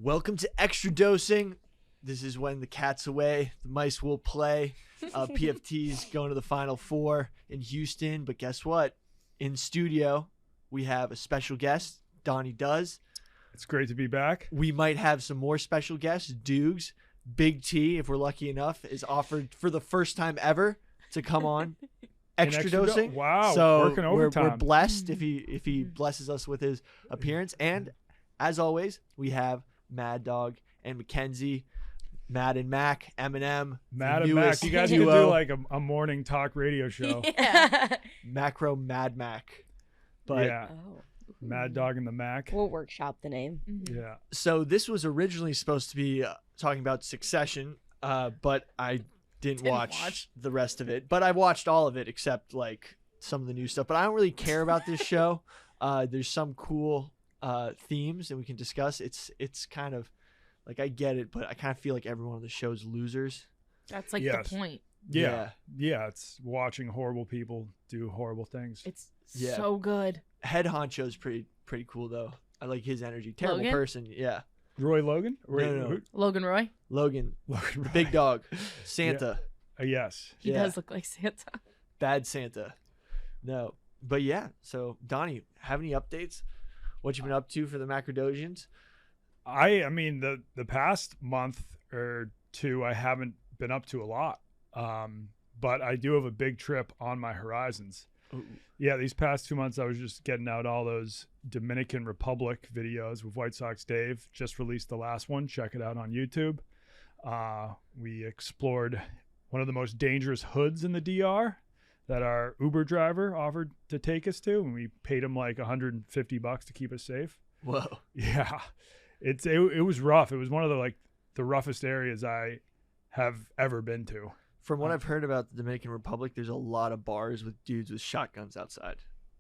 Welcome to Extra Dosing. This is when the cat's away, the mice will play. PFT's going to the Final Four in Houston. But guess what? In studio, we have a special guest, Donnie does. It's great to be back. We might have some more special guests. Doogs, Big T, if we're lucky enough, is offered for the first time ever to come on Extra Dosing. Wow, so working overtime. We're blessed if he blesses us with his appearance. And as always, we have Mad Dog and Mackenzie, Mad and Mac, Eminem. Mad and Mac. You guys could do like a morning talk radio show. Yeah. Macro Mad Mac. But yeah. Mad Dog and the Mac. We'll workshop the name. Mm-hmm. Yeah. So this was originally supposed to be talking about Succession, but I didn't watch the rest of it. But I watched all of it except like some of the new stuff. But I don't really care about this show. There's some cool themes that we can discuss. It's kind of like, I get it, but I kind of feel like everyone on the show's losers. That's like the point. Yeah. It's watching horrible people do horrible things. It's so good. Head honcho's pretty cool though. I like his energy. Terrible Logan? person. Yeah. Roy Logan? No. Logan Roy? Logan. The big dog. Santa. Yeah. Yes. He does look like Santa. Bad Santa. No. But yeah. So Donnie, have any updates? What you been up to for the Macrodosians? I mean, the past month or two, I haven't been up to a lot. But I do have a big trip on my horizons. Ooh. Yeah, these past 2 months, I was just getting out all those Dominican Republic videos with White Sox Dave. Just released the last one. Check it out on YouTube. We explored one of the most dangerous hoods in the DR that our Uber driver offered to take us to, and we paid him like $150 to keep us safe. Whoa. Yeah. It was rough. It was one of the roughest areas I have ever been to. From what I've heard about the Dominican Republic, there's a lot of bars with dudes with shotguns outside,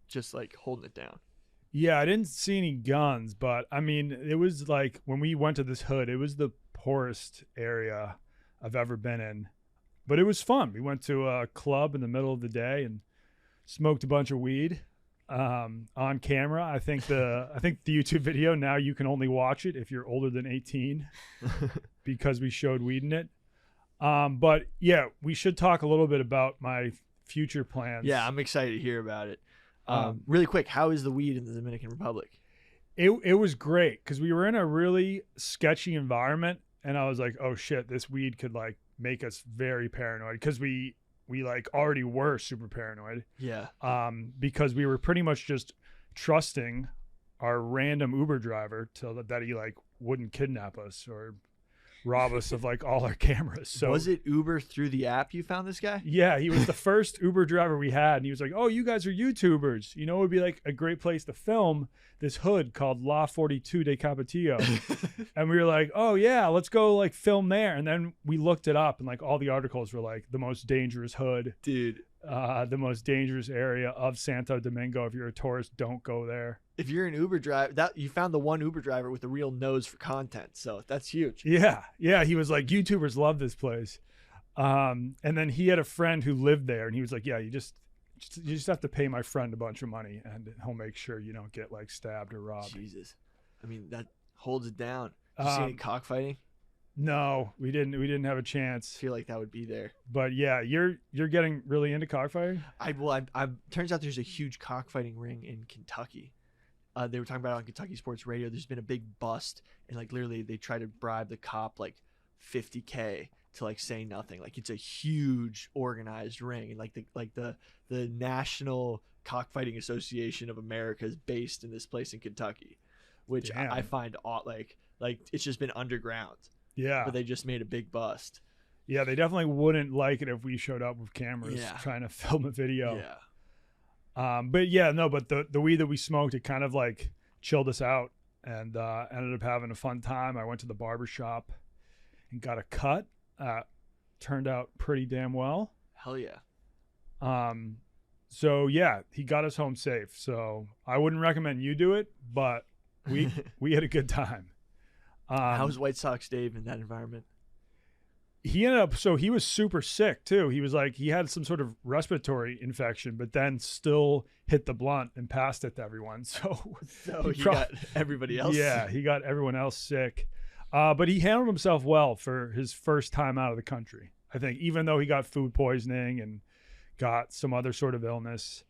just like holding it down. Yeah, I didn't see any guns, but I mean, it was like when we went to this hood, it was the poorest area I've ever been in. But it was fun. We went to a club in the middle of the day and smoked a bunch of weed on camera. I think the YouTube video, now you can only watch it if you're older than 18 because we showed weed in it. But yeah, we should talk a little bit about my future plans. Yeah, I'm excited to hear about it. Really quick, how is the weed in the Dominican Republic? It was great because we were in a really sketchy environment, and I was like, oh shit, this weed could like make us very paranoid because we like already were super paranoid. Yeah. Because we were pretty much just trusting our random Uber driver that he like wouldn't kidnap us or rob us of like all our cameras. So was it Uber through the app you found this guy? Yeah, he was the first Uber driver we had, and he was like, oh, you guys are YouTubers, it would be like a great place to film this hood called La 42 de Capetillo. And we were like, oh yeah, let's go like film there. And then we looked it up, and like all the articles were like the most dangerous hood, dude, the most dangerous area of Santo Domingo. If you're a tourist, don't go there. If you're an Uber driver, that you found the one Uber driver with a real nose for content, so that's huge. Yeah, he was like, YouTubers love this place. And then he had a friend who lived there, and he was like, yeah, you just have to pay my friend a bunch of money, and he'll make sure you don't get like stabbed or robbed. Jesus, I mean, that holds it down. Did you see any cockfighting? No, we didn't have a chance. I feel like that would be there. But yeah, you're getting really into cockfighting. I turns out there's a huge cockfighting ring in Kentucky. They were talking about it on Kentucky Sports Radio. There's been a big bust, and like literally they try to bribe the cop like $50K to like say nothing. Like it's a huge organized ring, and like the National Cockfighting Association of America is based in this place in Kentucky, which I find like it's just been underground. Yeah, but they just made a big bust. Yeah, they definitely wouldn't like it if we showed up with cameras trying to film a video. Yeah. But yeah, no, but the weed that we smoked, it kind of like chilled us out, and ended up having a fun time. I went to the barber shop and got a cut. Turned out pretty damn well. Hell yeah. So yeah, he got us home safe. So I wouldn't recommend you do it, but we had a good time. How's White Sox Dave in that environment? He ended up, so he was super sick too. He was like, he had some sort of respiratory infection, but then still hit the blunt and passed it to everyone. So he got everybody else. Yeah, he got everyone else sick. But he handled himself well for his first time out of the country. I think, even though he got food poisoning and got some other sort of illness,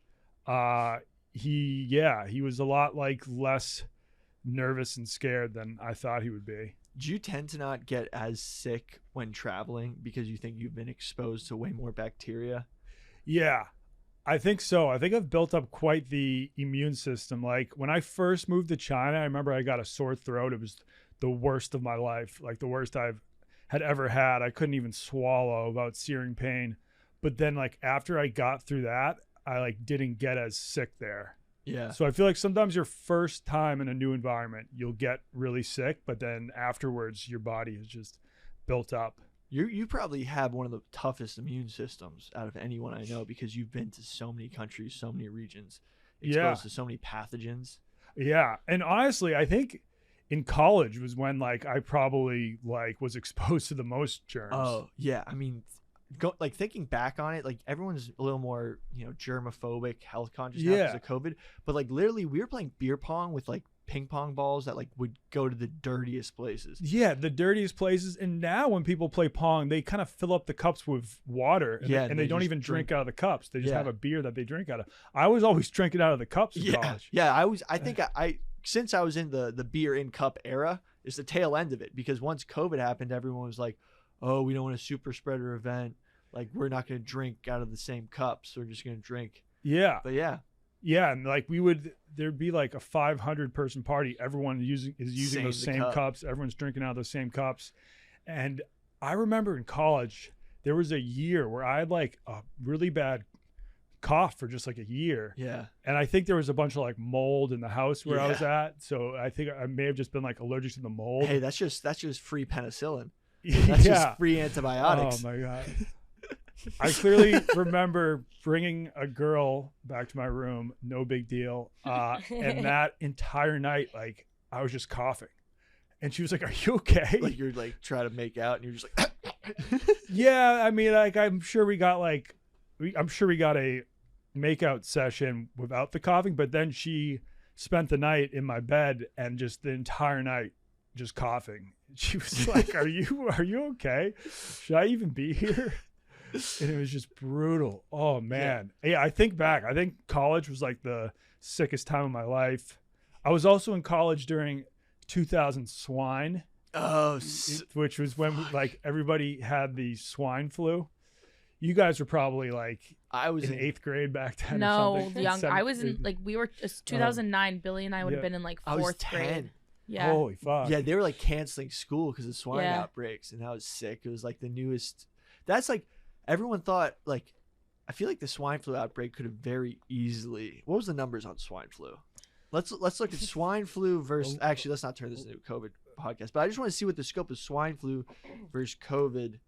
he was a lot like less nervous and scared than I thought he would be. Do you tend to not get as sick when traveling because you think you've been exposed to way more bacteria? Yeah, I think so. I think I've built up quite the immune system. Like when I first moved to China, I remember I got a sore throat. It was the worst of my life, like the worst I've had ever had. I couldn't even swallow without searing pain. But then like after I got through that, I like didn't get as sick there. Yeah. So I feel like sometimes your first time in a new environment, you'll get really sick, but then afterwards your body is just built up. You probably have one of the toughest immune systems out of anyone I know because you've been to so many countries, so many regions, exposed to so many pathogens. Yeah. And honestly, I think in college was when like I probably like was exposed to the most germs. Oh, yeah. I mean, thinking back on it, like everyone's a little more, germophobic, health conscious now because of COVID. But like literally we were playing beer pong with like ping pong balls that like would go to the dirtiest places. Yeah, the dirtiest places. And now when people play pong, they kind of fill up the cups with water and they don't even drink out of the cups. They just have a beer that they drink out of. I was always drinking out of the cups in college. Yeah, I think since I was in the beer in cup era, it's the tail end of it because once COVID happened, everyone was like, oh, we don't want a super spreader event. Like, we're not going to drink out of the same cups. We're just going to drink. Yeah. But yeah. Yeah. And like there'd be like a 500 person party. Everyone is using those same cups. Everyone's drinking out of those same cups. And I remember in college, there was a year where I had like a really bad cough for just like a year. Yeah. And I think there was a bunch of like mold in the house where I was at. So I think I may have just been like allergic to the mold. Hey, that's just free penicillin. That's just free antibiotics. Oh my God. I clearly remember bringing a girl back to my room, no big deal. And that entire night, like I was just coughing and she was like, are you okay? Like you're like trying to make out and you're just like, yeah. I mean, like, I'm sure we got a makeout session without the coughing, but then she spent the night in my bed and just the entire night just coughing. She was like, are you okay? Should I even be here? And it was just brutal. Oh man. Yeah, I think back. I think college was like the sickest time of my life. I was also in college during 2000 swine. Oh, which was when like everybody had the swine flu. You guys were probably like I was in 8th grade back then. No, young. I was in like we were 2009. Billy and I would have been in like 4th grade. Yeah. Holy fuck. Yeah, they were like canceling school because of swine outbreaks, and that was sick. It was like the newest. That's like. Everyone thought, like, I feel like the swine flu outbreak could have very easily. What was the numbers on swine flu? Let's look at swine flu versus. Actually, let's not turn this into a COVID podcast. But I just want to see what the scope of swine flu versus COVID.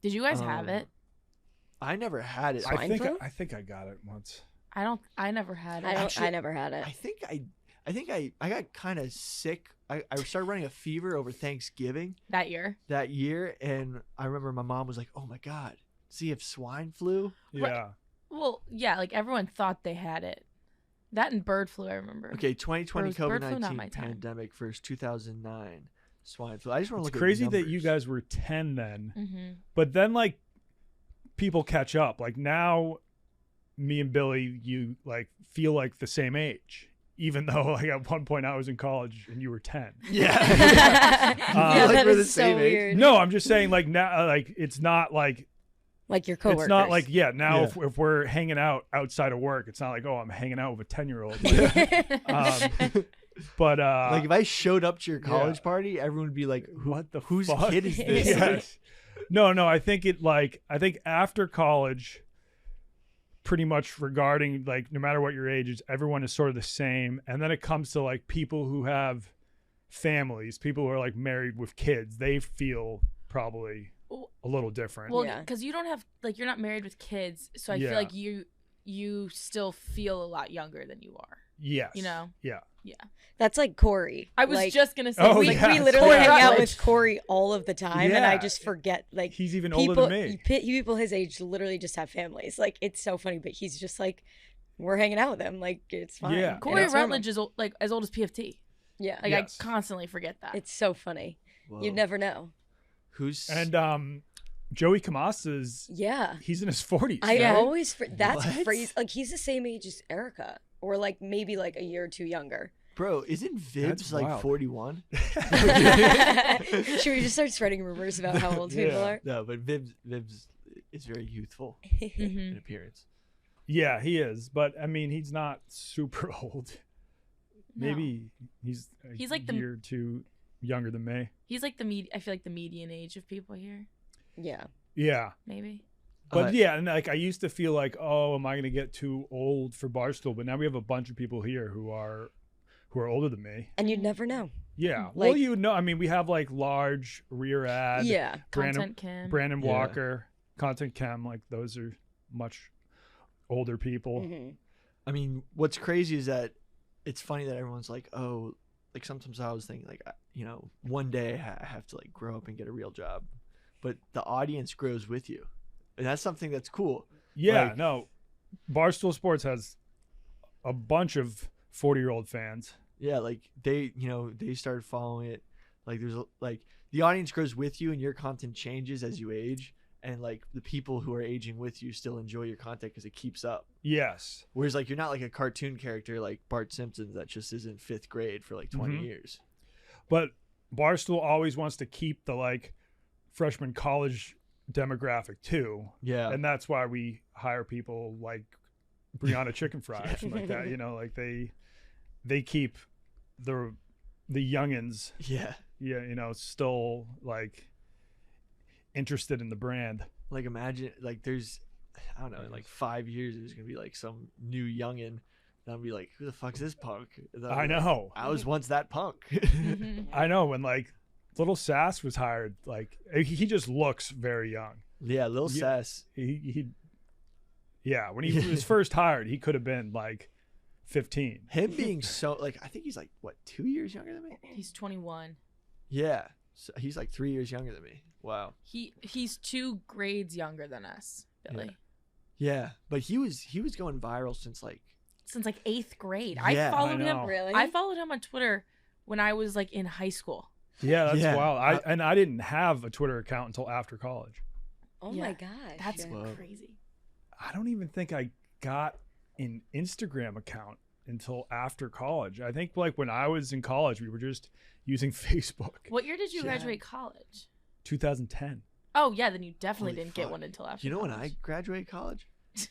Did you guys have it? I never had it. I think I got it once. I never had it. I never had it. I think I got kind of sick. I started running a fever over Thanksgiving that year, and I remember my mom was like, "Oh my God. See if swine flu?" Yeah. Well, yeah, like everyone thought they had it. That and bird flu, I remember. Okay, 2020 COVID-19 pandemic versus 2009 swine flu. I just want to look at numbers. It's crazy that you guys were 10 then. But then like people catch up. Like now me and Billy, you like feel like the same age. Even though like at one point I was in college and you were 10. Yeah. Yeah, like that we're the is so same age. weird. No, I'm just saying like now, like it's not like your coworkers. It's not like now if we're hanging out outside of work, it's not like, oh, I'm hanging out with a 10-year-old. But like if I showed up to your college party, everyone would be like, whose fuck? kid is this? Yes. No, I think after college, pretty much regarding like no matter what your age is, everyone is sort of the same. And then it comes to like people who have families, people who are like married with kids, they feel probably a little different. Well, because you don't have like you're not married with kids, so I feel like you still feel a lot younger than you are. Yes. You know? Yeah. Yeah. That's like Corey. I was just gonna say we literally hang out with Corey all of the time, and I just forget like he's even older than me. People his age literally just have families. Like it's so funny, but he's just like we're hanging out with them. Like it's fine. Yeah. Corey Rutledge is like as old as PFT. Yeah. Like I constantly forget that. It's so funny. Whoa. You'd never know. Who's And Joey Camasa's, Yeah. he's in his 40s. I right? always that's What? crazy. Like he's the same age as Erica, or like maybe like a year or two younger. bro? Isn't Vibs That's like wild. 41? Should we just start spreading rumors about how old people Yeah. are? No, but Vibs is very youthful Mhm. in appearance. Yeah, he is. But I mean, he's not super old. No. Maybe he's a He's like the- year or two younger than me. He's like I feel like the median age of people here, Yeah. Yeah. maybe. But yeah, and like I used to feel like, oh, am I gonna get too old for Barstool? But now we have a bunch of people here who are older than me. And you'd never know. Yeah. Like- Well, you know, I mean, we have like large rear ad. Yeah. Content Kim. Brandon Yeah. Walker, Content Chem, like those are much older people. hmm I mean, what's crazy is that it's funny that everyone's like, oh, like sometimes I was thinking like, one day I have to like grow up and get a real job, but the audience grows with you, and that's something that's cool. Yeah, Like- no. Barstool Sports has a bunch of 40-year-old fans. Yeah, like they started following it. Like like the audience grows with you, and your content changes as you age, and like the people who are aging with you still enjoy your content because it keeps up. Yes. Whereas like you're not like a cartoon character like Bart Simpson that just is in 5th grade for like 20 Mhm. years. But Barstool always wants to keep the like freshman college demographic too. Yeah. And that's why we hire people like Brianna Chicken Fries and like that, you know, like they keep the youngins, Yeah. yeah, you know, still like interested in the brand. Like imagine like there's I don't know, in like 5 years there's gonna be like some new youngin that'll be like, who the fuck's this punk? And they'll I be like, know. I was once that punk. Mhm. I know when like Little Sass was hired, like he just looks very young. Yeah, Lil Yeah. Sass. Yeah, when he was first hired, he could have been like 15. Him being so like I think he's like what, 2 years younger than me? He's 21. Yeah. So he's like 3 years younger than me. Wow. He's 2 grades younger than us, Billy. Yeah. But he was going viral since like Since like 8th grade. Yeah, I followed I him. know. Really? I followed him on Twitter when I was like in high school. Yeah, that's Yeah. wild. I didn't have a Twitter account until after college. Oh Yeah. my gosh. That's Whoa. crazy. I don't even think I got an Instagram account until after college. I think like when I was in college, we were just using Facebook. What year did you Yeah. graduate college? 2010. Oh yeah, then you definitely Holy didn't get fuck. one until after. you know when I college. graduated college?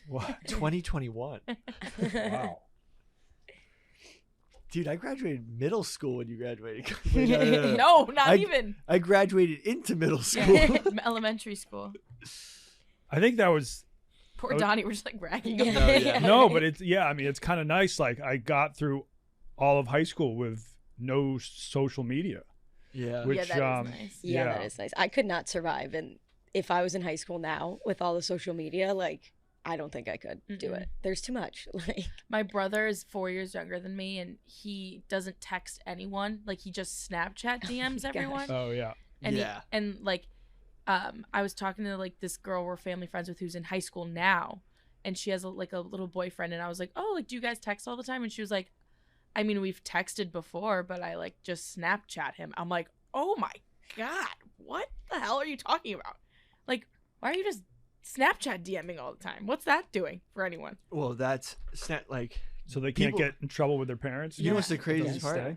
What? 2021. Wow. Dude, I graduated middle school when you graduated. No, not I- even. I graduated into middle school. Yeah. Elementary school. I think that was Poor Oh. Donnie, we're just like ragging him. Oh, yeah. no, but it's I mean it's kind of nice. Like I got through all of high school with no social media. Yeah. Which, Yeah, that is um, nice. Yeah, Yeah. that is nice. I could not survive, and if I was in high school now with all the social media, like I don't think I could do Mm-mm. it. There's too much. Like My brother is 4 years younger than me, and he doesn't text anyone. Like he just Snapchat DMs gosh. everyone. Oh yeah. And Yeah. I was talking to like this girl we're family friends with who's in high school now, and she has a little boyfriend, and I was like, oh, like do you guys text all the time? And she was like, I mean, we've texted before, but I like just Snapchat him. I'm like, oh my god, what the hell are you talking about? Like, why are you just Snapchat DMing all the time? What's that doing for anyone? Well, that's like So they can't People- get in trouble with their parents. you know what's the It craziest doesn't part? stay?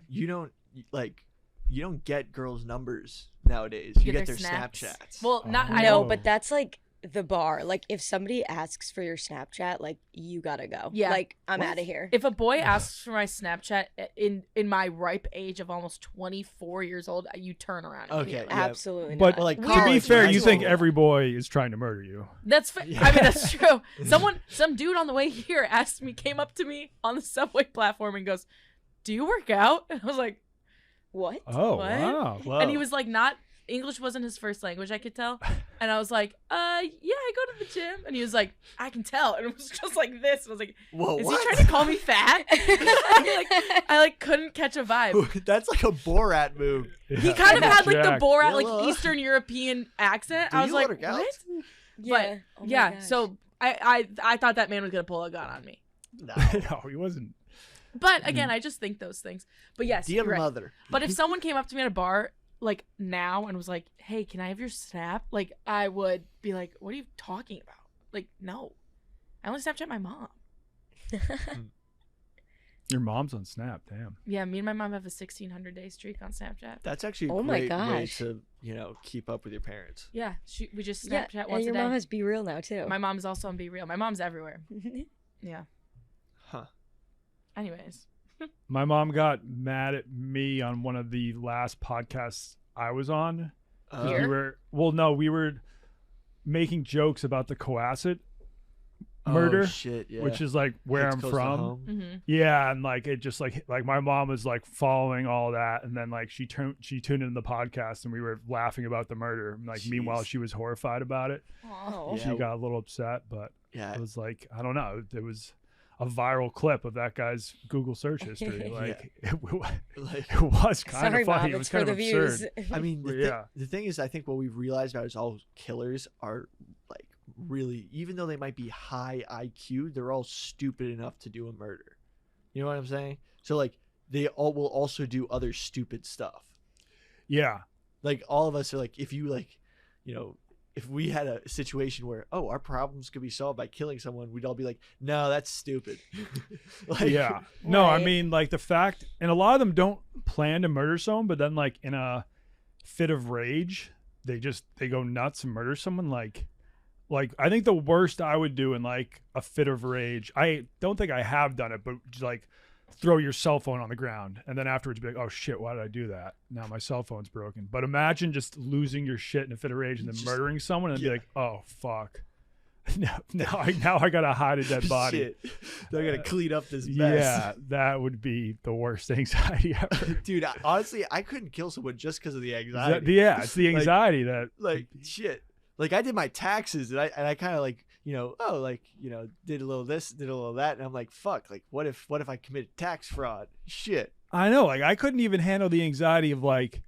You don't get girls' numbers nowadays. You get their snaps. Snapchats. Well, not I no, Oh. but that's like the bar. Like if somebody asks for your Snapchat, like you gotta go. Yeah. Like I'm What out of here. If a boy asks for my Snapchat in my ripe age of almost 24 years old, you turn around. Okay, immediately. yeah. Absolutely But not. like to be college, fair, high you think school. every boy is trying to murder you. That's Yeah. I mean that's true. Some dude on the way here came up to me on the subway platform and goes, "Do you work out?" And I was like, What? Oh What? wow. Whoa. and he was like, not English wasn't his first language, I could tell. And I was like, yeah, I go to the gym. And he was like, I can tell. And it was just like this. And I was like, Whoa, is what? he trying to call me fat? I couldn't catch a vibe. That's like a Borat move. He kind of had like the Jack. Borat, Hello. like Eastern European accent. Do I was you like, work out? what? Yeah. Oh my Yeah. gosh. So I thought that man was gonna pull a gun on me. No. No, he wasn't. But again, I just think those things. But yes, Dear you're right. mother. But if someone came up to me at a bar like now and was like, hey, can I have your Snap? Like, I would be like, what are you talking about? Like, no. I only Snapchat my mom. Your mom's on Snap, damn. Yeah, me and my mom have a 1,600-day streak on Snapchat. That's actually a Oh my great way gosh. to, keep up with your parents. Yeah, we just Yeah, Snapchat and once a your day. mom has Be Real now too. My mom's also on Be Real. My mom's everywhere. Yeah. Huh. Anyways. My mom got mad at me on one of the last podcasts I was on. Here? We were making jokes about the Coasset murder, shit, yeah. which is like where Hits I'm close to from. home. Mm-hmm. Yeah, and like it just like my mom was like following all that, and then like she tuned into the podcast, and we were laughing about the murder. And, like meanwhile, Jeez. she was horrified about it. Oh. Yeah. She got a little upset, but Yeah. it was like I don't know. It was a viral clip of that guy's Google search history. Like it was kind Sorry, of funny. Mom, It was it's for kind the of views. absurd. I mean, Yeah. the thing is, I think what we've realized about is all killers are like really, even though they might be high IQ, they're all stupid enough to do a murder. You know what I'm saying? So like they all will also do other stupid stuff. Yeah. Like all of us are like, if you like, if we had a situation where, our problems could be solved by killing someone, we'd all be like, no, that's stupid. Like, Yeah. No, I Right. mean like the fact, and a lot of them don't plan to murder someone, but then like in a fit of rage, they go nuts and murder someone. Like I think the worst I would do in like a fit of rage, I don't think I have done it, but just like throw your cell phone on the ground and then afterwards be like, oh shit, why did I do that? Now my cell phone's broken. But imagine just losing your shit in a fit of rage and then Just- murdering someone and yeah. be like, oh fuck. Now I gotta hide a dead body. Shit. I gotta clean up this mess. Yeah, that would be the worst anxiety ever. Dude, honestly, I couldn't kill someone just because of the anxiety. Yeah, it's the Like- anxiety that Like shit. Like I did my taxes and I kind of like, did a little this, did a little that, and I'm like, fuck, like what if I committed tax fraud? Shit. I know, like I couldn't even handle the anxiety of like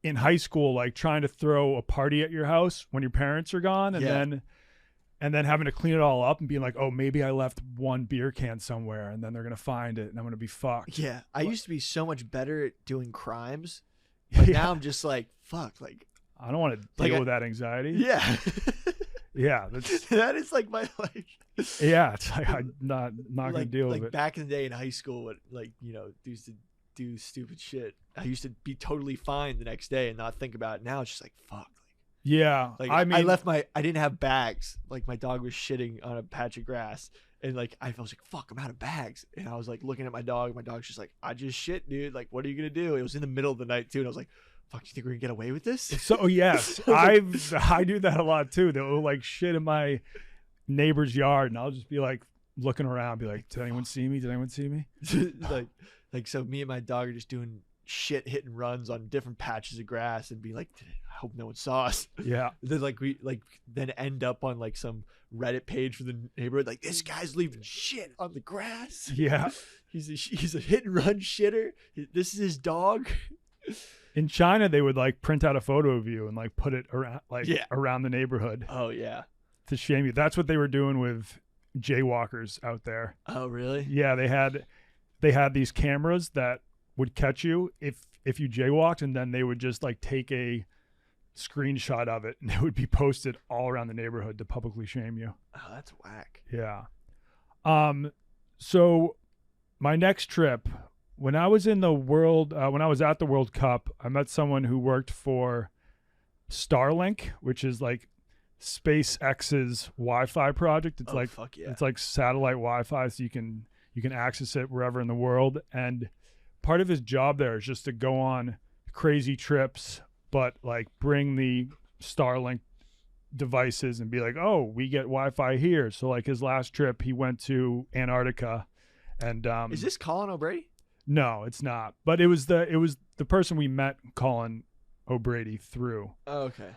in high school, like trying to throw a party at your house when your parents are gone, and Yeah. then having to clean it all up and being like, oh, maybe I left one beer can somewhere, and then they're gonna find it, and I'm gonna be fucked. Yeah. I used to be so much better at doing crimes. But now I'm just like, fuck, like I don't want to Like deal I- with that anxiety. yeah. Yeah, that's That is like my life. yeah. It's like I'm not gonna like, deal like with it. back in the day in high school, when used to do stupid shit. I used to be totally fine the next day and not think about it. Now it's just like fuck. Yeah, Like I mean, I didn't have bags. Like my dog was shitting on a patch of grass, and like I was like, fuck, I'm out of bags. And I was like looking at my dog. My dog's just like, I just shit, dude. Like, what are you gonna do? It was in the middle of the night too, and I was like, fuck, you think we're gonna get away with this? So yes, I do that a lot too. They'll like shit in my neighbor's yard, and I'll just be like looking around, be like, did anyone see me? Did anyone see me? like so me and my dog are just doing shit hit and runs on different patches of grass and be like, I hope no one saw us. Yeah. Then we then end up on like some Reddit page for the neighborhood, like this guy's leaving shit on the grass. Yeah. He's a hit and run shitter. This is his dog. In China, they would like print out a photo of you and like put it around around the neighborhood Oh yeah. to shame you. That's what they were doing with jaywalkers out there. Oh really? Yeah, they had these cameras that would catch you if you jaywalked, and then they would just like take a screenshot of it and it would be posted all around the neighborhood to publicly shame you. Oh, that's whack. Yeah. So my next trip, when I was at the World Cup, I met someone who worked for Starlink, which is like SpaceX's Wi-Fi project. It's like fuck yeah. it's like satellite Wi-Fi, so you can access it wherever in the world. And part of his job there is just to go on crazy trips, but like bring the Starlink devices and be like, oh, we get Wi-Fi here. So like his last trip, he went to Antarctica, and Is this Colin O'Brady? no, it's not. But it was the person we met Colin O'Brady through. Oh, okay.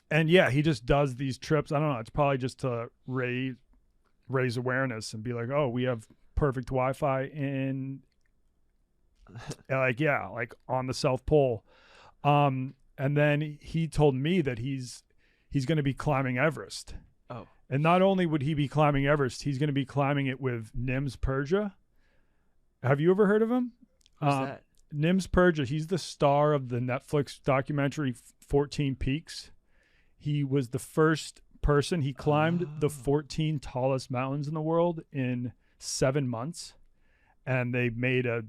And yeah, he just does these trips. I don't know. It's probably just to raise awareness and be like, oh, we have perfect Wi-Fi in like on the South Pole. And then he told me that he's going to be climbing Everest. Oh. And not only would he be climbing Everest, he's going to be climbing it with Nims Purja. Have you ever heard of him? Who's that? Nims Purja, he's the star of the Netflix documentary 14 Peaks. He was the first person. He climbed the 14 tallest mountains in the world in 7 months. And they made a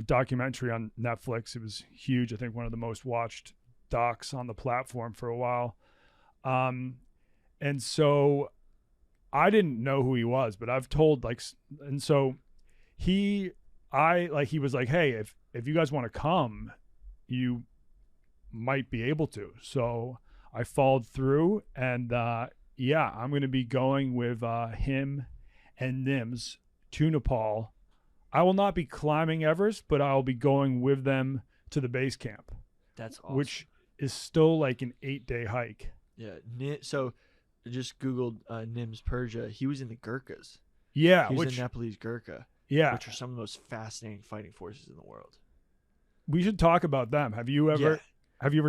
documentary on Netflix. It was huge. I think one of the most watched docs on the platform for a while. And so I didn't know who he was, but I've told and so he was like, hey, if you guys want to come, you might be able to. So I followed through, and I'm going to be going with him and Nims to Nepal. I will not be climbing Everest, but I'll be going with them to the base camp. That's awesome. Which is still like an 8-day hike. Yeah. So I just Googled Nims Purja. He was in the Gurkhas. Yeah. He was a Nepalese Gurkha. Yeah. Which are some of the most fascinating fighting forces in the world. We should talk about them. Have you ever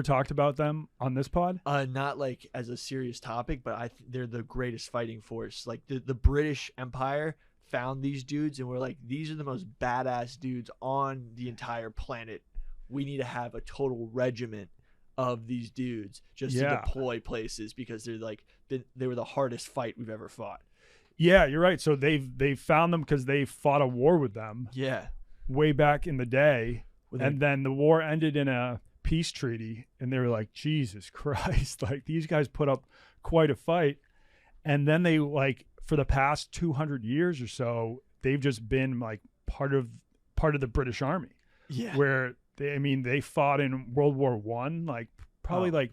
talked about them on this pod? Not like as a serious topic, but they're the greatest fighting force. Like the British Empire found these dudes and were like, these are the most badass dudes on the entire planet. We need to have a total regiment of these dudes just to deploy places, because they were the hardest fight we've ever fought. Yeah, you're right. So they found them because they fought a war with them. Yeah. Way back in the day. And then the war ended in a peace treaty, and they were like, Jesus Christ, like these guys put up quite a fight. And then they for the past 200 years or so, they've just been like part of the British Army. Yeah. Where they fought in World War I, probably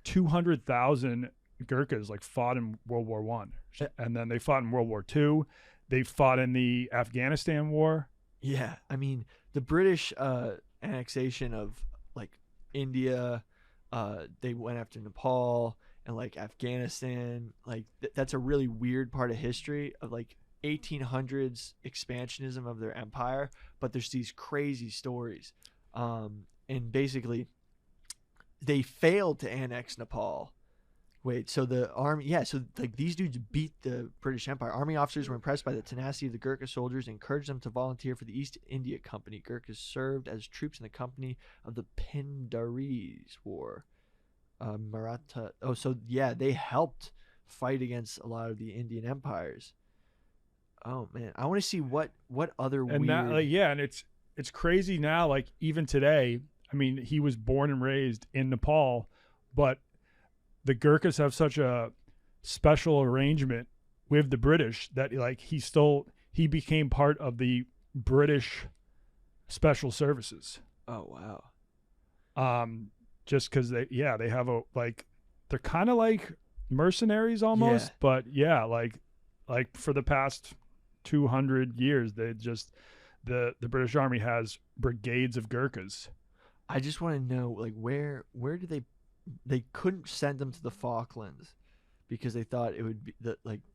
200,000 Gurkhas fought in World War I. And then they fought in World War II. They fought in the Afghanistan war. Yeah. The British annexation of India, they went after Nepal and Afghanistan. That's a really weird part of history of 1800s expansionism of their empire. But there's these crazy stories. And basically they failed to annex Nepal. Wait, so the army, these dudes beat the British Empire. Army officers were impressed by the tenacity of the Gurkha soldiers and encouraged them to volunteer for the East India Company. Gurkhas served as troops in the company of the Pindaris War. Maratha. Oh, so yeah, they helped fight against a lot of the Indian empires. Oh man, I want to see what other and weird. And it's crazy now. Even today, he was born and raised in Nepal, but the Gurkhas have such a special arrangement with the British that he became part of the British Special Services. Oh wow. Just because they have they're kind of like mercenaries almost, but for the past 200 years, they just the British Army has brigades of Gurkhas. I just want to know where do they couldn't send them to the Falklands because they thought it would be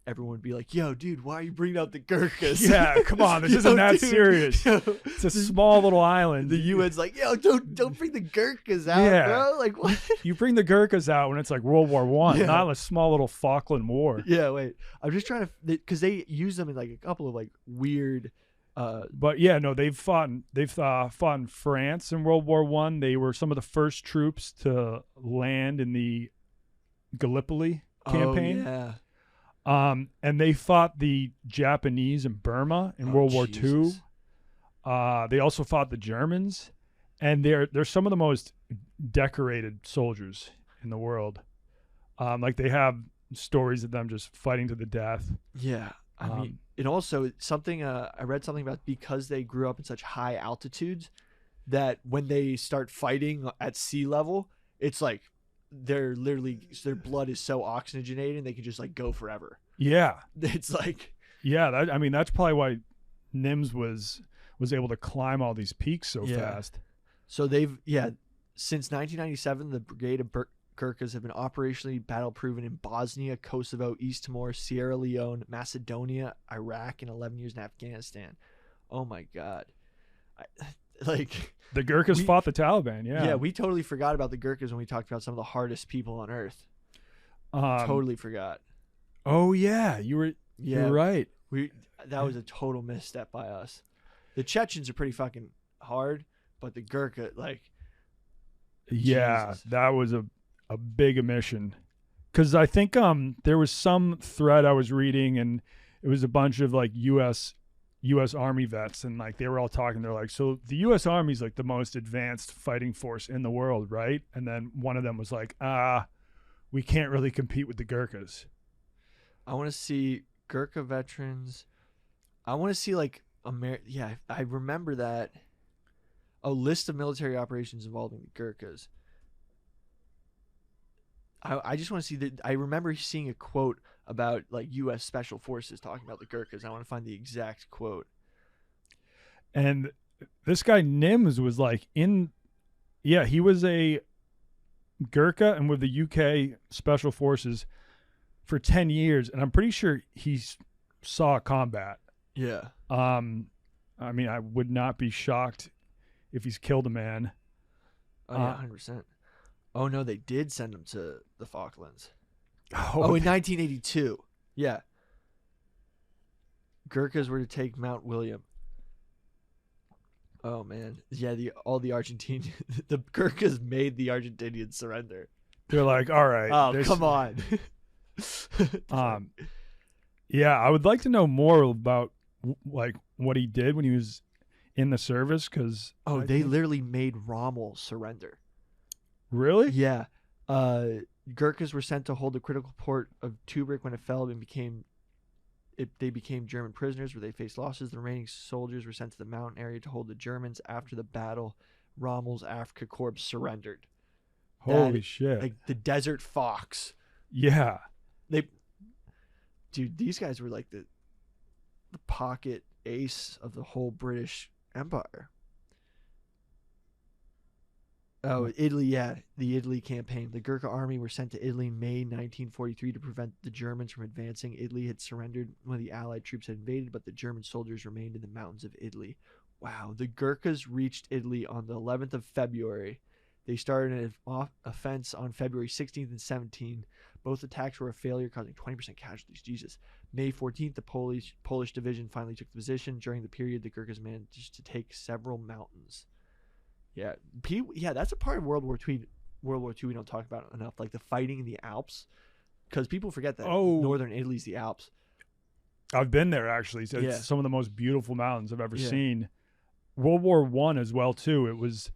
everyone would be like, yo dude, why are you bringing out the Gurkhas? Yeah, come on, this isn't that serious. It's a small little island. The UN's like, yo, don't bring the Gurkhas out, bro. What? You bring the Gurkhas out when it's World War I, not a small little Falkland War. Yeah, wait, I'm just trying to, because they use them in a couple of weird but yeah, no, they've fought in France in World War I. They were some of the first troops to land in the Gallipoli campaign. Oh, yeah. And they fought the Japanese in Burma in World War II. They also fought the Germans, and they're some of the most decorated soldiers in the world. They have stories of them just fighting to the death. Yeah. And also something I read something about, because they grew up in such high altitudes, that when they start fighting at sea level, it's their blood is so oxygenated and they can just go forever. Yeah, it's that's probably why Nims was able to climb all these peaks so fast. So since 1997, the Brigade of Gurkhas have been operationally battle-proven in Bosnia, Kosovo, East Timor, Sierra Leone, Macedonia, Iraq, and 11 years in Afghanistan. Oh my God. The Gurkhas fought the Taliban, yeah. Yeah, we totally forgot about the Gurkhas when we talked about some of the hardest people on earth. Totally forgot. Oh yeah, you're right. That was a total misstep by us. The Chechens are pretty fucking hard, but the Gurkha, like, Yeah, Jesus. that was a big omission. Because I think there was some thread I was reading, and it was a bunch of like U.S. Army vets, and like they were all talking. They're like, so the U.S. Army's like the most advanced fighting force in the world, right? And then one of them was like, we can't really compete with the Gurkhas. I want to see Gurkha veterans. I want to see like Yeah, I remember that. A list of military operations involving the Gurkhas. I just want to see that. I remember seeing a quote about like U.S. Special Forces talking about the Gurkhas. I want to find the exact quote. And this guy Nims was like he was a Gurkha and with the UK Special Forces for 10 years, and I'm pretty sure he saw combat. Yeah. I mean, I would not be shocked if he's killed a man. Oh yeah, 100%. Oh no, they did send him to the Falklands. Oh, in 1982. Yeah. Gurkhas were to take Mount William. Oh man, yeah. All the Argentinian, the Gurkhas made the Argentinians surrender. they're like, all right. Oh come on. Yeah, I would like to know more about like what he did when he was in the service, because they literally made Rommel surrender. Really? Yeah. Gurkhas were sent to hold the critical port of Tobruk when it fell and they became German prisoners where they faced losses. The remaining soldiers were sent to the mountain area to hold the Germans. After the battle, Rommel's Afrika Korps surrendered. Holy shit. Like the Desert Fox. Yeah. Dude, these guys were like the pocket ace of the whole British Empire. Oh, Italy, yeah. The Italy campaign. The Gurkha army were sent to Italy in May 1943 to prevent the Germans from advancing. Italy had surrendered when the Allied troops had invaded, but the German soldiers remained in the mountains of Italy. Wow. The Gurkhas reached Italy on the 11th of February. They started an offense on February 16th and 17th. Both attacks were a failure, causing 20% casualties. Jesus. May 14th, the Polish division finally took the position. During the period, the Gurkhas managed to take several mountains. Yeah, that's a part of World War II we don't talk about enough, like the fighting in the Alps, because people forget that northern Italy's the Alps. I've been there actually. So it's some of the most beautiful mountains I've ever seen. World War I as well too. It was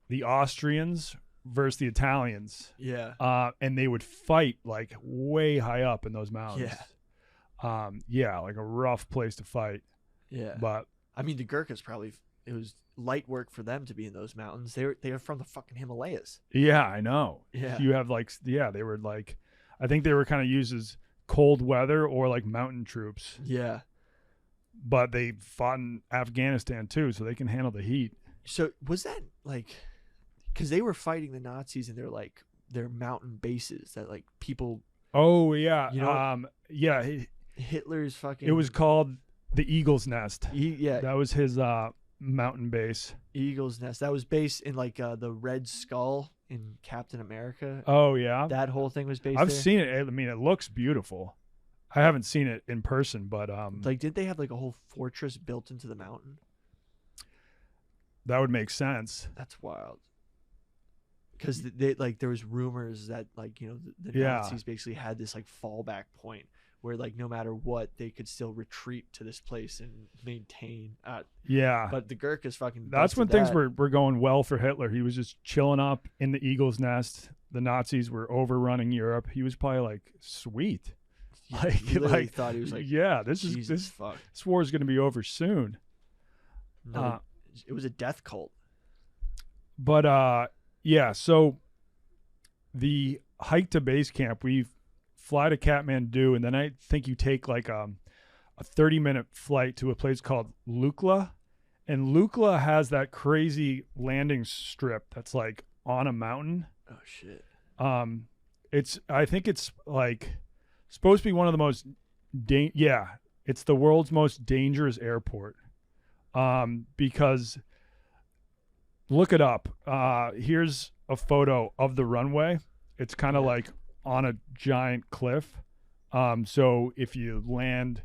the Austrians versus the Italians. Yeah. And they would fight like way high up in those mountains. Yeah. Like a rough place to fight. Yeah. But I mean, the Gurkhas it was light work for them to be in those mountains. They are from the fucking Himalayas. Yeah, I know. Yeah. You have they were like, I think they were kind of used as cold weather or like mountain troops. Yeah. But they fought in Afghanistan too, so they can handle the heat. So was that like, because they were fighting the Nazis in their mountain bases that like people. Oh yeah. You know, yeah. Hitler's fucking. It was called the Eagle's Nest. Yeah. That was his mountain base. Eagle's Nest. That was based in like the Red Skull in Captain America. Oh yeah. That whole thing was based. I've there. seen it. I mean, it looks beautiful. I haven't seen it in person, but like, did they have like a whole fortress built into the mountain? That would make sense. That's wild. Because they like there was rumors that like, you know, the Nazis basically had this like fallback point where like no matter what they could still retreat to this place and maintain. But the Gurkhas fucking. That's when things were going well for Hitler. He was just chilling up in the Eagle's Nest. The Nazis were overrunning Europe. He was probably like, sweet. Yeah, he thought he was like, this war is going to be over soon. No, it was a death cult. But so the hike to base camp, we fly to Kathmandu, and then I think you take like a 30-minute flight to a place called Lukla, and Lukla has that crazy landing strip that's like on a mountain. Oh shit. I think it's like supposed to be one of the most it's the world's most dangerous airport. Because look it up. Here's a photo of the runway. It's kind of like on a giant cliff. So if you land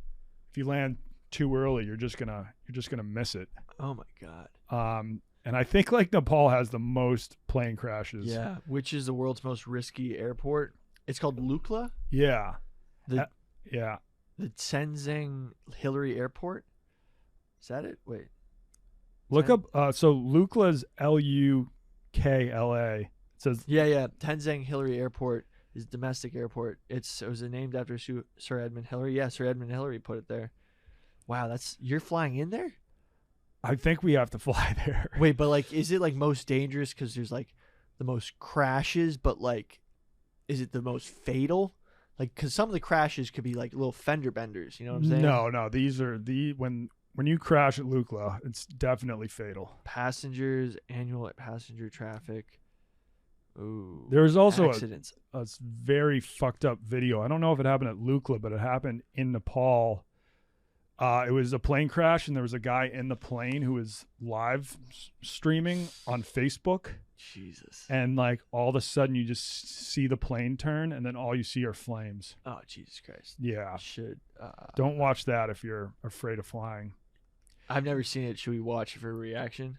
too early, you're just gonna miss it. Oh my god. And I think like Nepal has the most plane crashes. Yeah, which is the world's most risky airport. It's called Lukla. Yeah. The Yeah. the Tenzing Hillary Airport. Is that it? Wait. Look up. So Lukla's Lukla. It says. Yeah. Tenzing Hillary Airport is domestic airport. It was named after Sir Edmund Hillary. Yeah, Sir Edmund Hillary put it there. Wow, you're flying in there? I think we have to fly there. Wait, but like, is it like most dangerous because there's like the most crashes? But like, is it the most fatal? Like, because some of the crashes could be like little fender benders. You know what I'm saying? No. These are when you crash at Lukla, it's definitely fatal. Passengers, annual passenger traffic. Ooh. There's also accidents. a very fucked up video. I don't know if it happened at Lukla, but it happened in Nepal. It was a plane crash, and there was a guy in the plane who was live streaming on Facebook. Jesus. And like all of a sudden, you just see the plane turn, and then all you see are flames. Oh, Jesus Christ. Yeah. Don't watch that if you're afraid of flying. I've never seen it. Should we watch it for a reaction?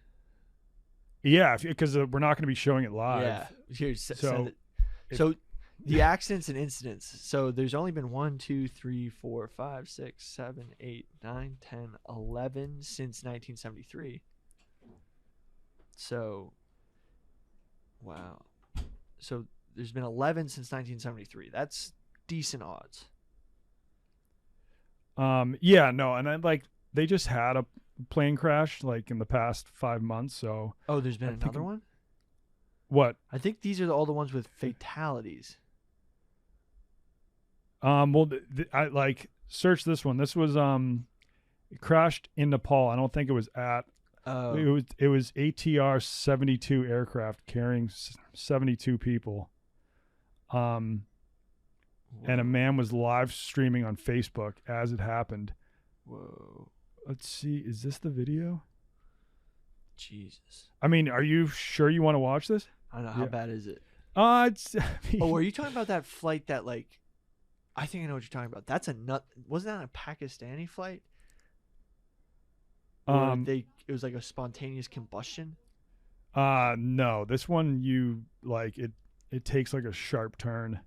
Yeah, because we're not going to be showing it live. Yeah. Here, So the accidents and incidents. So there's only been 1, 2, 3, 4, 5, 6, 7, 8, 9, 10, 11 since 1973. So, wow. So there's been 11 since 1973. That's decent odds. Yeah, no, and they just had a plane crash like in the past 5 months. So there's been another one. What? I think these are all the ones with fatalities. Well, I like search this one. This was it crashed in Nepal. I don't think it was at. It was ATR 72 aircraft carrying 72 people. And a man was live streaming on Facebook as it happened. Whoa. Let's see. Is this the video? Jesus. I mean, are you sure you want to watch this? I don't know. How bad is it? It's. Were you talking about that flight that like? I think I know what you're talking about. That's a nut. Wasn't that a Pakistani flight? It was like a spontaneous combustion. No. This one it takes like a sharp turn.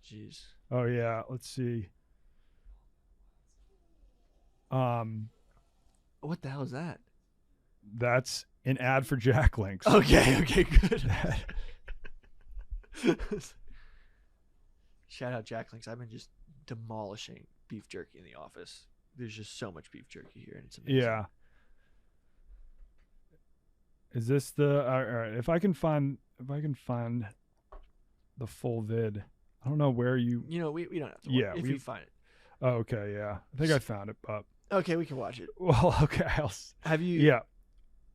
Jeez. Oh yeah. Let's see. What the hell is that? That's an ad for Jack Links. Okay, good. Shout out Jack Links. I've been just demolishing beef jerky in the office. There's just so much beef jerky here, and it's amazing. Yeah. Is this the all right? If I can find the full vid, I don't know where you. You know, we don't have to. Yeah, if you find it. Oh, okay, yeah. I think I found it, but. Okay, we can watch it. Well, okay. Have you? Yeah,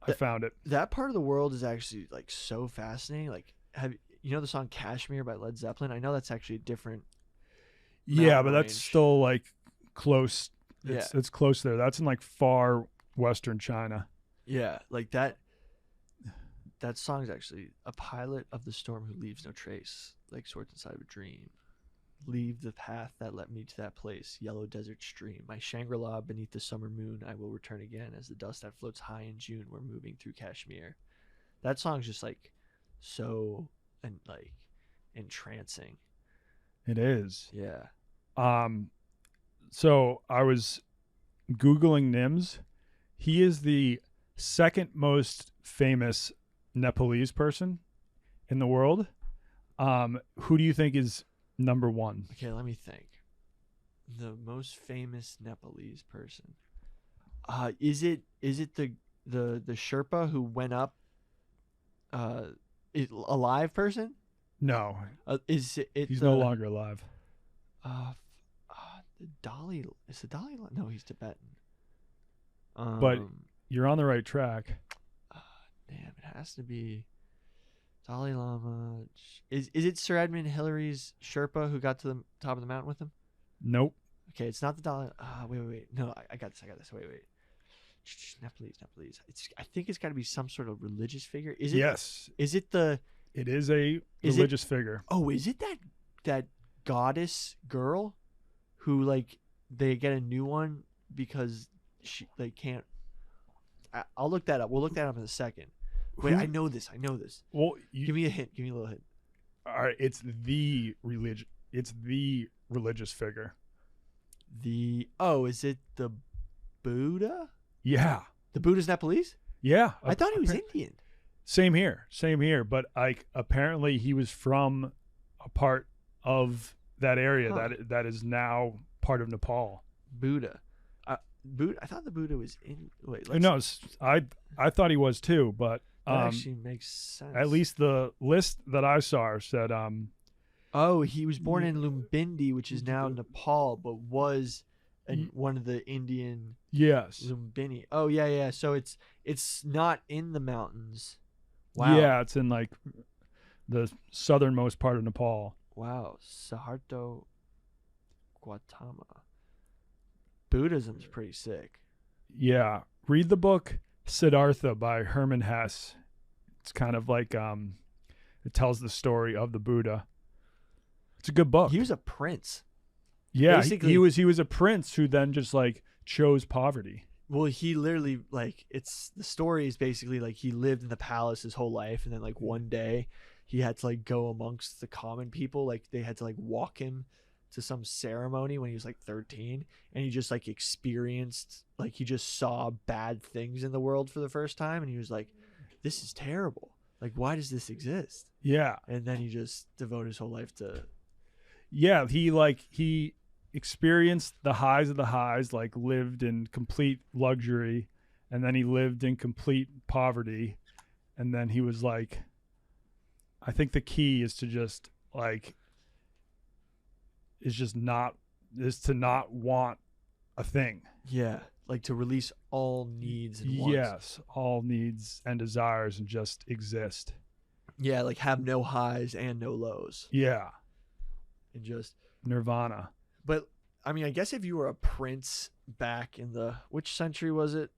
I found it. That part of the world is actually like so fascinating. Like, you know the song "Kashmir" by Led Zeppelin? I know that's actually a different. Yeah, but that's still like close. It's close there. That's in like far western China. Yeah, like that. That song is actually a pilot of the storm who leaves no trace, like swords inside of a dream. Leave the path that led me to that place, yellow desert stream. My Shangri-La beneath the summer moon, I will return again as the dust that floats high in June. We're moving through Kashmir. That song's just like so and like entrancing. It is. Yeah. So I was Googling Nims. He is the second most famous Nepalese person in the world. Who do you think is number one? Okay, let me think. The most famous Nepalese person. Is it the Sherpa who went up? A live person? No. Is it? He's no longer alive. The Dalai. Is the Dalai Lama? No, he's Tibetan. But you're on the right track. Damn, it has to be Dalai Lama. Is it Sir Edmund Hillary's Sherpa who got to the top of the mountain with him? Nope. Okay, it's not the Dalai. Wait. No, I got this. Wait. Nepalese. I think it's got to be some sort of religious figure. Is it? Yes. Is it the? It is a religious figure. Oh, is it that goddess girl, who like they get a new one because they can't. I'll look that up. We'll look that up in a second. Wait, I know this. Well, Give me a hint. Give me a little hint. all right, it's the religious figure. Is it the Buddha? Yeah. The Buddha's Nepalese? Yeah. I thought he was Indian. Same here. But like apparently he was from a part of that area that is now part of Nepal. Buddha. Buddha. I thought the Buddha was in. Wait. No, I thought he was too, but that actually makes sense. at least the list that I saw said Oh, he was born in Lumbini, which is now Nepal, but was one of the Indian. Yes. Lumbini. Oh yeah. So it's not in the mountains. Wow. Yeah, it's in like the southernmost part of Nepal. Wow. Saharto Gautama. Buddhism's pretty sick. Yeah. Read the book Siddhartha by Hermann Hesse. It's kind of like it tells the story of the Buddha. It's a good book. He was a prince. Yeah, Basically, he was a prince who then just like chose poverty. Well, he literally the story is basically like he lived in the palace his whole life, and then like one day he had to like go amongst the common people. Like they had to like walk him to some ceremony when he was like 13, and he just like experienced, like he just saw bad things in the world for the first time, and he was like, this is terrible. Like, why does this exist? Yeah. And then he just devoted his whole life to. Yeah, he experienced the highs of the highs, like lived in complete luxury, and then he lived in complete poverty, and then he was like, I think the key is to just like to not want a thing. Yeah, like to release all needs and wants. Yes, all needs and desires, and just exist. Yeah, like have no highs and no lows. Yeah. And just Nirvana. But I mean, I guess if you were a prince back in which century was it?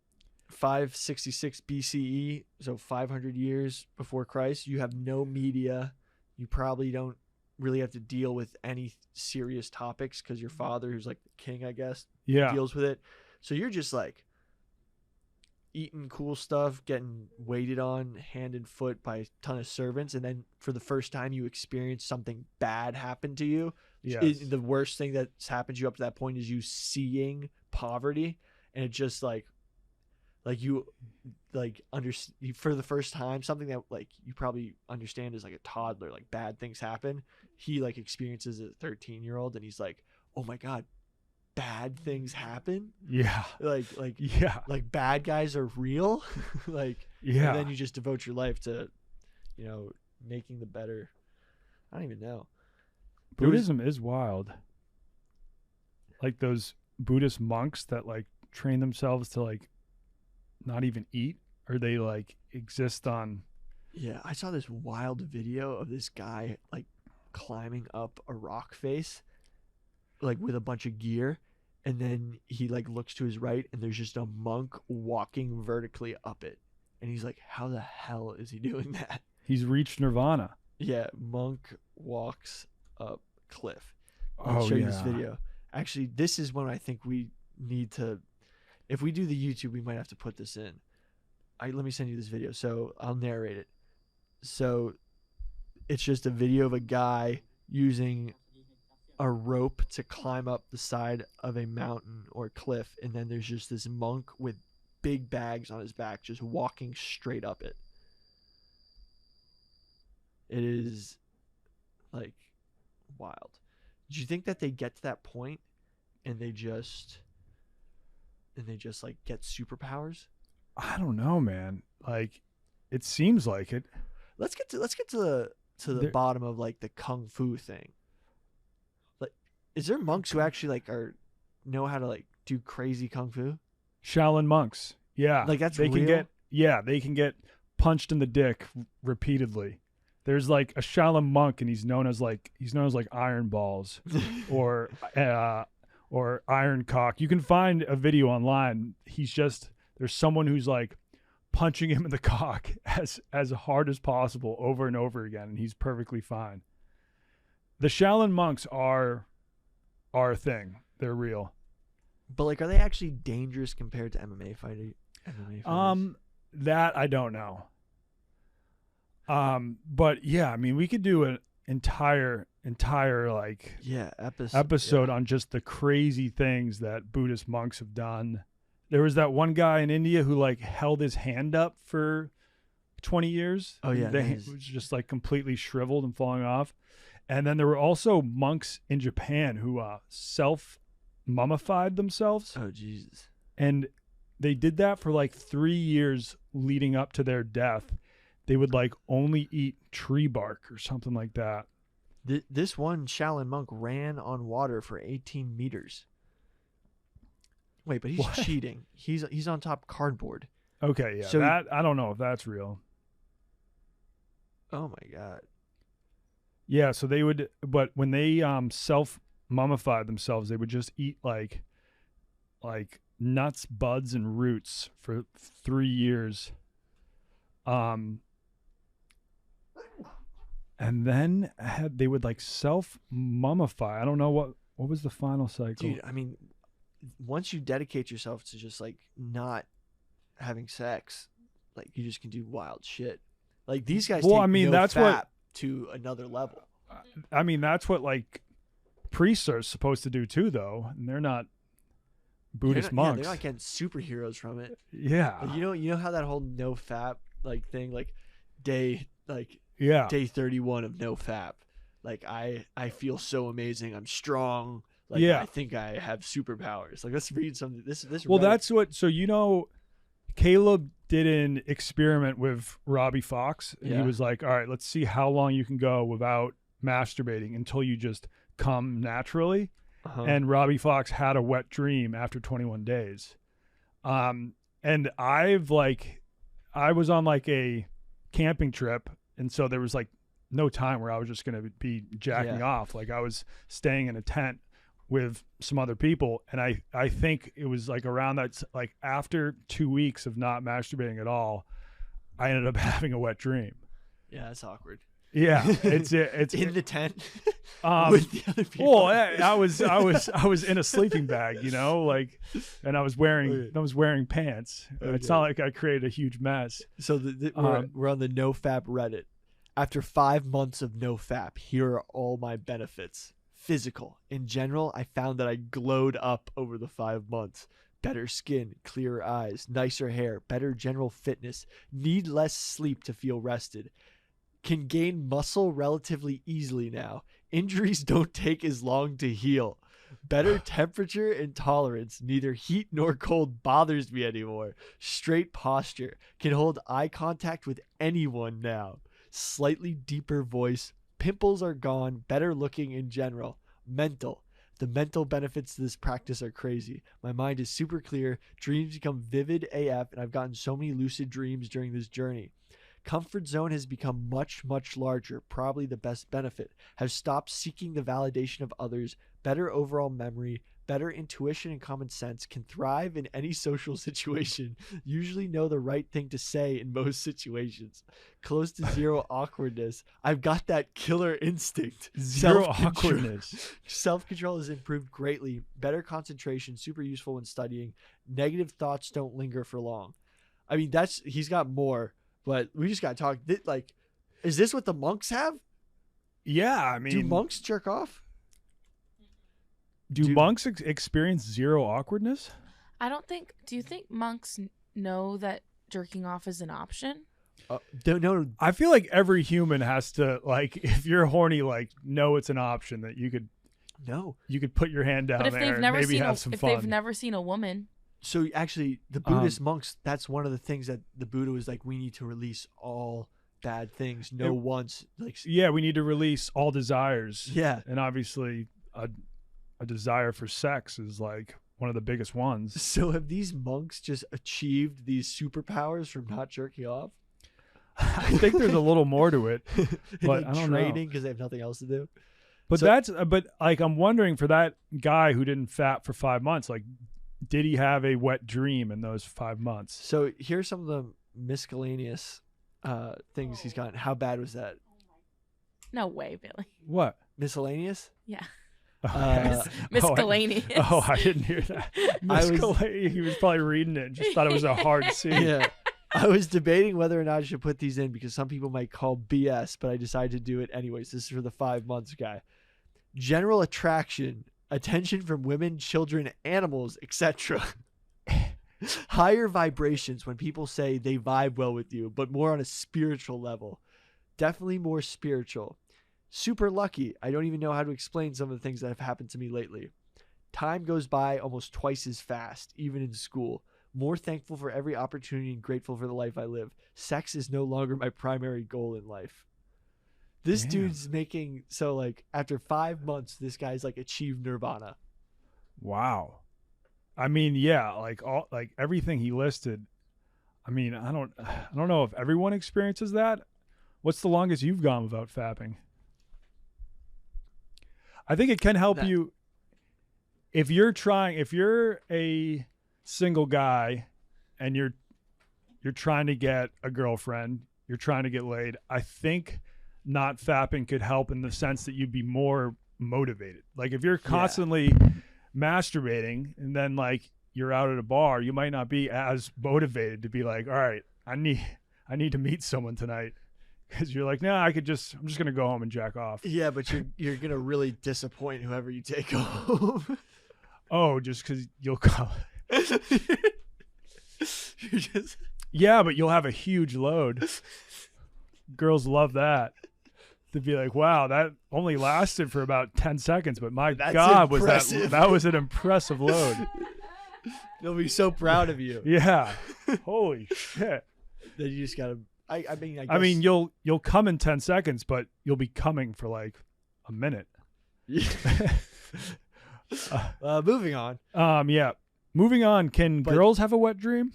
566 BCE, so 500 years before Christ, you have no media. You probably don't really have to deal with any serious topics because your father, who's like the king, I guess, deals with it. So you're just like eating cool stuff, getting waited on hand and foot by a ton of servants, and then for the first time you experience something bad happen to you. Yes. The worst thing that's happened to you up to that point is you seeing poverty, and it just like you like for the first time something that like you probably understand as like a toddler, like bad things happen. He like experiences as a 13-year-old, and he's like, oh my god, bad things happen. Yeah. Like bad guys are real. Like, yeah. And then you just devote your life to, making the better. I don't even know. Buddhism is wild. Like those Buddhist monks that like train themselves to like not even eat, or they like exist on. Yeah, I saw this wild video of this guy like climbing up a rock face, like with a bunch of gear, and then he like looks to his right, and there's just a monk walking vertically up it, and he's like, how the hell is he doing that? He's reached nirvana. Yeah, monk walks up cliff. I'll show you this video. Actually, this is one I think we need to, if we do the YouTube, we might have to put this in. Let me send you this video, so I'll narrate it. So it's just a video of a guy using a rope to climb up the side of a mountain or cliff, and then there's just this monk with big bags on his back just walking straight up it. It is like wild. Did you think that they get to that point and they just like get superpowers? I don't know, man. Like, it seems like it. Let's get to the bottom of like the kung fu thing. Like, is there monks who actually like know how to like do crazy kung fu? Shaolin monks. Yeah. Like that's they real? they can get punched in the dick repeatedly. There's like a Shaolin monk, and he's known as like Iron Balls or Iron Cock. You can find a video online. There's someone who's like punching him in the cock as hard as possible over and over again, and he's perfectly fine. The Shaolin monks are a thing. They're real. But like, are they actually dangerous compared to MMA fighters? That I don't know. But yeah, I mean, we could do an entire like episode on just the crazy things that Buddhist monks have done. There was that one guy in India who like held his hand up for 20 years. Oh yeah, it was just like completely shriveled and falling off. And then there were also monks in Japan who self-mummified themselves. Oh Jesus! And they did that for like 3 years leading up to their death. They would like only eat tree bark or something like that. This one Shaolin monk ran on water for 18 meters. Wait, but he's cheating. He's on top cardboard. Okay, yeah. So I don't know if that's real. Oh my God. Yeah, so they would, but when they self-mummified themselves, they would just eat like nuts, buds, and roots for 3 years. And then they would like self-mummify. I don't know what was the final cycle. Dude, I mean, once you dedicate yourself to just like not having sex, like you just can do wild shit. Like these guys take that's fap to another level. I mean, that's what like priests are supposed to do too, though, and they're not Buddhist monks. Yeah, they're not getting superheroes from it. Yeah, like, you know how that whole no fap like thing, like day 31 of no fap. Like I feel so amazing. I'm strong. Like I think I have superpowers. Like let's read something. This. Well, that's what. So Caleb did an experiment with Robbie Fox, and he was like, "All right, let's see how long you can go without masturbating until you just come naturally." And Robbie Fox had a wet dream after 21 days. And I was on like a camping trip, and so there was like no time where I was just going to be jacking off. Like I was staying in a tent with some other people, and I think it was like around that, like after 2 weeks of not masturbating at all, I ended up having a wet dream. Yeah, that's awkward. Yeah, it's in the tent with the other people. Well, I was in a sleeping bag, like, and I was wearing pants. Okay. It's not like I created a huge mess. So we're on the NoFap Reddit. After 5 months of NoFap, here are all my benefits. Physical. In general, I found that I glowed up over the 5 months. Better skin, clearer eyes, nicer hair, better general fitness, need less sleep to feel rested. Can gain muscle relatively easily now. Injuries don't take as long to heal. Better temperature and tolerance. Neither heat nor cold bothers me anymore. Straight posture. Can hold eye contact with anyone now. Slightly deeper voice. Pimples are gone. Better looking in general. Mental. The mental benefits to this practice are crazy. My mind is super clear. Dreams become vivid AF, and I've gotten so many lucid dreams during this journey. Comfort zone has become much, much larger, probably the best benefit. Have stopped seeking the validation of others, better overall memory, better intuition and common sense, can thrive in any social situation, usually know the right thing to say in most situations. Close to zero awkwardness. I've got that killer instinct. Zero awkwardness. Self-control has improved greatly. Better concentration, super useful when studying. Negative thoughts don't linger for long. I mean, he's got more. But we just got to talk. Like, is this what the monks have? Yeah, I mean, do monks jerk off? Do monks experience zero awkwardness? I don't think. Do you think monks know that jerking off is an option? Don't know. I feel like every human has to, like, if you're horny, like, know it's an option that you could. No, you could put your hand down there and maybe have some fun. If they've never seen a woman. So actually, the Buddhist monks, that's one of the things that the Buddha was like, we need to release all bad things. Yeah, we need to release all desires. Yeah. And obviously, a desire for sex is like one of the biggest ones. So have these monks just achieved these superpowers from not jerking off? I think there's a little more to it, but I don't know. Trading because they have nothing else to do. But like, I'm wondering for that guy who didn't fap for 5 months, like, did he have a wet dream in those 5 months? So here's some of the miscellaneous things he's gotten. How bad was that? No way, Billy. What? Miscellaneous? Yeah. Miscellaneous. I didn't hear that. He was probably reading it and just thought it was a hard scene. Yeah. I was debating whether or not I should put these in because some people might call BS, but I decided to do it anyways. This is for the 5 months guy. General attraction, attention from women, children, animals, etc. Higher vibrations when people say they vibe well with you, but more on a spiritual level. Definitely more spiritual. Super lucky. I don't even know how to explain some of the things that have happened to me lately. Time goes by almost twice as fast, even in school. More thankful for every opportunity and grateful for the life I live. Sex is no longer my primary goal in life. This dude's making, so like after 5 months, this guy's like achieved nirvana. Wow. I mean, yeah, like everything he listed. I mean, I don't know if everyone experiences that. What's the longest you've gone without fapping? I think it can help you if you're a single guy and you're trying to get a girlfriend, you're trying to get laid. I think not fapping could help in the sense that you'd be more motivated. Like if you're constantly masturbating and then like you're out at a bar, you might not be as motivated to be like, all right, I need to meet someone tonight. Because you're like, I'm just gonna go home and jack off. Yeah, but you're gonna really disappoint whoever you take home. Oh, just because you'll come. You're just... Yeah, but you'll have a huge load. Girls love that. To be like, wow, that only lasted for about 10 seconds, but my God, impressive. that was an impressive load. They'll be so proud of you. Yeah. Holy shit. That you just gotta. I mean, you'll come in 10 seconds, but you'll be coming for like a minute. Moving on. Yeah. Moving on. Can girls have a wet dream?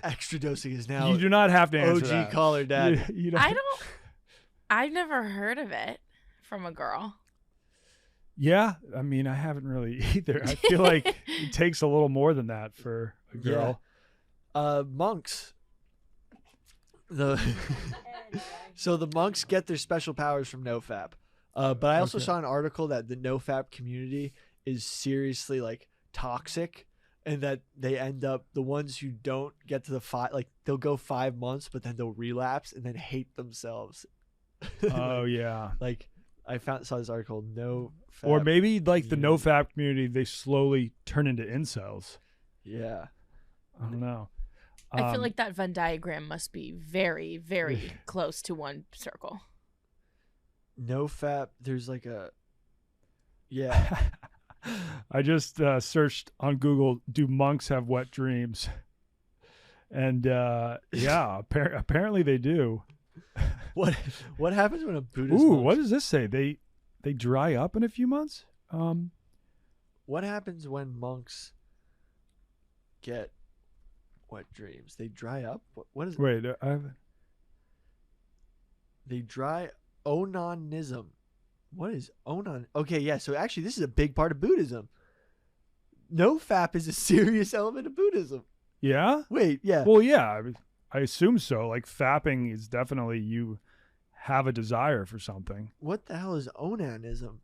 Extradosing is now. You do not have to answer OG that. caller dad. You I've never heard of it from a girl. Yeah, I mean, I haven't really either. I feel like it takes a little more than that for a girl. Monks. So the monks get their special powers from NoFap. But I also saw an article that the NoFap community is seriously like toxic, and that they end up, the ones who don't get to the 5, like they'll go 5 months, but then they'll relapse and then hate themselves. Oh yeah. Like I saw this article, NoFap. Or maybe like the NoFap community, they slowly turn into incels. Yeah. I don't know. I feel like that Venn diagram must be very, very close to one circle. NoFap, there's like a, yeah. I just searched on Google, do monks have wet dreams? And yeah, apparently they do. What happens when a Buddhist monk... what does this say? They dry up in a few months? What happens when monks get wet dreams? They dry up? What is it? Wait, they dry... Onanism. What is onan? Okay, yeah, so actually this is a big part of Buddhism. NoFap is a serious element of Buddhism. Yeah? Wait, yeah. Well, yeah, I assume so. Like, fapping is definitely you have a desire for something. What the hell is onanism?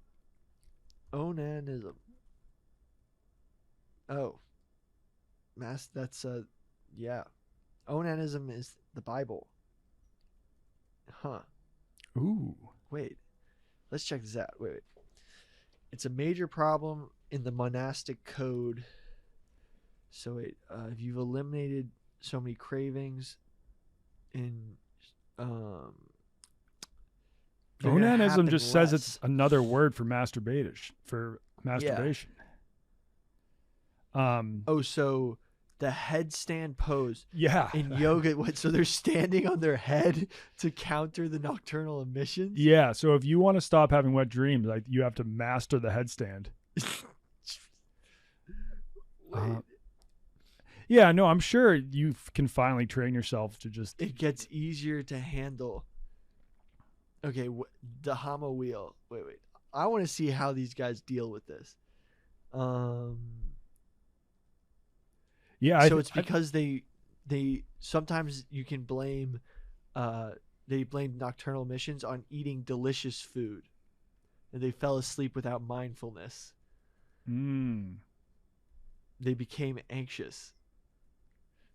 Onanism. Oh. That's, yeah. Onanism is the Bible. Huh. Ooh. Wait. Let's check this out. Wait. It's a major problem in the monastic code. So wait, if you've eliminated so many cravings in onanism just says it's another word for masturbation. Oh, so the headstand pose. Yeah. In yoga, so they're standing on their head to counter the nocturnal emissions? Yeah, so if you want to stop having wet dreams, like you have to master the headstand. Yeah, no, I'm sure you can finally train yourself to just... It gets easier to handle. Okay, the Hama wheel. Wait. I want to see how these guys deal with this. Yeah, so it's because they sometimes you can blame they blame nocturnal emissions on eating delicious food, and they fell asleep without mindfulness. They became anxious.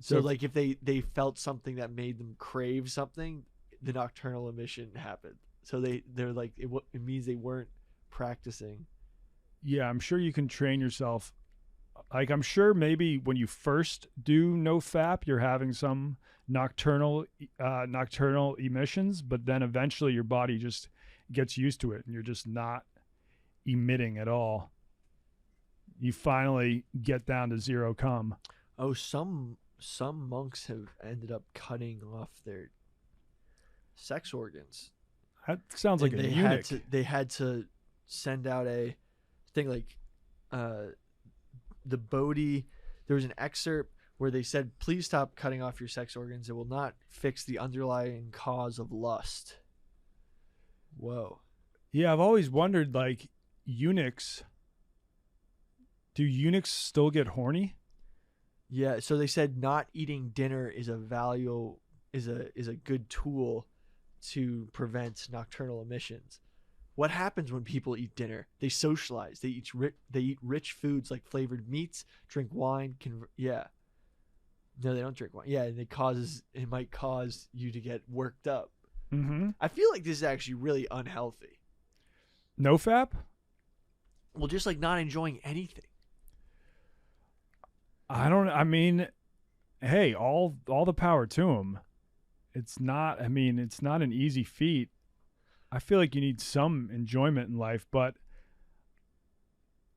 So like if they felt something that made them crave something, the nocturnal emission happened. So they're like it means they weren't practicing. Yeah, I'm sure you can train yourself. Like I'm sure maybe when you first do no FAP, you're having some nocturnal emissions, but then eventually your body just gets used to it and you're just not emitting at all. You finally get down to zero cum. Oh, some monks have ended up cutting off their sex organs. That sounds like a eunuch. They had to send out a thing like the Bodhi. There was an excerpt where they said, please stop cutting off your sex organs. It will not fix the underlying cause of lust. Whoa. Yeah, I've always wondered, like, eunuchs, do eunuchs still get horny? Yeah, so they said not eating dinner is a good tool to prevent nocturnal emissions. What happens when people eat dinner? They socialize. They eat rich foods like flavored meats, drink wine. No, they don't drink wine. Yeah, and it might cause you to get worked up. Mm-hmm. I feel like this is actually really unhealthy. No FAP? Well, just like not enjoying anything. I mean, hey, all the power to them. It's not an easy feat. I feel like you need some enjoyment in life, but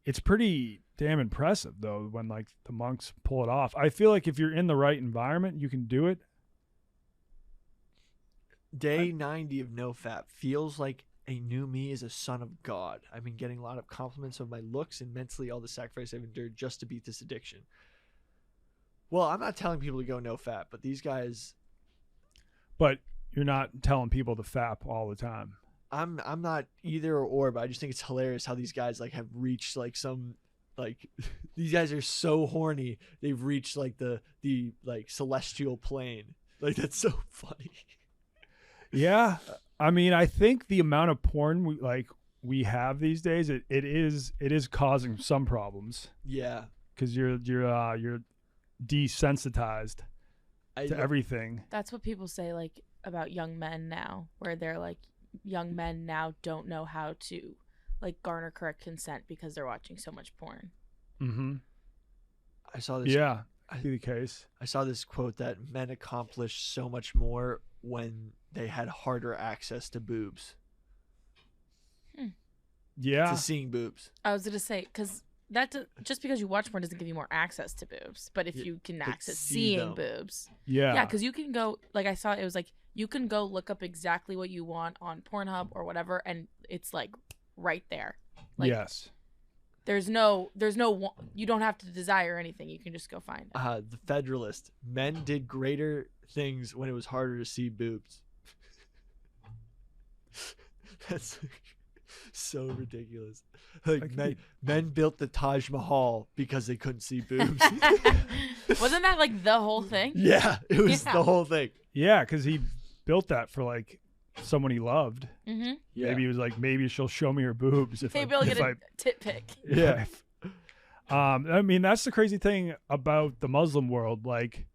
it's pretty damn impressive though when like the monks pull it off. I feel like if you're in the right environment, you can do it. Day 90 of NoFap feels like a new me is a son of God. I've been getting a lot of compliments of my looks and mentally all the sacrifice I've endured just to beat this addiction. Well, I'm not telling people to go NoFap, but these guys. But you're not telling people to FAP all the time. I'm not either or, but I just think it's hilarious how these guys like have reached like some like these guys are so horny they've reached like the like celestial plane. Like that's so funny. Yeah, I mean, I think the amount of porn we have these days, it is causing some problems. Yeah, because you're desensitized to everything. That's what people say like about young men now, where they're like, young men now don't know how to like garner correct consent because they're watching so much porn. Mm-hmm. I saw this. Yeah, I see the case. I saw this quote that men accomplish so much more when they had harder access to boobs. Yeah, to seeing boobs. I was gonna say because just because you watch porn doesn't give you more access to boobs, but if you can access seeing boobs, yeah, because you can go like I saw it was like you can go look up exactly what you want on Pornhub or whatever, and it's like right there. Like, yes. There's no you don't have to desire anything. You can just go find it. The Federalist. Men did greater things when it was harder to see boobs. That's so ridiculous. Like men built the Taj Mahal because they couldn't see boobs. Wasn't that like the whole thing? Yeah, it was the whole thing. Yeah, because he built that for like someone he loved. Mm-hmm. Yeah. Maybe he was like, maybe she'll show me her boobs if maybe I'll get a tit pic. Yeah. I mean, that's the crazy thing about the Muslim world. Like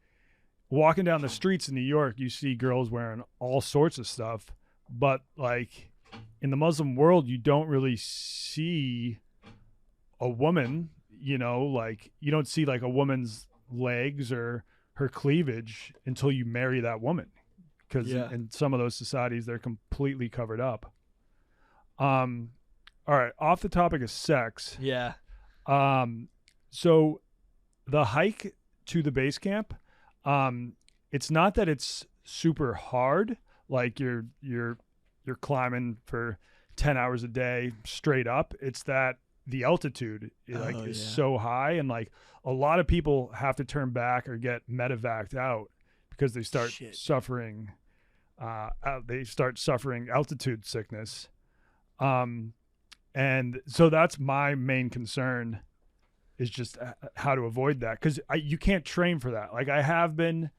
walking down the streets in New York, you see girls wearing all sorts of stuff, but like in the Muslim world, you don't really see a woman, like you don't see like a woman's legs or her cleavage until you marry that woman. Because in some of those societies, they're completely covered up. All right, off the topic of sex. Yeah. So the hike to the base camp, it's not that it's super hard, like you're climbing for 10 hours a day straight up. It's that the altitude is so high, and like a lot of people have to turn back or get medevaced out because they start suffering. They start suffering altitude sickness, and so that's my main concern, is just how to avoid that, because you can't train for that. Like I've been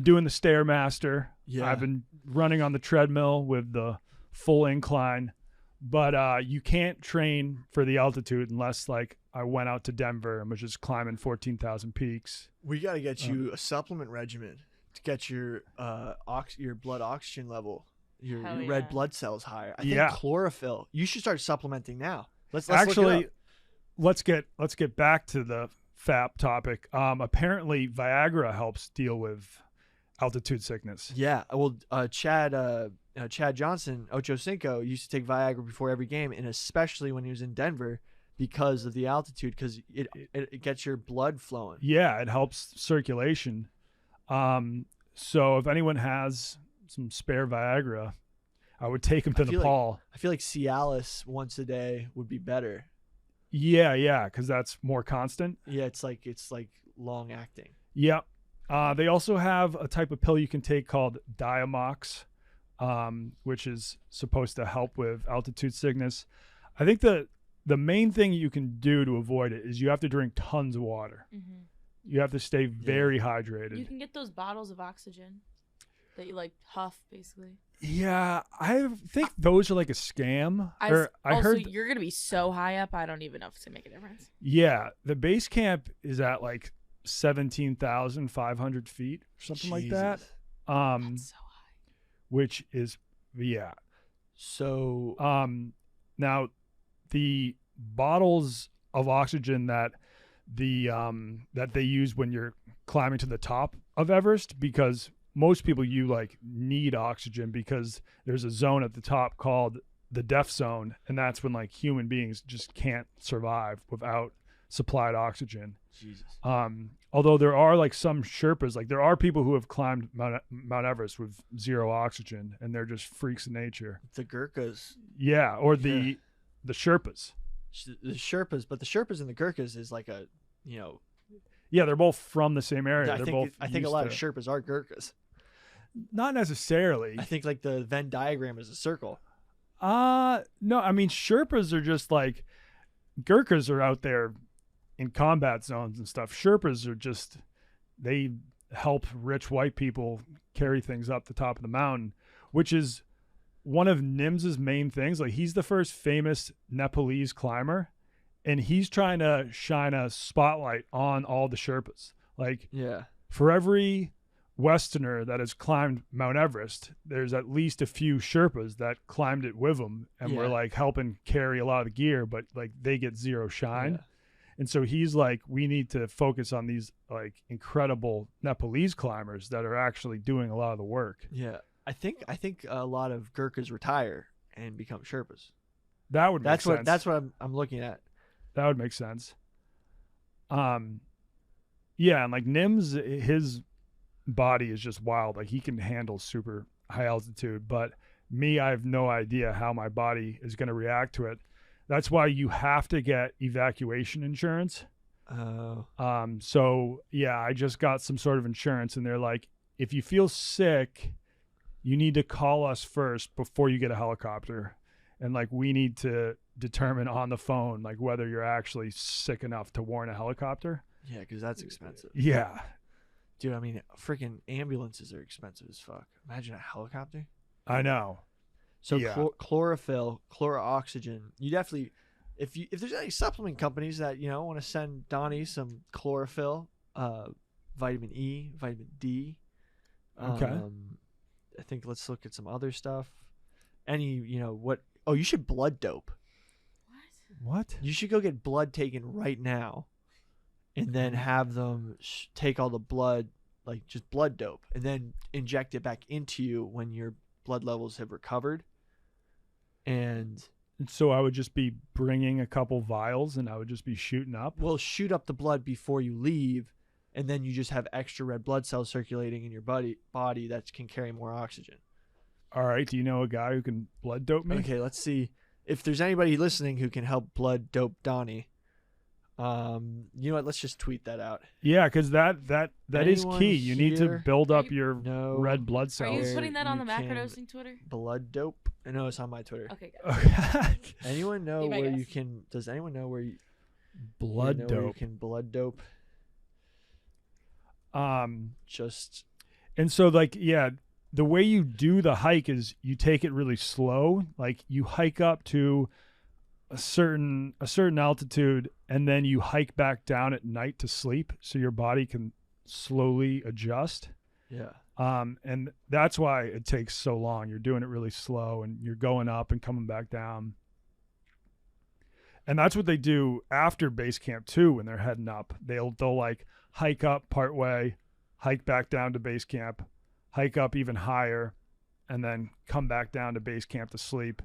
doing the Stairmaster. Yeah. I've been running on the treadmill with the full incline, but you can't train for the altitude unless like I went out to Denver and was just climbing 14,000 peaks. We got to get you a supplement regimen to get your blood oxygen level, your red blood cells higher. I think chlorophyll. You should start supplementing now. Let's actually look it up. let's get back to the FAP topic. Apparently Viagra helps deal with altitude sickness. Yeah. Well, Chad Johnson, Ocho Cinco, used to take Viagra before every game, and especially when he was in Denver because of the altitude, because it gets your blood flowing. Yeah, it helps circulation. So if anyone has some spare Viagra, I would take him to Nepal. I feel like Cialis once a day would be better. Yeah, because that's more constant. Yeah, it's like long acting. Yep. They also have a type of pill you can take called Diamox, which is supposed to help with altitude sickness. I think the main thing you can do to avoid it is you have to drink tons of water. Mm-hmm. You have to stay very hydrated. You can get those bottles of oxygen that you like huff, basically. Yeah, I think those are like a scam. I heard you're gonna be so high up. I don't even know if it's gonna make a difference. Yeah, the base camp is at like 17,500 feet or something like that. That's so high. Which is So now the bottles of oxygen that they use when you're climbing to the top of Everest, because most people need oxygen because there's a zone at the top called the death zone, and that's when like human beings just can't survive without supplied oxygen. Jesus. Although there are like some Sherpas, like there are people who have climbed Mount Everest with zero oxygen, and they're just freaks of nature. The Gurkhas. Yeah, or the Sherpas. The Sherpas, but the Sherpas and the Gurkhas is like a, Yeah, they're both from the same area. I think a lot of Sherpas are Gurkhas. Not necessarily. I think like the Venn diagram is a circle. No, I mean Sherpas are just like, Gurkhas are out there in combat zones and stuff. Sherpas are just, they help rich white people carry things up the top of the mountain, which is one of Nims's main things. Like he's the first famous Nepalese climber, and he's trying to shine a spotlight on all the Sherpas. Like, for every Westerner that has climbed Mount Everest, there's at least a few Sherpas that climbed it with him and were like helping carry a lot of the gear, but like they get zero shine. And so he's like, we need to focus on these like incredible Nepalese climbers that are actually doing a lot of the work. Yeah. I think a lot of Gurkhas retire and become Sherpas. That would make sense. That's what I'm looking at. That would make sense. Yeah, and like Nim's, his body is just wild. Like he can handle super high altitude, but me, I have no idea how my body is going to react to it. That's why you have to get evacuation insurance. Oh. So yeah, I just got some sort of insurance, and they're like, if you feel sick, you need to call us first before you get a helicopter. And like, we need to determine on the phone, like whether you're actually sick enough to warrant a helicopter. Yeah. Cause that's expensive. Yeah. Dude, I mean, freaking ambulances are expensive as fuck. Imagine a helicopter. I know. So chlorophyll, chlorooxygen. You definitely, if there's any supplement companies that want to send Donnie some chlorophyll, vitamin E, vitamin D. Okay. I think let's look at some other stuff. What? Oh, you should blood dope. What? You should go get blood taken right now, and then have them take all the blood, like just blood dope, and then inject it back into you when your blood levels have recovered. And so I would just be bringing a couple vials, and I would just be shooting up. Well, shoot up the blood before you leave, and then you just have extra red blood cells circulating in your body that can carry more oxygen. All right. Do you know a guy who can blood dope me? Okay, let's see if there's anybody listening who can help blood dope Donnie. You know what? Let's just tweet that out. Yeah, because that is key. You need to build up your red blood Are cells. you putting that on the macrodosing Twitter? Blood dope? No, it's on my Twitter. Okay. Anyone know where you can? Does anyone know where you blood dope? Where you can blood dope. Just and so like the way you do the hike is you take it really slow. Like you hike up to a certain altitude, and then you hike back down at night to sleep so your body can slowly adjust. Yeah. And that's why it takes so long. You're doing it really slow, and you're going up and coming back down. And that's what they do after base camp too. When they're heading up, they'll like hike up part way, hike back down to base camp, hike up even higher, and then come back down to base camp to sleep.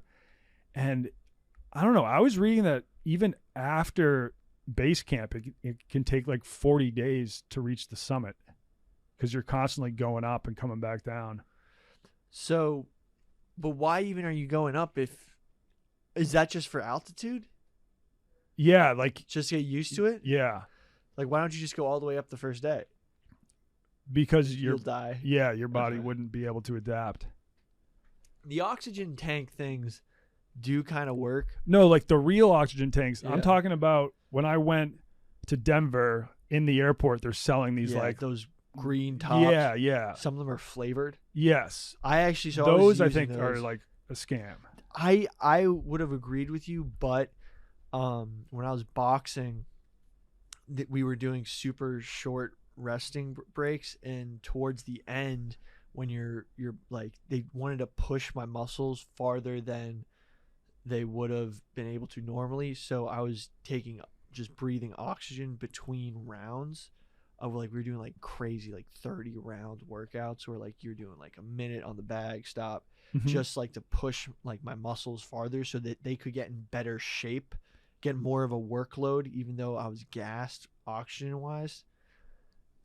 And I don't know, I was reading that even after base camp, it can take like 40 days to reach the summit because you're constantly going up and coming back down. So, but why even are you going up is that just for altitude? Yeah, like Just to get used to it? yeah, Like, why don't you just go all the way up the first day? because You'll die. yeah, your body Okay. wouldn't be able to adapt. The oxygen tank things do kind of work. No, like the real oxygen tanks. Yeah. I'm talking about when I went to Denver in the airport, they're selling these Yeah, like those green tops. yeah. Some of them are flavored. Yes. I actually saw Those I think are like a scam. I would have agreed with you, but when I was boxing, we were doing super short resting breaks, and towards the end, when you're like, they wanted to push my muscles farther than they would have been able to normally, so I was taking just breathing oxygen between rounds of like, we were doing like crazy like 30 round workouts where like you're doing like a minute on the bag stop, Mhm. just like to push like my muscles farther so that they could get in better shape, get more of a workload, even though I was gassed oxygen wise.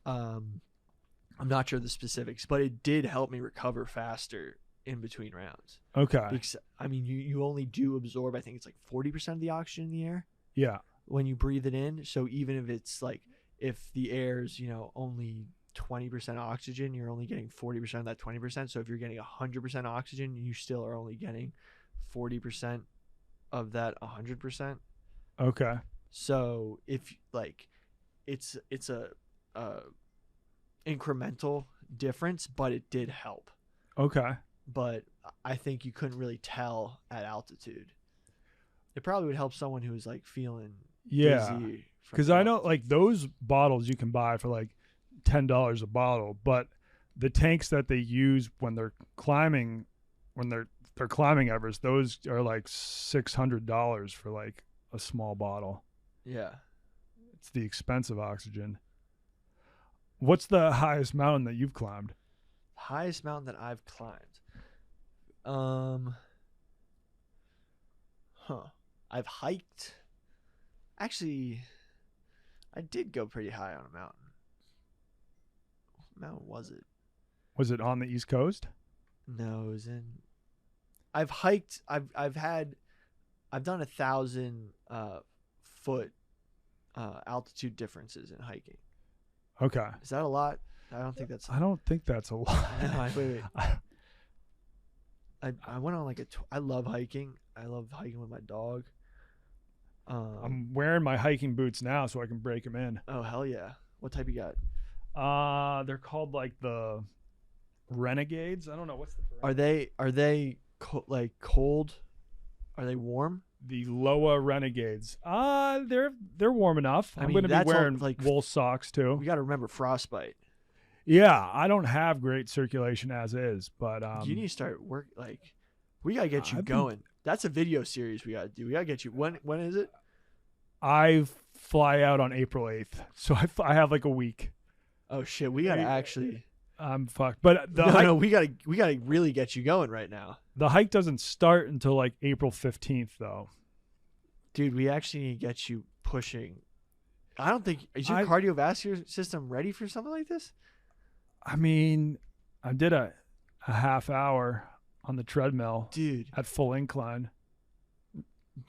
I'm not sure the specifics, but it did help me recover faster in between rounds. Okay. Because, I mean, you only do absorb, I think it's like 40% of the oxygen in the air Yeah. when you breathe it in. So even if it's like, if the air's, only 20% oxygen, you're only getting 40% of that 20%. So if you're getting 100% oxygen, you still are only getting 40% of that 100%. Okay. So if like, it's a incremental difference, but it did help. Okay. But I think you couldn't really tell at altitude. It probably would help someone who's like feeling Yeah. dizzy. Because I know like those bottles you can buy for like $10 a bottle, but the tanks that they use when they're climbing, they're climbing Everest, those are like $600 for like a small bottle. Yeah. It's the expensive oxygen. What's the highest mountain that you've climbed? Highest mountain that I've climbed. I've hiked. Actually, I did go pretty high on a mountain. What mountain was it? Was it on the East Coast? No, it was in. I've hiked. I've done 1,000 foot altitude differences in hiking. Okay. Is that a lot? I don't think that's. I don't think that's a lot. No, wait. I went on like I love hiking. I love hiking with my dog. I'm wearing my hiking boots now so I can break them in. Oh hell yeah! What type you got? They're called like the Renegades. I don't know what's the brand? Are they like cold? Are they warm? The Loa Renegades. They're warm enough. I I'm mean, going to be that's all, wearing like, wool socks too. We got to remember frostbite. Yeah, I don't have great circulation as is, but You need to start work. Like, we gotta get you I've been- going. That's a video series we gotta do. We gotta get you. When is it? I fly out on April 8th, so I have like a week. Oh shit, we gotta actually. I'm fucked. But the No, we gotta really get you going right now, the hike doesn't start until like April 15th, though. dude. We actually need to get you pushing. I don't think is your I- cardiovascular system ready for something like this. I mean, I did a half hour on the treadmill Dude, at full incline.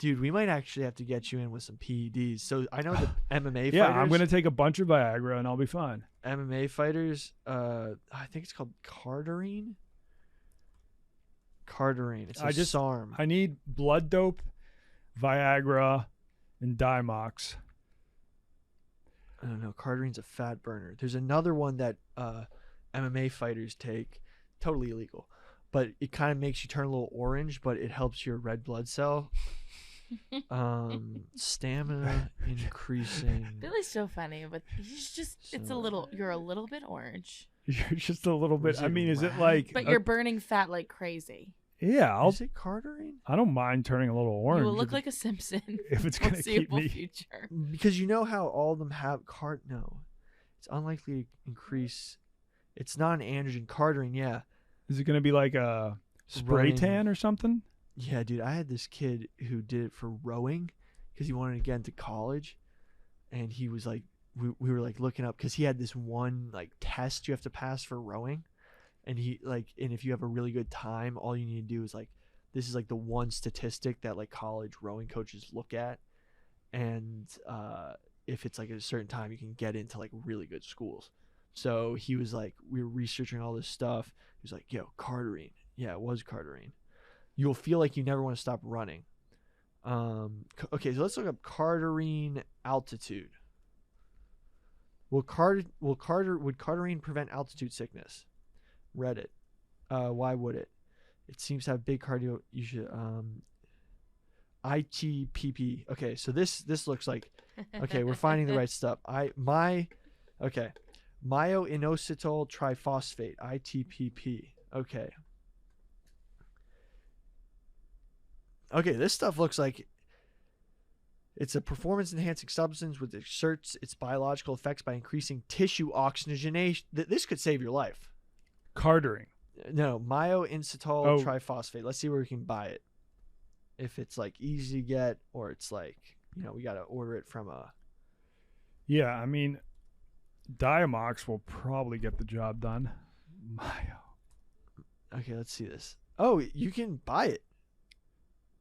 we might actually have to get you in with some PEDs. So I know the MMA Yeah, fighters. I'm going to take a bunch of Viagra and I'll be fine. MMA fighters. I think it's called Cardarine. It's a SARM. I need blood dope, Viagra, and Dimox. I don't know. Cardarine's a fat burner. There's another one that MMA fighters take, totally illegal, but it kind of makes you turn a little orange, but it helps your red blood cell Stamina increasing. Billy's so funny, but he's just you're a little bit orange. You're just a little bit. Is I it mean, is it red? like? But you're burning fat like crazy. Yeah, Is it cardarine? I don't mind turning a little orange. You will look like a Simpson. if it's gonna keep foreseeable me. future. Because you know how all of them have no. It's unlikely to increase. It's not an androgen. Cardarine, yeah. Is it gonna be like a spray Running. tan or something? Yeah, dude. I had this kid who did it for rowing because he wanted to get into college, and he was like, we were like looking up because he had this one like test you have to pass for rowing, and and if you have a really good time, all you need to do is like, this is like the one statistic that like college rowing coaches look at, and if it's like at a certain time, you can get into like really good schools. So he was like, we were researching all this stuff. He was like, yo, cardarine. Yeah, it was cardarine. You'll feel like you never want to stop running. Okay, so let's look up cardarine altitude. Would cardarine prevent altitude sickness? Reddit. Why would it? It seems to have big cardio. You should ITPP. Okay, so this looks like okay. We're finding the right stuff. Okay, myo-inositol triphosphate (ITPP). Okay. Okay, this stuff looks like it's a performance-enhancing substance which exerts its biological effects by increasing tissue oxygenation. This could save your life. Cardarine. No, myo-inositol Oh. triphosphate. Let's see where we can buy it. If it's like easy to get, or it's like, we got to order it from a. Yeah, I mean, Diamox will probably get the job done. Okay, let's see this. Oh, you can buy it.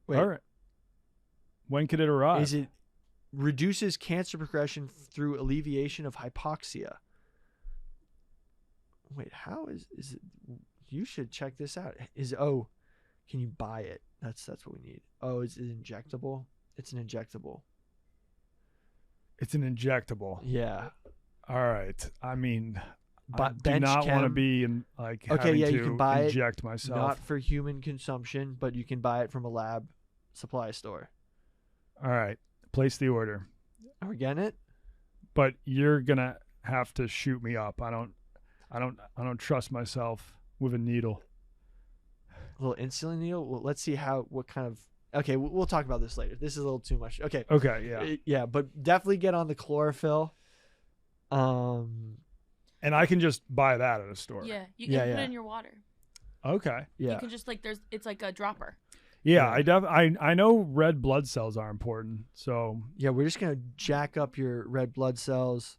Wait, All right. When could it arrive? is it reduces cancer progression through alleviation of hypoxia? Wait, how is it? You should check this out. Can you buy it? That's what we need. Oh, is it injectable? It's an injectable. It's an injectable. Yeah. All right. I mean, I But do not want to Bench be in like Okay, having yeah, to you can buy it, inject myself. Not for human consumption, but you can buy it from a lab supply store. All right. Place the order. Are we getting it? But you're gonna have to shoot me up. I don't trust myself with a needle. A little insulin needle. Well, let's see what kind of. Okay, we'll talk about this later. This is a little too much. Okay. Okay, yeah. Yeah, but definitely get on the chlorophyll. And I can just buy that at a store. Yeah, you can put it in your water. Okay. Yeah. You can just it's like a dropper. Yeah, I know red blood cells are important. So Yeah, we're just gonna jack up your red blood cells.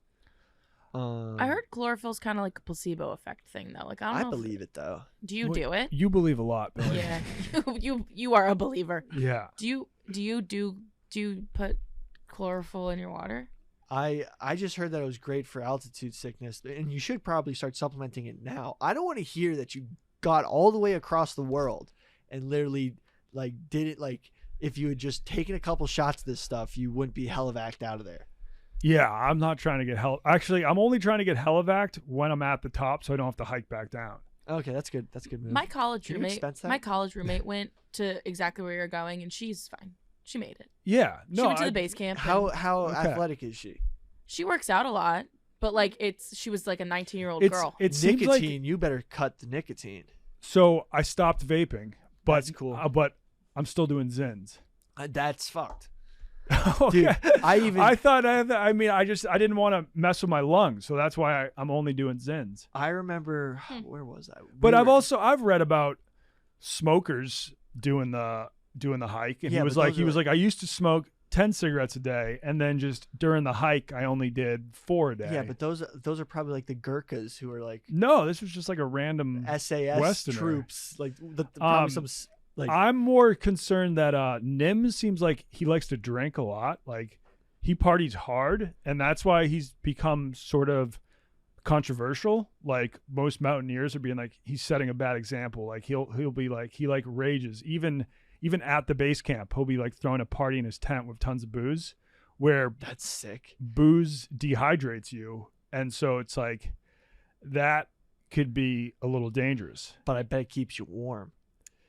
I heard chlorophyll's kind of like a placebo effect thing though. Like I don't know. believe it though. Do you Well, do it? you believe a lot, Billy. Yeah, you are a believer. Yeah. Do you put chlorophyll in your water? I just heard that it was great for altitude sickness, and you should probably start supplementing it now. I don't want to hear that you got all the way across the world and literally did it. Like if you had just taken a couple shots of this stuff, you wouldn't be helivacked out of there. Yeah, I'm not trying to get Actually, I'm only trying to get helivacked when I'm at the top, so I don't have to hike back down. Okay, that's good. That's a good move. My college Can you roommate. expense that? My college roommate went to exactly where you're going, and she's fine. She made it. Yeah. She No. went to the base camp. How Okay. athletic is she? She works out a lot, but she was like a 19-year-old It's girl. it seems Nicotine. like You better cut the nicotine. so. I stopped vaping, but That's cool. But I'm still doing Zins. That's fucked. Okay. Dude, I thought I didn't want to mess with my lungs, so that's why I'm only doing Zins. I remember where was I? But I've read about smokers doing the hike, and Yeah, he was but those like are I used to smoke 10 cigarettes a day, and then just during the hike I only did 4 a day. Yeah, but those are probably like the Gurkhas who are like no, this was just like a random SAS Westerner. troops, like probably some like. I'm more concerned that Nim seems like he likes to drink a lot. Like he parties hard, and that's why he's become sort of controversial. Like most mountaineers are being like he's setting a bad example. Like he'll be like he like rages even at the base camp. He'll be like throwing a party in his tent with tons of booze, where That's sick. booze dehydrates you, and so it's like that could be a little dangerous. But I bet it keeps you warm.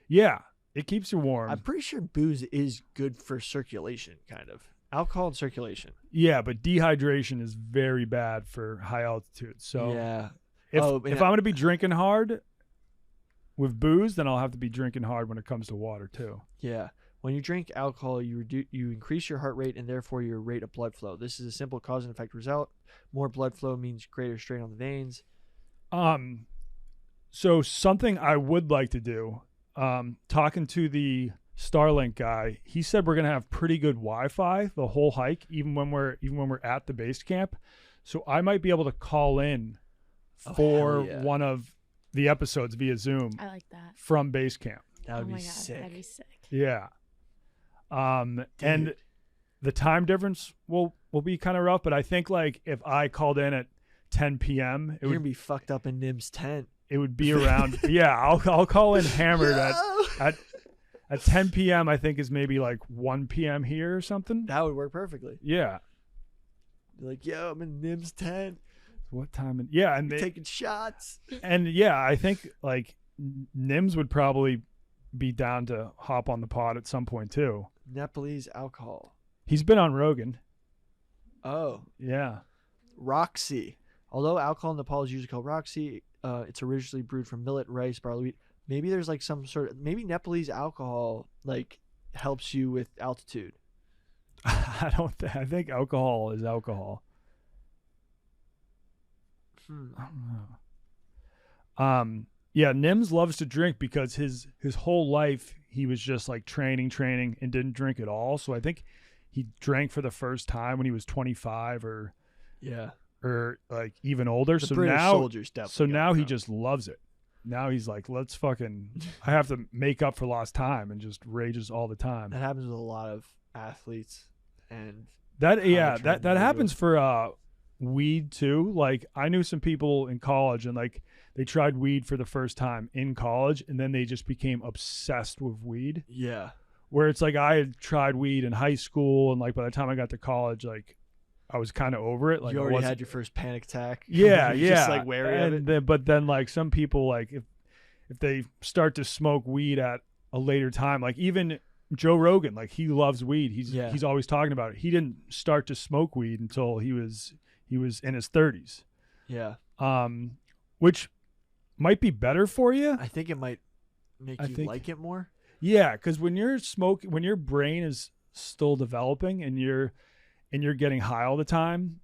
Yeah. It keeps you warm. I'm pretty sure booze is good for circulation, kind of. Alcohol and circulation. Yeah, but dehydration is very bad for high altitude. So yeah. if I'm going to be drinking hard with booze, then I'll have to be drinking hard when it comes to water too. Yeah. When you drink alcohol, you increase your heart rate and therefore your rate of blood flow. This is a simple cause and effect result. More blood flow means greater strain on the veins. So something I would like to do, talking to the Starlink guy, he said we're gonna have pretty good Wi-Fi the whole hike, even when we're at the base camp. So I might be able to call in for one of the episodes via Zoom. I like that. From base camp. That would be sick. That'd be sick. Yeah. And the time difference will be kind of rough, but I think like if I called in at 10 p.m. You're gonna be fucked up in Nim's tent. It would be around. Yeah, I'll call in hammered at 10 p.m. I think is maybe like 1 p.m. here or something. That would work perfectly. Yeah. You're like, yo, I'm in Nim's tent. What time? And taking shots. And yeah, I think like Nims would probably be down to hop on the pod at some point too. Nepalese alcohol. He's been on Rogan. Oh. Yeah. Roxy. Although alcohol in Nepal is usually called Roxy, it's originally brewed from millet, rice, barley, wheat. Maybe there's like some sort of Nepalese alcohol like helps you with altitude. I think alcohol is alcohol. I don't know. Yeah, Nims loves to drink because his whole life he was just like training and didn't drink at all. So I think he drank for the first time when he was 25 or like even older. The so British now soldiers definitely he just loves it. Now he's like, let's fucking I have to make up for lost time, and just rages all the time. That happens with a lot of athletes, and that happens for weed too. Like I knew some people in college, and like they tried weed for the first time in college, and then they just became obsessed with weed. Yeah. Where it's like I had tried weed in high school, and like by the time I got to college, like I was kind of over it. Like you already had your first panic attack. Yeah, You're just like wary of it. But then like some people, like if they start to smoke weed at a later time, like even Joe Rogan, like he loves weed. He's always talking about it. He didn't start to smoke weed until he was in his 30s. Yeah. Which might be better for you. I think it might make you like it more. Yeah, because when your brain is still developing and you're getting high all the time,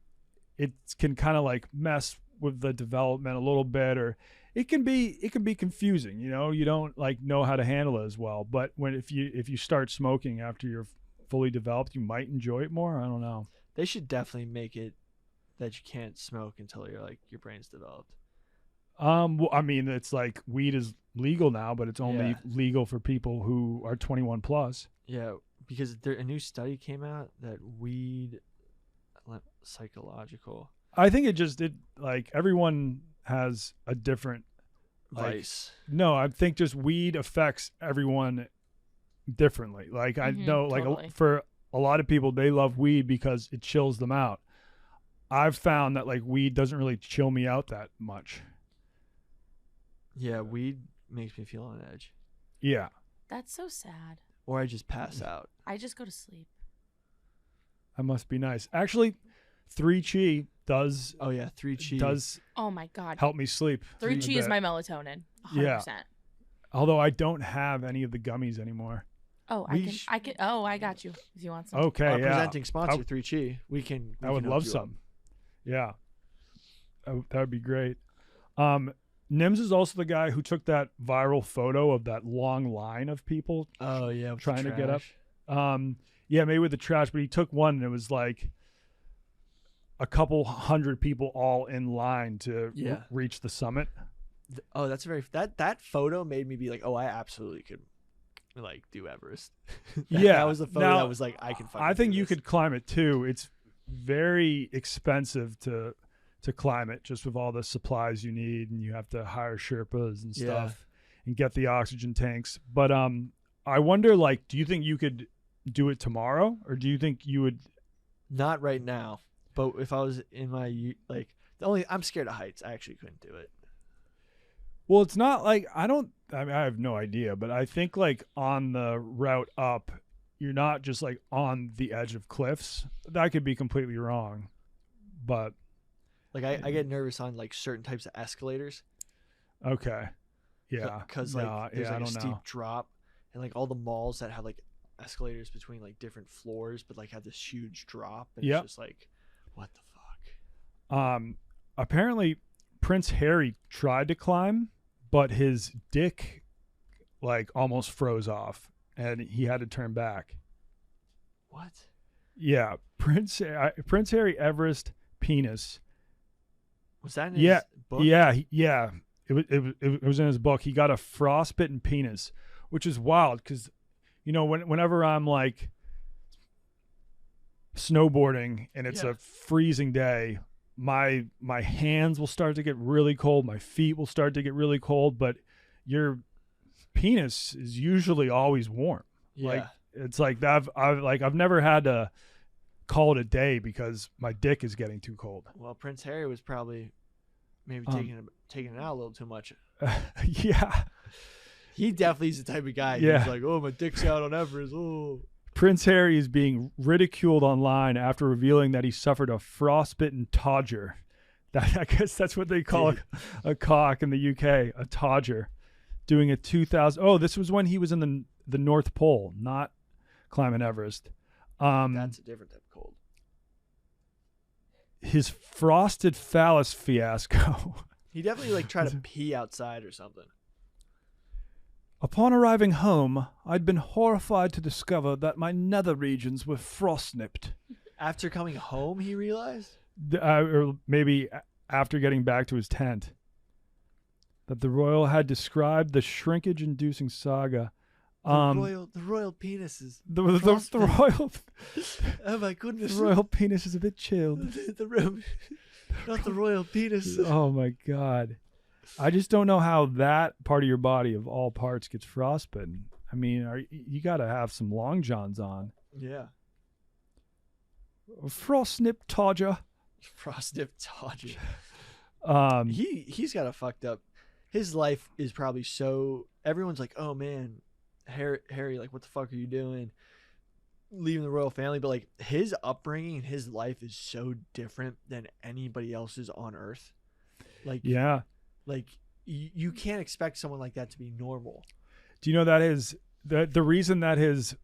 it can kind of like mess with the development a little bit, or it can be confusing. You don't like know how to handle it as well. But if you start smoking after you're fully developed, you might enjoy it more. I don't know. They should definitely make it that you can't smoke until your brain's developed. Well, I mean, it's like weed is legal now, but it's only legal for people who are 21 plus. Yeah, because a new study came out that weed psychological. I think it like everyone has a different vice. No, I think just weed affects everyone differently. Like I know, totally. like for a lot of people, they love weed because it chills them out. I've found that like weed doesn't really chill me out that much. Yeah, weed makes me feel on edge. Yeah. That's so sad. Or I just pass out. I just go to sleep. That must be nice. Actually, 3-Chi does. Oh yeah, 3-Chi does. Oh my god. Help me sleep. 3-Chi is my melatonin. 100%. Yeah. Although I don't have any of the gummies anymore. Oh, I can. Oh, I got you. If you want some. Okay, Our yeah. presenting sponsor, 3-Chi. I would love some. Yeah. That would be great. Nims is also the guy who took that viral photo of that long line of people. Oh yeah, trying to get up. Yeah, maybe with the trash, but he took one and it was like a couple hundred people all in line to reach the summit. Oh, that's that photo made me be like, oh, I absolutely could like do Everest. That was the photo that was like, I can fucking I think do you this. could climb it too. It's very expensive to climb it, just with all the supplies you need, and you have to hire Sherpas and stuff and get the oxygen tanks. But I wonder, like, do you think you could do it tomorrow, or do you think you would? Not right now, but if I was in my I'm scared of heights. I actually couldn't do it. Well, it's not like I don't I mean, I have no idea, but I think like on the route up, you're not just like on the edge of cliffs. That could be completely wrong, but Like I get nervous on like certain types of escalators. okay, yeah, Because like no, there's yeah, I like a don't steep know. drop, and like all the malls that have like escalators between like different floors, but like have this huge drop, and Yep. it's just like, what the fuck? Apparently Prince Harry tried to climb, but his dick like almost froze off, and he had to turn back. What? Yeah, Prince Harry Everest penis. Was that in Yeah, his book? yeah. It was in his book. He got a frostbitten penis, which is wild because, you know, whenever I'm like snowboarding and it's Yeah. a freezing day, my hands will start to get really cold. My feet will start to get really cold, but your penis is usually always warm. Yeah. Like it's like I've never had to call it a day because my dick is getting too cold. Well, Prince Harry was probably maybe taking it out a little too much. Yeah. He definitely is the type of guy Yeah. who's like, oh, my dick's out on Everest. Oh. Prince Harry is being ridiculed online after revealing that he suffered a frostbitten todger. That I guess that's what they call a cock in the UK, a todger. Doing a 2000. Oh, this was when he was in the North Pole, not climbing Everest. That's a different type of cold. His frosted phallus fiasco. He definitely like tried to pee outside or something. Upon arriving home, I'd been horrified to discover that my nether regions were frost-nipped. After coming home, he realized? Or maybe after getting back to his tent. That the royal had described the shrinkage-inducing saga. The royal penis is The royal oh my goodness. the royal penis is a bit chilled. Not the royal penis. Oh my god. I just don't know how that part of your body of all parts gets frostbitten. I mean, you got to have some long johns on. Yeah. Frost-nipped todger. Frosted Todger. Um, He's got a fucked up. His life is probably so. Everyone's like, oh man, Harry, like, what the fuck are you doing? Leaving the royal family, but like his upbringing and his life is so different than anybody else's on Earth. Like, yeah. like you can't expect someone like that to be normal. Do you know that is the reason that his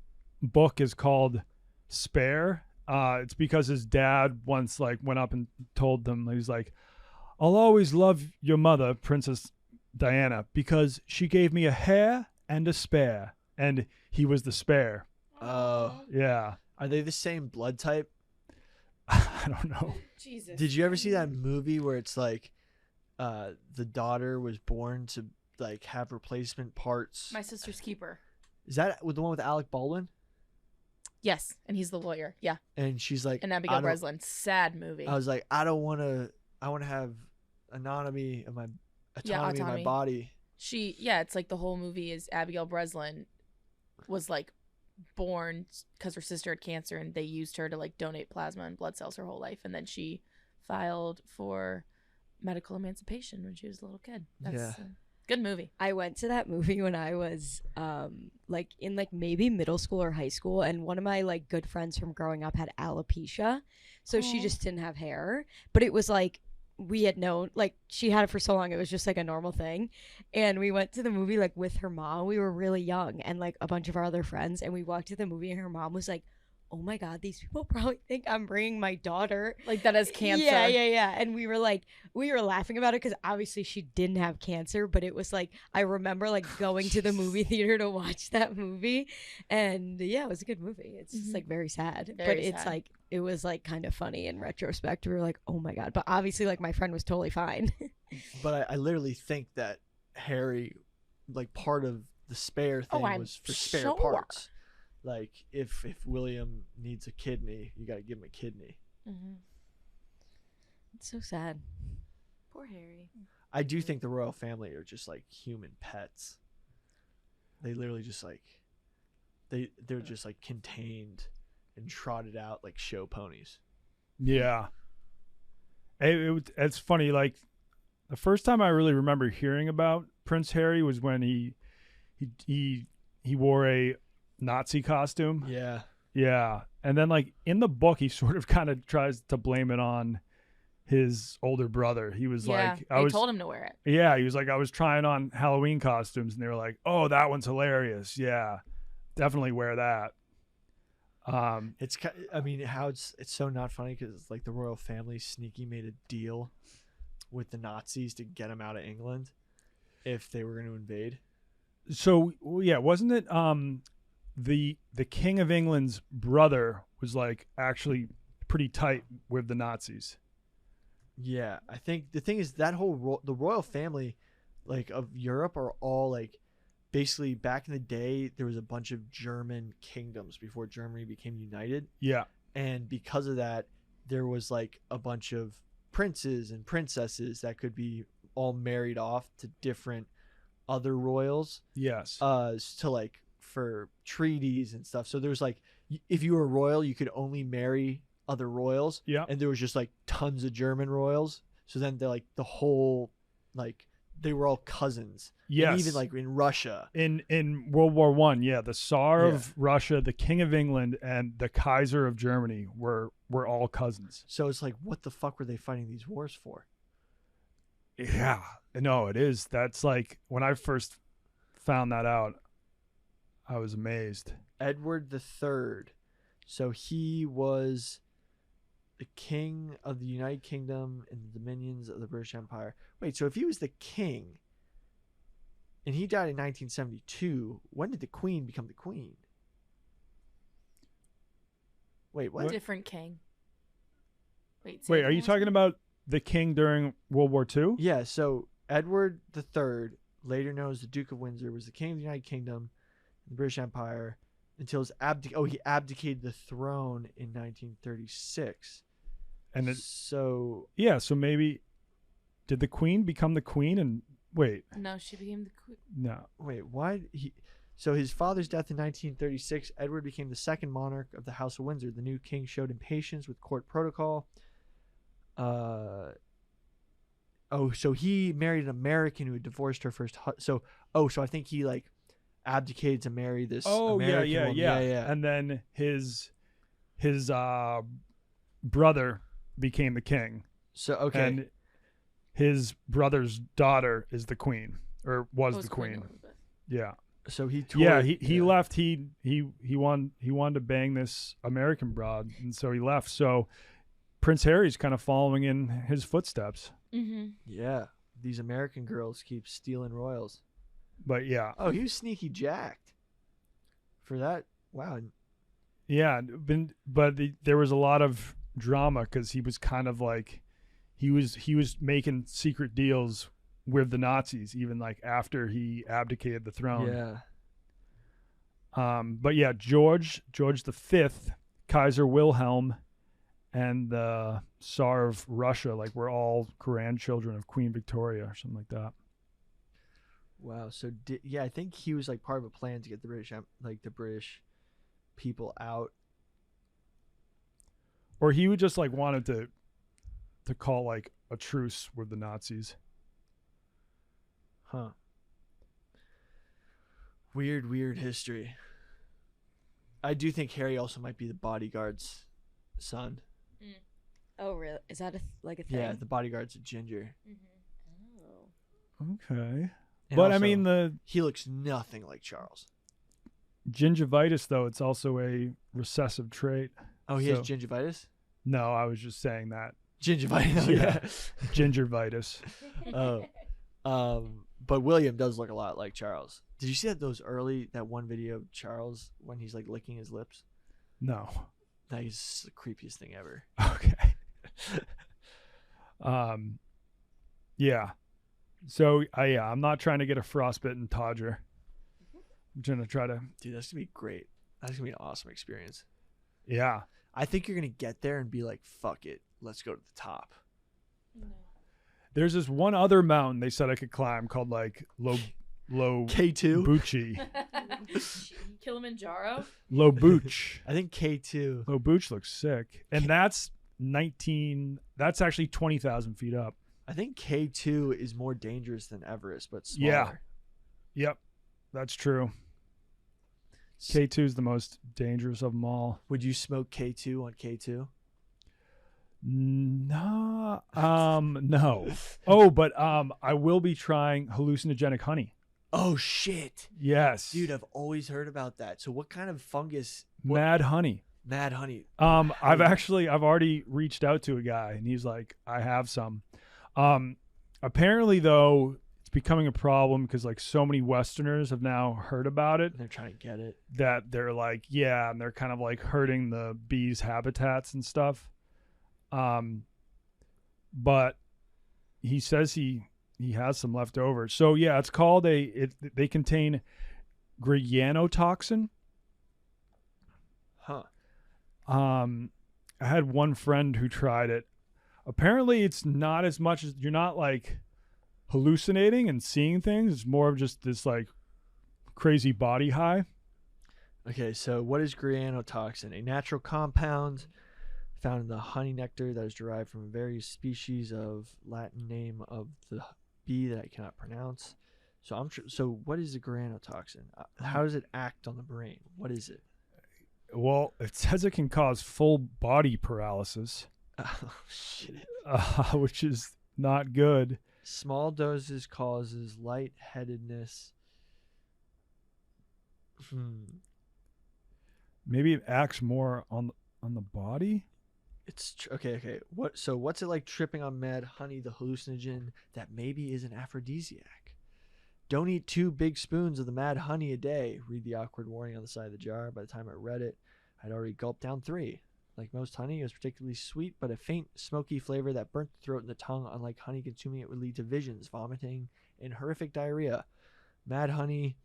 book is called Spare? It's because his dad once like went up and told them, he was like, I'll always love your mother, Princess Diana, because she gave me a hair and a spare, and he was the spare. Yeah. Are they the same blood type? I don't know. Jesus. Did you ever see that movie where it's like the daughter was born to like have replacement parts? My Sister's Keeper. Is that the one with Alec Baldwin? Yes, and he's the lawyer. Yeah, And she's like, and Abigail Breslin. Sad movie. I was like, I want to have autonomy of my autonomy. body. It's like the whole movie is Abigail Breslin was like born because her sister had cancer, and they used her to like donate plasma and blood cells her whole life, and then she filed for medical emancipation when she was a little kid. That's Yeah. a good movie. I went to that movie when I was like in like maybe middle school or high school, and one of my like good friends from growing up had alopecia, so she Aw. just didn't have hair, but it was like we had known, like she had it for so long, it was just like a normal thing. And we went to the movie like with her mom. We were really young, and like a bunch of our other friends, and we walked to the movie and her mom was like, oh my god, these people probably think I'm bringing my daughter Like that has cancer. Yeah. And we were laughing about it because obviously she didn't have cancer, but it was like, I remember like going to the movie theater to watch that movie. And yeah, it was a good movie. It's just like very sad, Very but it's sad. like, it was like kind of funny in retrospect. We were like, oh my God. But obviously like my friend was totally fine. But I literally think that Harry, like part of the spare thing I'm was for spare sure. parts. Like if William needs a kidney, you got to give him a kidney. Mm-hmm. It's so sad. Poor Harry. I do think the royal family are just like human pets. They literally just like they're just like contained and trotted out like show ponies. Yeah. It's funny. Like the first time I really remember hearing about Prince Harry was when he he wore a Nazi costume. Yeah. Yeah. And then like in the book, he sort of kind of tries to blame it on his older brother. He was like, I told him to wear it. Yeah. He was like, I was trying on Halloween costumes and they were like, oh, that one's hilarious. Yeah, definitely wear that. It's, I mean, how it's so not funny because it's like the royal family sneaky made a deal with the Nazis to get them out of England if they were going to invade. So yeah, wasn't it the King of England's brother was like actually pretty tight with the Nazis? Yeah, I think the thing is that whole the royal family, like of Europe, are all like basically back in the day there was a bunch of German kingdoms before Germany became united. Yeah, and because of that, there was like a bunch of princes and princesses that could be all married off to different other royals. Yes. To like for treaties and stuff. So there was like if you were royal, you could only marry other royals. Yeah. And there was just like tons of German royals. So then they're like the whole like they were all cousins. Yes. And even like in Russia. In World War I, yeah, the Tsar of Russia, the King of England, and the Kaiser of Germany were all cousins. So it's like, what the fuck were they fighting these wars for? Yeah, no, it is. That's like when I first found that out, I was amazed. Edward III. So he was the king of the United Kingdom and the dominions of the British Empire. Wait, so if he was the king and he died in 1972, when did the queen become the queen? Wait, what? Different king. Wait, are you talking about the king during World War II? Yeah, so Edward III, later known as the Duke of Windsor, was the king of the United Kingdom and the British Empire until his he abdicated the throne in 1936. And so maybe did the queen become the queen and wait? No, she became the queen. No. Wait, why so his father's death in 1936, Edward became the second monarch of the House of Windsor. The new king showed impatience with court protocol. So he married an American who had divorced her first so I think he like abdicated to marry this American woman. Yeah. And then his brother became the king. So okay. And his brother's daughter is the queen, or was the queen. Yeah. So he toured, he left. He wanted to bang this American broad, and so he left. So Prince Harry's kind of following in his footsteps. Mm-hmm. Yeah, these American girls keep stealing royals. But yeah. Oh, he was sneaky jacked for that. Wow. Yeah, there was a lot of drama because he was kind of like he was making secret deals with the Nazis even like after he abdicated the throne. Yeah. But yeah, George V, Kaiser Wilhelm, and the Tsar of Russia, like we're all grandchildren of Queen Victoria or something like that. Wow. So I think he was like part of a plan to get the British people out. Or he would just like wanted to call like a truce with the Nazis. Huh. Weird history. I do think Harry also might be the bodyguard's son. Mm. Oh, really? Is that like a thing? Yeah, the bodyguard's a ginger. Mm-hmm. Oh. Okay. And but also, I mean, he looks nothing like Charles. Gingivitis, though, it's also a recessive trait. Oh, he has gingivitis? No, I was just saying that. Gingivitis, yeah. Gingivitis. But William does look a lot like Charles. Did you see that one video of Charles when he's like licking his lips? No. That is the creepiest thing ever. Okay. Yeah. So I'm not trying to get a frostbitten Todger. I'm trying to Dude, that's gonna be great. That's gonna be an awesome experience. Yeah. I think you're gonna get there and be like, fuck it, let's go to the top. No. There's this one other mountain they said I could climb called like Low K2? Bucci. Kilimanjaro? Low Booch. I think K2. Low Booch looks sick. And that's actually 20,000 feet up. I think K2 is more dangerous than Everest, but smaller. Yeah. Yep. That's true. K2 is the most dangerous of them all. Would you smoke K2 on K2? No. No. Oh, but I will be trying hallucinogenic honey. Oh shit. Yes. Dude, I've always heard about that. So what kind of fungus? Mad honey. Mad honey. I've already reached out to a guy and he's like, I have some. Apparently though, it's becoming a problem because like so many Westerners have now heard about it. They're trying to get it. That they're like, yeah, and they're kind of like hurting the bees' habitats and stuff. But he says he has some left over. So yeah, it's called they contain granotoxin. Huh. I had one friend who tried it. Apparently it's not as much as you're not like hallucinating and seeing things. It's more of just this like crazy body high. Okay, so what is granotoxin? A natural compound found in the honey nectar that is derived from various species of Latin name of the bee that I cannot pronounce. So what is a granotoxin? How does it act on the brain? What is it? Well, it says it can cause full body paralysis. Oh shit. Which is not good. Small doses causes lightheadedness. Maybe it acts more on the body. It's okay. What's it like tripping on mad honey, the hallucinogen that maybe is an aphrodisiac? Don't eat 2 big spoons of the mad honey a day. Read the awkward warning on the side of the jar. By the time I read it, I'd already gulped down 3. Like most honey, it was particularly sweet, but a faint, smoky flavor that burnt the throat and the tongue. Unlike honey, consuming it would lead to visions, vomiting, and horrific diarrhea. Mad honey,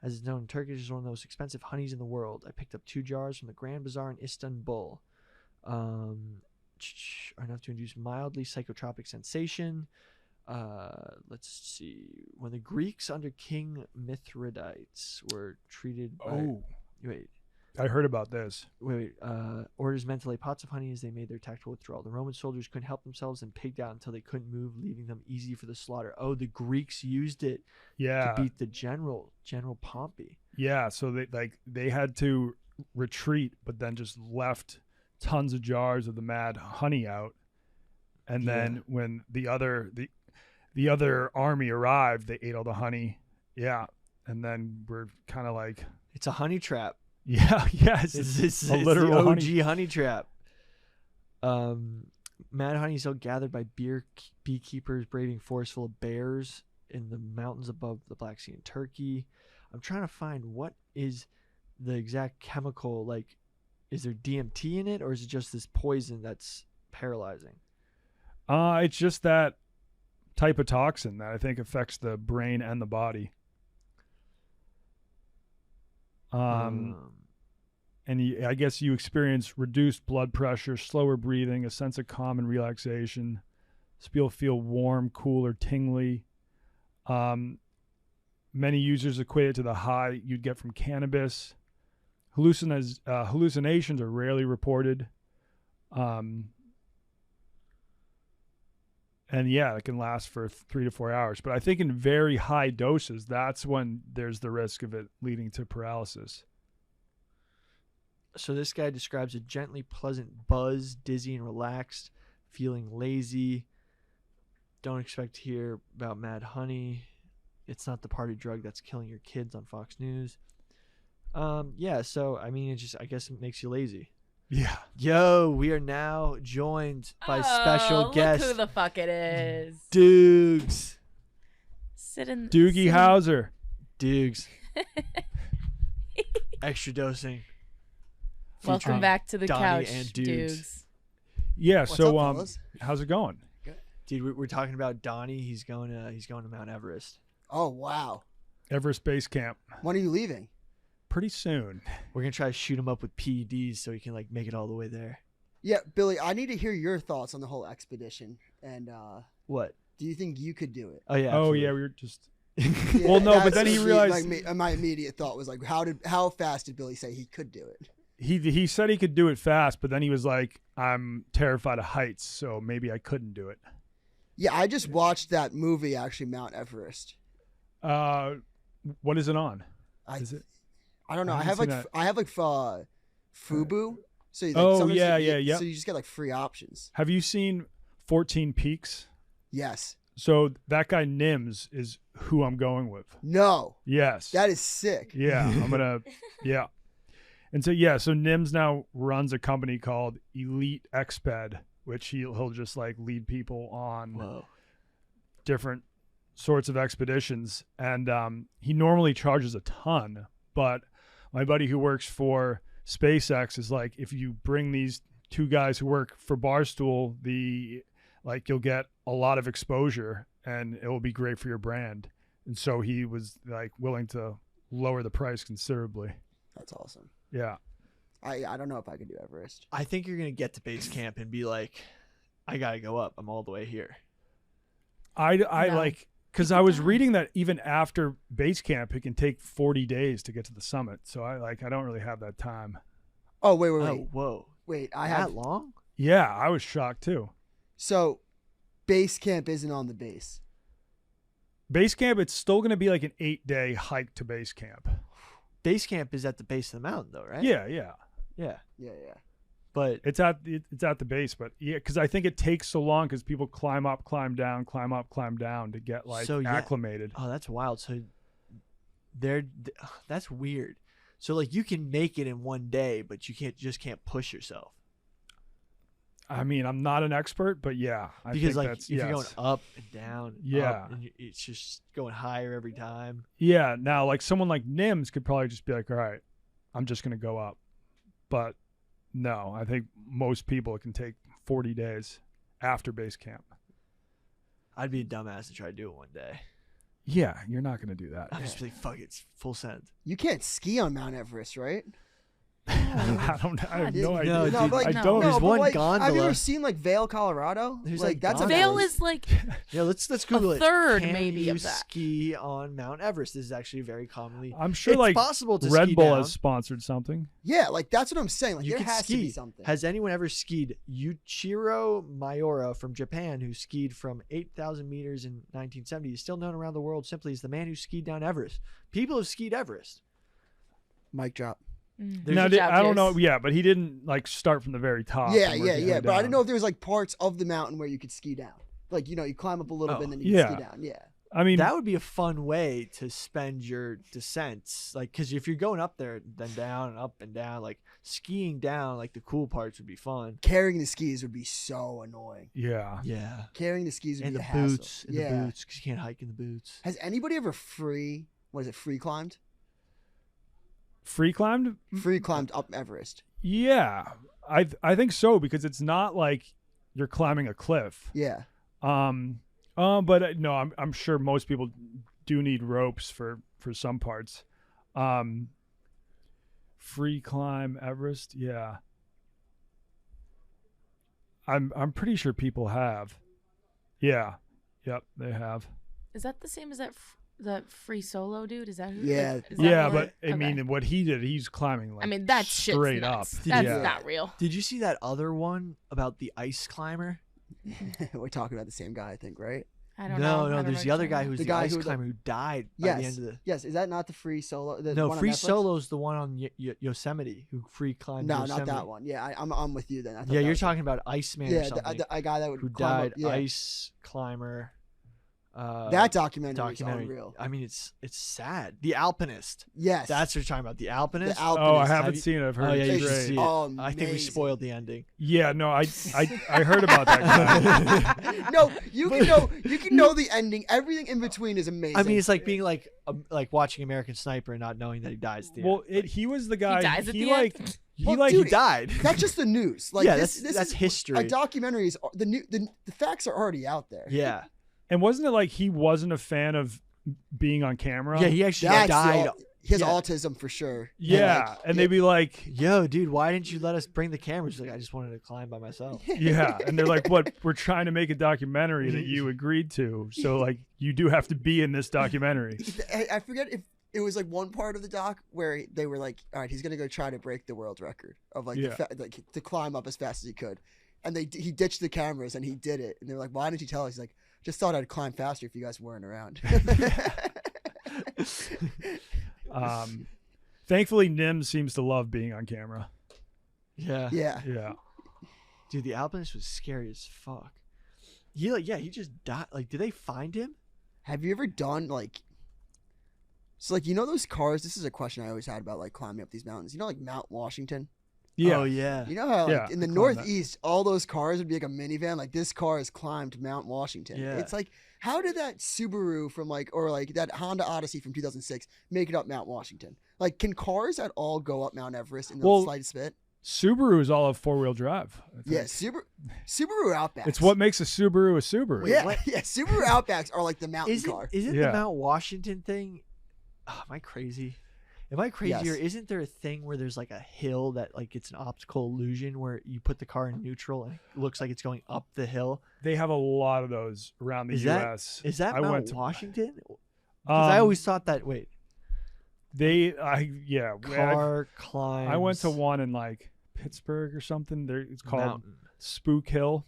as it's known in Turkish, is one of the most expensive honeys in the world. I picked up 2 jars from the Grand Bazaar in Istanbul. Are enough to induce mildly psychotropic sensation. Let's see. When the Greeks under King Mithridates were treated by... I heard about this. Orders meant to lay pots of honey as they made their tactical withdrawal. The Roman soldiers couldn't help themselves and pigged out until they couldn't move, leaving them easy for the slaughter. Oh, the Greeks used it to beat the General Pompey. Yeah, so they had to retreat, but then just left tons of jars of the mad honey out. And then when the other army arrived, they ate all the honey. Yeah. And then we're kind of like... It's a honey trap. Yeah, yes. It's a literal the OG honey trap. Mad honey is gathered by beekeepers braving forests full of bears in the mountains above the Black Sea in Turkey. I'm trying to find what is the exact chemical, like, is there DMT in it, or is it just this poison that's paralyzing? It's just that type of toxin that I think affects the brain and the body. And I guess you experience reduced blood pressure, slower breathing, a sense of calm and relaxation. Feel warm, cool, or tingly. Many users equate it to the high you'd get from cannabis. Hallucinations are rarely reported. And yeah, it can last for 3 to 4 hours. But I think in very high doses, that's when there's the risk of it leading to paralysis. So this guy describes a gently pleasant buzz, dizzy and relaxed, feeling lazy. Don't expect to hear about mad honey. It's not the party drug that's killing your kids on Fox News. Yeah, so I mean, I guess it makes you lazy. Yeah. Yo, we are now joined by special guest. Look who the fuck it is. Doogs. Doogie Howser. Doogs. Extra dosing. Welcome back to the Donnie couch, and Doogs. Yeah, What's so up, fellas? how's it going? Dude, we're talking about Donnie. He's going to Mount Everest. Oh, wow. Everest Base Camp. When are you leaving? Pretty soon. We're going to try to shoot him up with PEDs so he can like make it all the way there. Yeah, Billy, I need to hear your thoughts on the whole expedition. And What? do you think you could do it? Oh, yeah. Oh, absolutely. yeah, we were just... Yeah, Well, no, but that's then he what realized... my immediate thought was like, how fast did Billy say he could do it? He said he could do it fast, but then he was like, I'm terrified of heights, so maybe I couldn't do it. Yeah, I just watched that movie, actually, Mount Everest. What is it on? Is it? I don't know. I haven't have seen like Fubu. So like, Oh, sometimes yeah, you, yeah. So you just get like free options. Have you seen 14 Peaks? Yes. So that guy Nims is who I'm going with. No. Yes. That is sick. Yeah, I'm gonna. Yeah, and so so Nims now runs a company called Elite Exped, which he'll just like lead people on different sorts of expeditions, and he normally charges a ton. But my buddy who works for SpaceX is like, if you bring these two guys who work for Barstool, you'll get a lot of exposure, and it will be great for your brand. And so he was like willing to lower the price considerably. That's awesome. Yeah. I don't know if I could do Everest. I think you're gonna get to base camp and be like, I gotta go up. I'm all the way here. Because I was reading that even after base camp, it can take 40 days to get to the summit. So I don't really have that time. Oh, wait. Oh, whoa. Wait, I That have. long? Yeah, I was shocked too. So, base camp isn't on the base. Base camp, it's still going to be like an 8-day hike to base camp. Base camp is at the base of the mountain, though, right? Yeah. Yeah. Yeah. But It's at the base, but yeah, because I think it takes so long because people climb up, climb down to get acclimated. oh, that's wild. So that's weird. So like you can make it in one day, but you can't push yourself. I mean, I'm not an expert, but yeah, I Because think like that's, if you're going yes. up and down, Yeah. up, and it's just going higher every time. Yeah, now like someone like Nims could probably just be like, all right, I'm just going to go up. But no, I think most people it can take 40 days after base camp. I'd be a dumbass to try to do it one day. Yeah, you're not going to do that. I'm just like, fuck it, it's full send. You can't ski on Mount Everest, right? I have no idea. No, dude, but, I no. don't. There's but, one like, Have you gondola. ever seen like Vail, Colorado? There's, like like, that's a gondolas. Vail is like Yeah, let's Google it. third Can maybe you of that. ski on Mount Everest? This is actually very commonly. I'm sure it's like possible to Red ski Bull down. has sponsored something. Yeah, like that's what I'm saying. Like You there could has to be ski. something. Has anyone ever skied? Yuichiro Miura from Japan, who skied from 8,000 meters in 1970, is still known around the world simply as the man who skied down Everest. People have skied Everest. Mic drop. There's Now, Good job, I don't Pierce. know. Yeah, but he didn't like start from the very top. Yeah, and work his way But I didn't down. know if there was like parts of the mountain where you could ski down. Like you climb up a little bit and then you yeah. can ski down. Yeah. I mean, that would be a fun way to spend your descents, like because if you're going up there, then down and up and down, like skiing down, like the cool parts would be fun. Carrying the skis would be so annoying. yeah. Yeah, Carrying the skis would and be the a hassle. boots, and Yeah. the boots, because you can't hike in the boots. Has anybody ever free climbed? Free climbed? Free climbed up Everest. Yeah, I think so because it's not like you're climbing a cliff. Yeah. But no, I'm sure most people do need ropes for some parts. Free climb Everest, yeah. I'm pretty sure people have. Yeah, yep, they have. Is that the same as that free solo dude? Is that who? Yeah. Like, is that Yeah, what- but I okay. mean, what he did, he's climbing like. I mean that shit's straight nuts. up. That's Yeah. not real. Did you see that other one about the ice climber? We're talking about the same guy, I think, right? I don't know. I No, don't there's know the other what guy you're who's The the, guy ice who- climber who died by the end Yes. of the. Yes. Is that not the free solo? The No, one on Free Netflix? Solo's the one on Yosemite who free climbed. No, Yosemite. not that one. Yeah, I'm with you then. I thought Yeah, that you're was- talking about Iceman or Yeah, something the guy that would who climb died. up, yeah. Ice climber. That documentary is unreal. I mean, it's sad. The Alpinist. Yes. That's what you're talking about. The Alpinist. The Alpinist. Oh, I Have haven't you- seen it. I've heard Oh yeah, it's you should great. see it. Oh, I think we amazing. spoiled the ending. Yeah, no, I heard about that guy. No, you can know the ending. Everything in between is amazing. I mean, it's like being like watching American Sniper and not knowing that he dies at the Well, end. he was the guy. dies at he the like end? he Well, like dude, He died. that's just the news. Like Yeah, this that's is history. A documentary is the facts are already out there. Yeah. and wasn't it like he wasn't a fan of being on camera? Yeah, he actually That's died. he has Yeah. autism for sure. Yeah, and they'd be like, Yo, dude, why didn't you let us bring the cameras? Like, I just wanted to climb by myself. yeah, and they're like, what? We're trying to make a documentary that you agreed to, so like you do have to be in this documentary. I forget if it was like one part of the doc where they were like, all right, he's gonna go try to break the world record of like, Yeah. like to climb up as fast as he could, and he ditched the cameras and he did it, and they're like, why didn't you tell us? He's like, just thought I'd climb faster if you guys weren't around. Thankfully, Nim seems to love being on camera. Yeah. Yeah. Dude, the alpinist was scary as fuck. He just died. Like, did they find him? Have you ever done like? So like, you know those cars? This is a question I always had about like climbing up these mountains. You know, like Mount Washington. Yeah. Oh yeah. You know how like, Yeah, in the I climbed Northeast, all those cars would be like a minivan. Like this car has climbed Mount Washington. Yeah. It's like, how did that Subaru from like, or like that Honda Odyssey from 2006 make it up Mount Washington? Like, can cars at all go up Mount Everest in the slightest bit? Subarus all have 4-wheel drive. I Yeah, think. Subaru Outbacks. It's what makes a Subaru a Subaru. Yeah, What? yeah. Subaru Outbacks are like the mountain car. Isn't Yeah. the Mount Washington thing? Oh, am I crazy? Am I crazy? Yes. Or isn't there a thing where there's like a hill that like it's an optical illusion where you put the car in neutral and it looks like it's going up the hill? They have a lot of those around the U.S. Is that I Mount went to- Washington? Because I always thought that. Wait, car climb. I went to one in like Pittsburgh or something. It's called mountain. Spook Hill.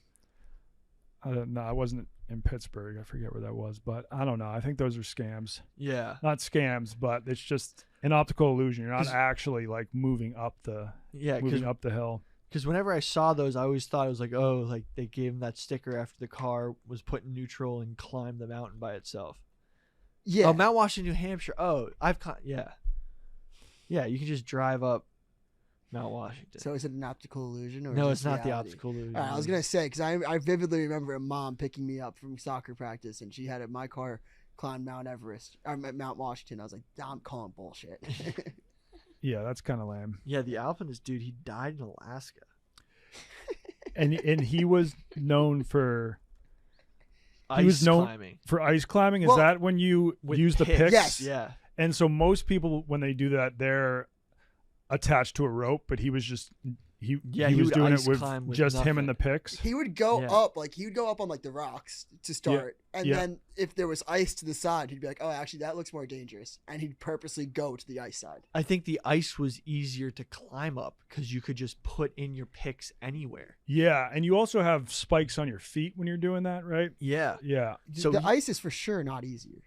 I don't know. I wasn't in Pittsburgh. I forget where that was, but I don't know. I think those are scams. Yeah. Not scams, but it's just an optical illusion. You're not 'Cause- actually like moving up the hill. Because whenever I saw those, I always thought it was like, oh, like they gave him that sticker after the car was put in neutral and climbed the mountain by itself. Yeah. Oh, Mount Washington, New Hampshire. Oh, yeah. Yeah, you can just drive up Mount Washington. So is it an optical illusion? Or no, is it's it not the reality? optical illusion. All right, I was gonna say because I vividly remember a mom picking me up from soccer practice and she had my car climb Mount Everest or Mount Washington. I was like, I'm calling bullshit. Yeah, that's kind of lame. Yeah, the alpinist dude, he died in Alaska. And he was known for Ice climbing. ice climbing. Is Well, that when you With use the picks. picks? Yes. Yeah. And so most people, when they do that, they're attached to a rope. But he was just he was would doing ice it with climb with just him and the nothing. picks. He would go Yeah. up, like he would go up on like the rocks to start, and Yeah. then if there was ice to the side, he'd be like, "Oh, actually, that looks more dangerous," and he'd purposely go to the ice side. I think the ice was easier to climb up because you could just put in your picks anywhere. Yeah, and you also have spikes on your feet when you're doing that, right? Yeah. Yeah. So the ice is for sure not easier.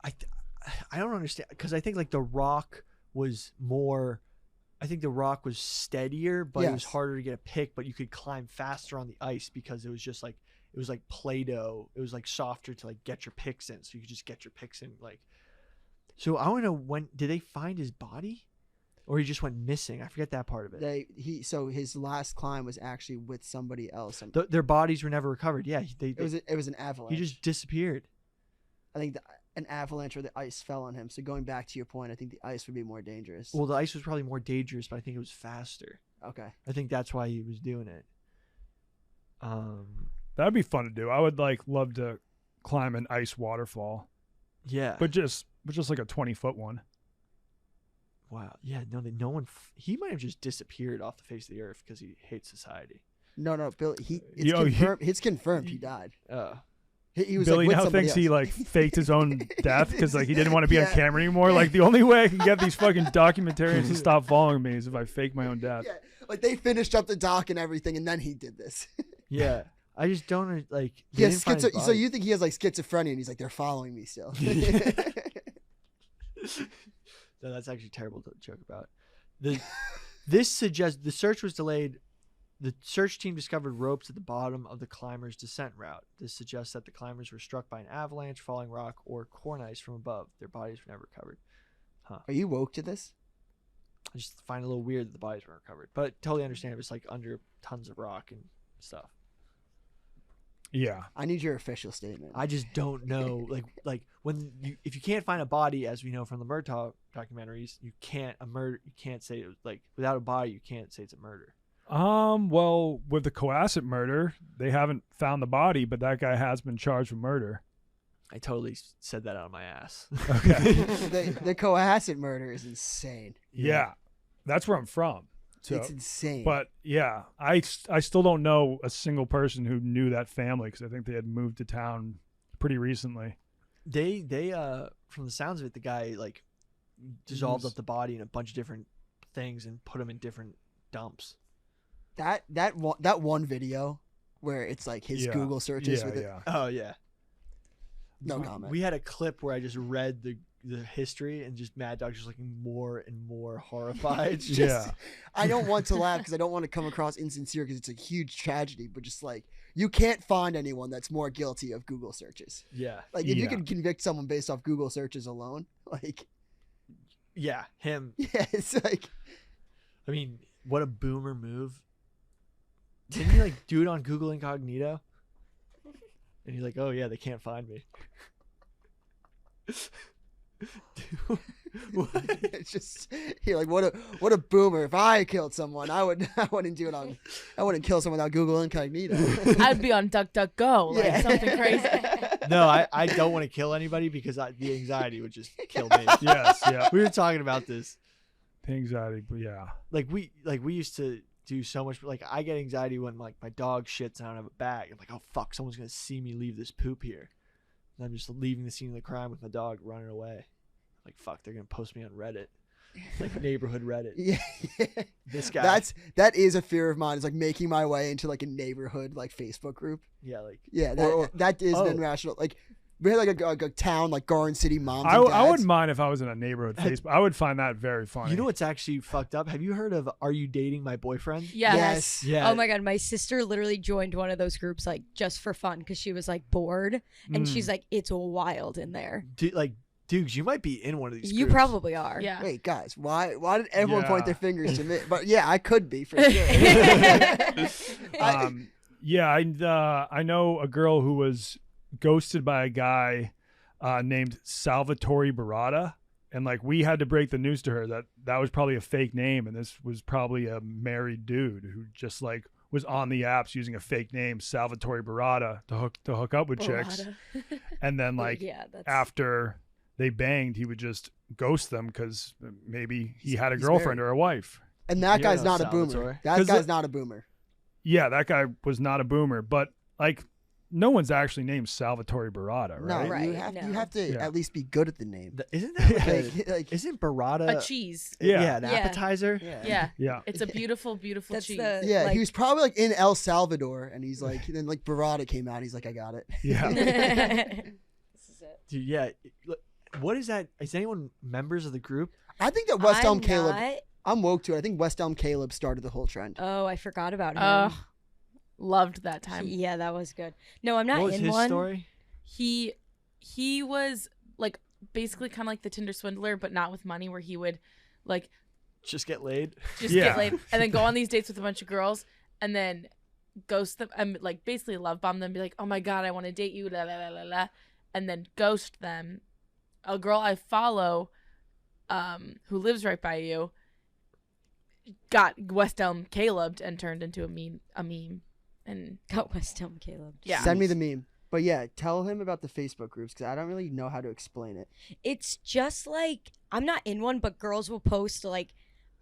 I don't understand because I think like the rock was more. I think the rock was steadier, but it was Yes. harder to get a pick. But you could climb faster on the ice because it was just like it was like Play-Doh. It was like softer to like get your picks in, so you could just get your picks in. Like, so I want to know when did they find his body, or he just went missing? I forget that part of it. So his last climb was actually with somebody else. Their bodies were never recovered. Yeah, it was an avalanche. he just disappeared. I think an avalanche or the ice fell on him. So going back to your point, I think the ice would be more dangerous. Well, the ice was probably more dangerous, but I think it was faster. Okay. I think that's why he was doing it. That'd be fun to do. I would love to climb an ice waterfall, Yeah. but just like a 20-foot one. Wow. Yeah. No one. He might have just disappeared off the face of the earth because he hates society. No, Bill. It's confirmed he died. He was Billy like, with now somebody thinks he else. faked his own death because he didn't want to be on Yeah. camera anymore. Like the only way I can get these fucking documentarians to stop following me is if I fake my own death. Yeah, like they finished up the doc and everything, and then he did this. Yeah. I just don't like. He has so you think he has like schizophrenia, and he's like, they're following me still. No, that's actually terrible to joke about. This suggests the search was delayed. The search team discovered ropes at the bottom of the climbers' descent route. This suggests that the climbers were struck by an avalanche, falling rock, or corn ice from above. Their bodies were never recovered. Are you woke to this? I just find it a little weird that the bodies weren't recovered, but I totally understand it was like under tons of rock and stuff. Yeah. I need your official statement. I just don't know, like when if you can't find a body, as we know from the Murtaugh documentaries, you can't say it was, like without a body, you can't say it's a murder. Well, with the Coasset murder, they haven't found the body, but that guy has been charged with murder. I totally said that out of my ass. Okay. the Cohasset murder is insane. Yeah. That's where I'm from. So, It's insane. but yeah, I still don't know a single person who knew that family because I think they had moved to town pretty recently. They from the sounds of it, the guy like dissolved up the body in a bunch of different things and put them in different dumps. that one video where it's like his Yeah. Google searches Yeah, with it. yeah. Oh yeah. No comment. We had a clip where I just read the the history, and just Mad Dog's just looking more and more horrified. It's just, Yeah. I don't want to laugh because I don't want to come across insincere because it's a huge tragedy, but just like you can't find anyone that's more guilty of Google searches. Yeah. Like if you Yeah. can convict someone based off Google searches alone, like Yeah. Him. yeah, it's like I mean, what a boomer move. Didn't he like do it on Google Incognito? And he's like, oh yeah, they can't find me. Dude, what? it's just you're like what a boomer. If I killed someone, I wouldn't do it on I wouldn't kill someone without Google Incognito. I'd be on DuckDuckGo, like something crazy. No, I don't want to kill anybody because the anxiety would just kill me. Yes, yeah. We were talking about this. The anxiety, but yeah. Like we used to do so much. Like I get anxiety when like my dog shits and I don't have a bag. I'm like, oh fuck, someone's gonna see me leave this poop here. And I'm just leaving the scene of the crime with my dog running away. Like fuck, they're gonna post me on Reddit, like neighborhood Reddit. Yeah. This guy. That is a fear of mine. Is like making my way into like a neighborhood like Facebook group. Yeah, like Yeah, that is an irrational. Like we had like a town like Garden City moms. I and dads. wouldn't mind if I was in a neighborhood Facebook. I would find that very funny. you know what's actually fucked up? Have you heard of Are You Dating My Boyfriend? Yes. Yeah. Oh my god, my sister literally joined one of those groups like just for fun because she was like bored, and she's like, it's wild in there. Doogs, you might be in one of these. You groups. probably are. Yeah. Wait, guys, why did everyone Yeah. point their fingers to me? But yeah, I could be for sure. Yeah, I know a girl who was ghosted by a guy named Salvatore Barada, and like we had to break the news to her that was probably a fake name, and this was probably a married dude who just like was on the apps using a fake name, Salvatore Barada, to hook up with chicks, and then like yeah, that's after they banged, he would just ghost them because maybe he had a He's girlfriend married. or a wife. And that You guy's know not a boomer. Salvatore. That 'Cause guy's not a boomer. Yeah, that guy was not a boomer, but like no one's actually named Salvatore Barada, No, right? Right, you have no. you have to Yeah. at least be good at the name. Isn't that Like, isn't burrata A cheese. Yeah. an Yeah. appetizer? Yeah. Yeah. It's a beautiful, beautiful That's cheese. the- yeah, like- he was probably like in El Salvador, and he's like, then like Barada came out, he's like, I got it. Yeah. This is it. Dude, yeah. Look, what is that? Is anyone members of the group? I think that West Elm I'm Caleb. not- I'm woke to it. I think West Elm Caleb started the whole trend. Oh, I forgot about him. Loved that time. Yeah, that was good. No, I'm not What was in his one. story? He was like basically kind of like the Tinder swindler, but not with money, where he would like Just get laid. just Yeah. get laid and then go on these dates with a bunch of girls and then ghost them and like basically love bomb them, be like, oh my god, I want to date you, la la la la la, and then ghost them. A girl I follow, who lives right by you, got West Elm Caleb'd and turned into a meme, and Got West Elm Caleb. yeah, Send me the meme. But yeah, tell him about the Facebook groups because I don't really know how to explain it. It's just like I'm not in one, but girls will post like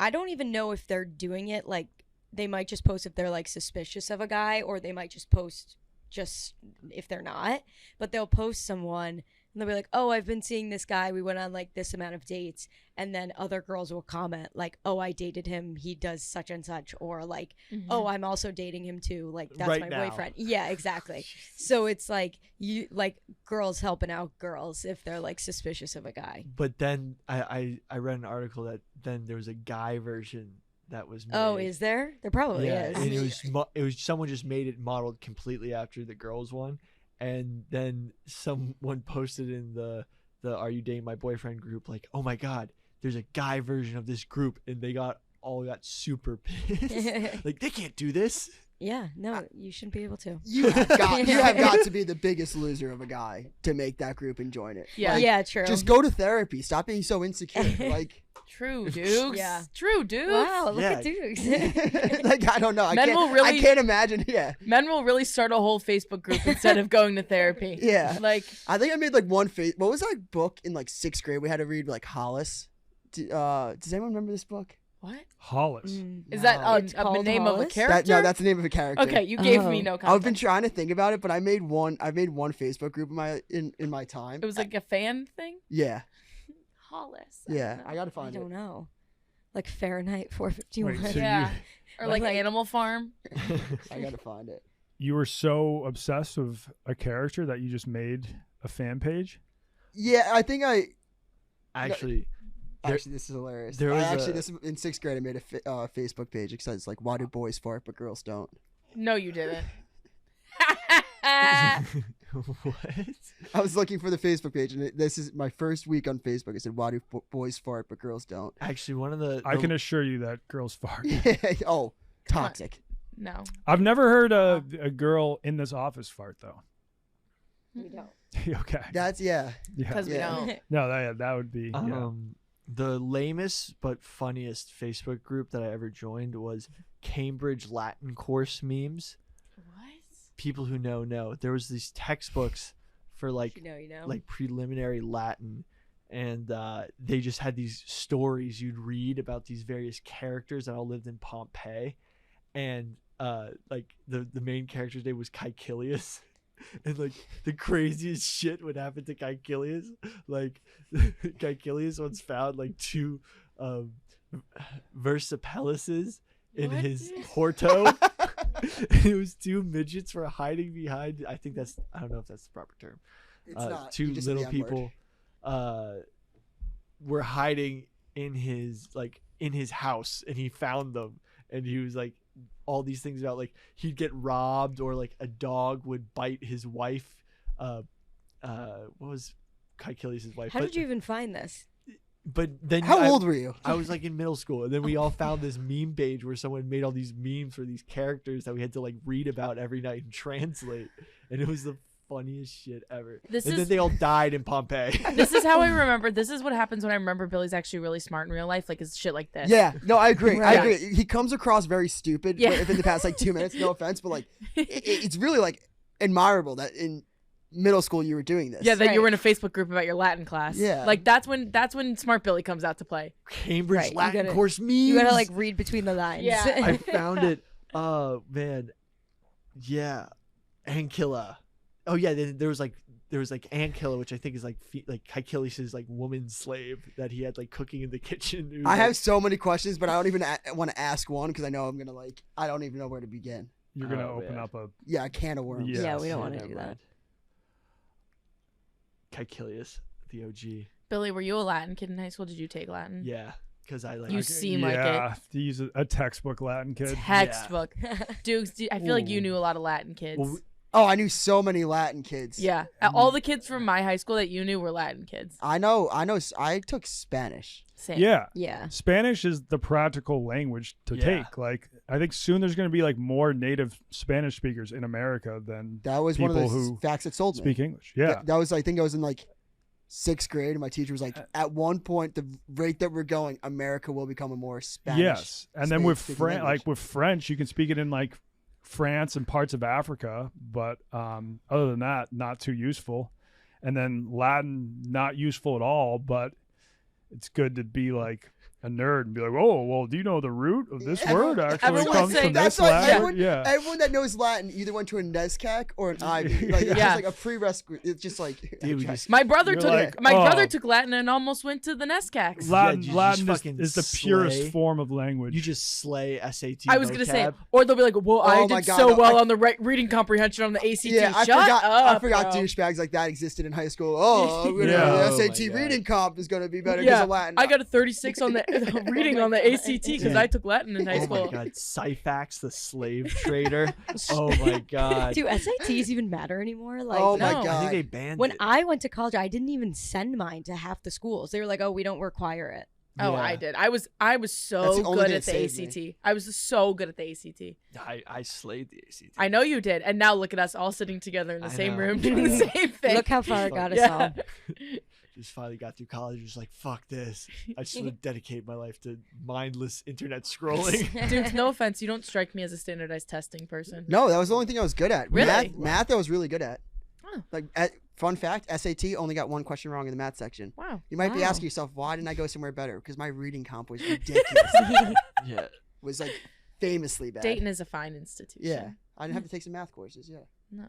I don't even know if they're doing it. Like they might just post if they're like suspicious of a guy, or they might just post just if they're not. But they'll post someone and they'll be like, "Oh, I've been seeing this guy. We went on like this amount of dates," and then other girls will comment like, "Oh, I dated him. He does such and such," or like, "Oh, I'm also dating him too. Like that's Right my now. boyfriend." Yeah, exactly. So it's like you like girls helping out girls if they're like suspicious of a guy. But then I read an article that then there was a guy version that was made. Oh, is there? There probably yeah, is. and it was someone just made it modeled completely after the girls one, and then someone posted in the Are You Dating My Boyfriend group like, oh my god, there's a guy version of this group, and they got super pissed. Like they can't do this. Yeah, no, you shouldn't be able to. You have got to be the biggest loser of a guy to make that group and join it. Yeah. Like, Yeah, true. Just go to therapy. Stop being so insecure. Like, true, Doogs. Yeah. True, Doogs. Wow, look Yeah. at Doogs. like I don't know. I Men can't. will really- I can't imagine. Yeah. Men will really start a whole Facebook group instead of going to therapy. Yeah. Like, I think I made like one face. What was that book in like 6th grade? We had to read like Hollis. Does anyone remember this book? what? Hollis. Is that No. It's a called name of a Hollis? character? No, that's the name of a character. Okay, you gave me Oh. no I've context. been trying to think about it, but I made one Facebook group in my time. It was like a fan thing? Yeah. Hollis. Yeah. don't I know. gotta I find it. don't know. Like Fahrenheit 451. Wait, so Yeah. Or like Like- Animal Farm. I gotta find it. You were so obsessed with a character that you just made a fan page? Yeah, I think Actually, there- Actually, this is hilarious. there was This in 6th grade. I made a Facebook page. It says like, "Why do boys fart but girls don't?" No, you didn't. what? I was looking for the Facebook page, and this is my first week on Facebook. I said, "Why do boys fart but girls don't?" Actually, one of the I can assure you that girls fart. Oh, toxic. No. I've never heard a girl in this office fart though. We don't. Okay. That's yeah. Because we Yeah. don't. No, that would be. Yeah. The lamest but funniest Facebook group that I ever joined was Cambridge Latin course memes. What? People who know. There was these textbooks for like You know. like preliminary Latin, and they just had these stories you'd read about these various characters that all lived in Pompeii, and like the main character's name was Caecilius. And like the craziest shit would happen to Caecilius. Like Caecilius once found like 2 Versipellises in What? his Porto. And it was 2 midgets were hiding behind. I don't know if that's the proper term. It's not. 2 You just said little the N-word. people were hiding in his house, and he found them, and he was like all these things about like he'd get robbed, or like a dog would bite his wife. What was Caecilius' wife? How did you even find this? But then How old were you? I was like in middle school, and then we all found this meme page where someone made all these memes for these characters that we had to like read about every night and translate, and it was the funniest shit ever. Then they all died in Pompeii. This is how I remember. This is what happens when I remember Billy's actually really smart in real life. Like, it's shit like this. Yeah, no, I agree. Right. I agree. He comes across very stupid Yeah. if in the past like 2 minutes. No offense, but like it's really like admirable that in middle school you were doing this. Yeah, that Right. you were in a Facebook group about your Latin class. Yeah. Like that's when Smart Billy comes out to play. Cambridge Right, you Latin gotta- course memes. You gotta like read between the lines. Yeah. I found it. Oh man, yeah, Ancilla. Oh yeah, there was like Ancilla, which I think is like Caecilius' like woman slave that he had like cooking in the kitchen. It was, I like, have so many questions, but I don't even want to ask one because I know I'm gonna like I don't even know where to begin. You're gonna Oh, open man. up a. Yeah, a can of worms. Yeah. Yeah, we don't yeah, want to never do that. mind. Caecilius, the OG. Billy, were you a Latin kid in high school? Did you take Latin? Yeah, because I like. You seem like it. Yeah, to use a textbook Latin kid. Textbook. Doogs, I feel like you Ooh. knew a lot of Latin kids. Well, Oh, I knew so many Latin kids. Yeah. All the kids from my high school that you knew were Latin kids. I know. I took Spanish. Same. Yeah. Yeah. Spanish is the practical language to Yeah. take. Like, I think soon there's going to be like more native Spanish speakers in America than That was one of people the who facts that sold me. speak English. Yeah. That was, I think I was in like 6th grade, and my teacher was like, at one point, the rate that we're going, America will become a more Spanish. Yes. And then with speaking French, language. like with French, you can speak it in like France and parts of Africa, but other than that, not too useful. And then Latin, not useful at all, but it's good to be like a nerd and be like, oh, well, do you know the root of this Yeah, word actually everyone comes say- from That's this why Latin everyone, word? Yeah. everyone that knows Latin either went to a NESCAC or an Ivy. Like, it's Yeah. just like a prerequisite. It's just like, Dude, we just- My brother You're took like, my oh. brother took Latin and almost went to the NESCACs. Latin, Yeah, you Latin just fucking is the purest slay. form of language. You just slay SAT. I was gonna say, vocab. or they'll be like, "Well, I Oh my did God, so no, well I- on the reading comprehension on the ACT." yeah, I Shut forgot. up, I forgot bro. douchebags like that existed in high school. Oh, Yeah. the Oh my SAT God. reading comp is gonna be better because Yeah, of Latin. I got a 36 on the reading on the ACT because Dude. I took Latin in high Oh school. my god, Syphax the slave trader. Oh my god. Do SATs even matter anymore? Like, Oh my No. I God. think they banned when it. I went to college, I didn't even send mine to half the schools. They were like, "Oh, we don't require it." Oh, Yeah. I did. I was That's so the only good thing at the that saved ACT. I was so good at the ACT. I slayed the ACT. I know you did. And now look at us all sitting together in the I same know. room doing the same thing. Look how far it got us Yeah. all. Just finally got through college. Was like, fuck this. I just want to dedicate my life to mindless internet scrolling. Dude, no offense, you don't strike me as a standardized testing person. No, that was the only thing I was good at. Really? Math I was really good at. Oh. Like, fun fact, SAT only got one question wrong in the math section. Wow. You might be Wow. asking yourself, why didn't I go somewhere better? Because my reading comp was ridiculous. Yeah. was like famously bad. Dayton is a fine institution. Yeah, I didn't have to take some math courses. Yeah. No.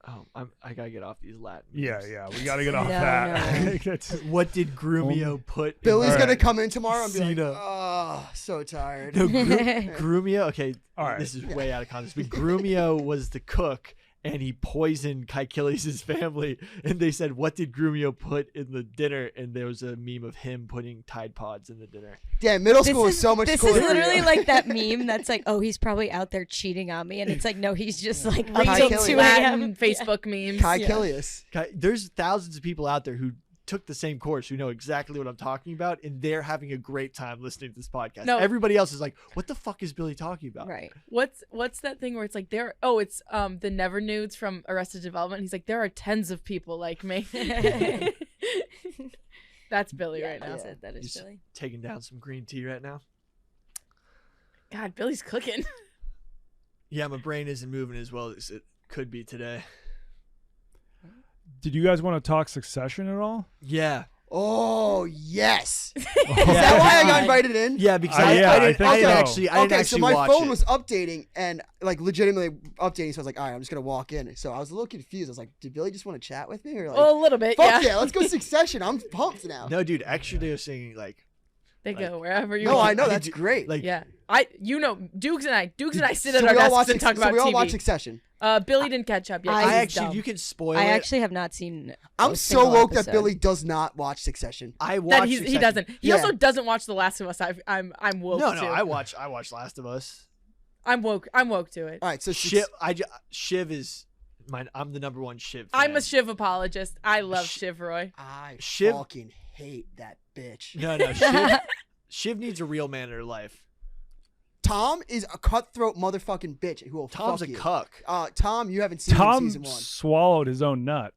Oh, I gotta get off these Latin. yeah, memes. yeah. We got to get off No, that. no. That's- What did Grumio put? in Billy's All gonna right. come in tomorrow and be like, Cena. "Oh, so tired." No, Grumio. Okay, All right. this is way out of context. But Grumio was the cook, and he poisoned Kaikilius' family. And they said, "What did Grumio put in the dinner?" And there was a meme of him putting Tide Pods in the dinner. Damn, middle school was so much This cooler. is literally like that meme that's like, oh, he's probably out there cheating on me, and it's like, no, he's just like Kai reading Killian. 2 a.m. Latin Facebook memes. Kaikilius. There's thousands of people out there who took the same course who know exactly what I'm talking about, and they're having a great time listening to this podcast. No. Everybody else is like, what the fuck is Billy talking about? Right. What's that thing where it's like it's the Never Nudes from Arrested Development. He's like, there are tens of people like me. That's Billy right now. That is He's Billy. taking down some green tea right now. God, Billy's cooking. Yeah, my brain isn't moving as well as it could be today. Did you guys want to talk Succession at all? Yeah. Oh, yes. Is Yeah. that why I got invited in? Yeah, because I I think didn't so. actually Okay, so my watch phone it. was updating and like legitimately updating, so I was like, all right, I'm just gonna walk in. So I was a little confused. I was like, did Billy just want to chat with me, or like, Well, a little bit, fuck yeah. yeah, let's go Succession. I'm pumped now. No, dude, EXTRADOSE like They like- go wherever you No, want. I know that's great. like Yeah. Doogs and I sit so at our we all desks watch and talk so about we all TV. watch Succession. Billy didn't catch up yet. I 'cause I he's actually dumb. you can spoil I it. actually have not seen. I'm a so single woke that episode. Billy does not watch Succession. I that watched he Succession. doesn't. He Yeah. also doesn't watch The Last of Us. I'm woke No, to. I watch Last of Us. I'm woke to it. All right, so Shiv, Shiv is mine. I'm the number one Shiv fan. I'm a Shiv apologist. I love Sh- Shiv Roy. I Shiv- fucking hate that bitch. No, Shiv needs a real man in her life. Tom is a cutthroat motherfucking bitch who will Tom's fuck a you. cuck. Tom, you haven't seen Tom season 1. swallowed his own nut.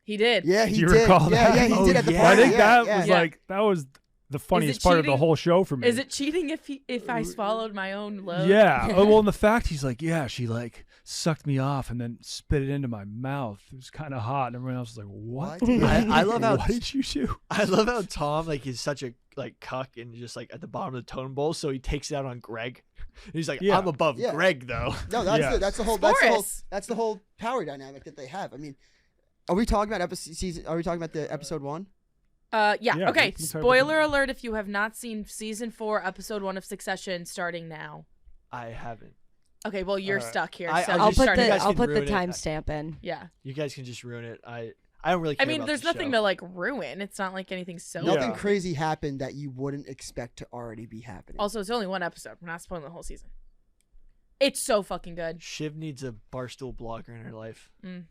He did. Yeah, Do he you did. recall Yeah, that? yeah, he Oh, did at the yeah. party. I think yeah, that yeah. was Yeah. like that was the funniest part of the cheating? whole show for me. Is it cheating if I swallowed my own load? Yeah. Oh, well, and the fact he's like, yeah, she like sucked me off and then spit it into my mouth. It was kind of hot, and everyone else was like, "What? What? I love how What did you do?" I love how Tom like is such a like cuck and just like at the bottom of the totem bowl, so he takes it out on Greg. And he's like, Yeah. I'm above Yeah. Greg though. No, that's Yeah. that's the whole Boris. that's the whole power dynamic that they have. I mean, are we talking about season? Are we talking about the episode 1? Yeah. Yeah, Okay. we can talk about Spoiler that. alert: if you have not seen season 4, episode 1 of Succession, starting now. I haven't. Okay. Well, you're Alright. stuck here. I- so I'll I'll just put start- you the guys I'll can put the ruin it. timestamp in. yeah. You guys can just ruin it. I don't really care I mean, about there's the nothing show. to like ruin. It's not like anything so. Yeah. Nothing crazy happened that you wouldn't expect to already be happening. Also, it's only one episode. We're not spoiling the whole season. It's so fucking good. Shiv needs a barstool blogger in her life.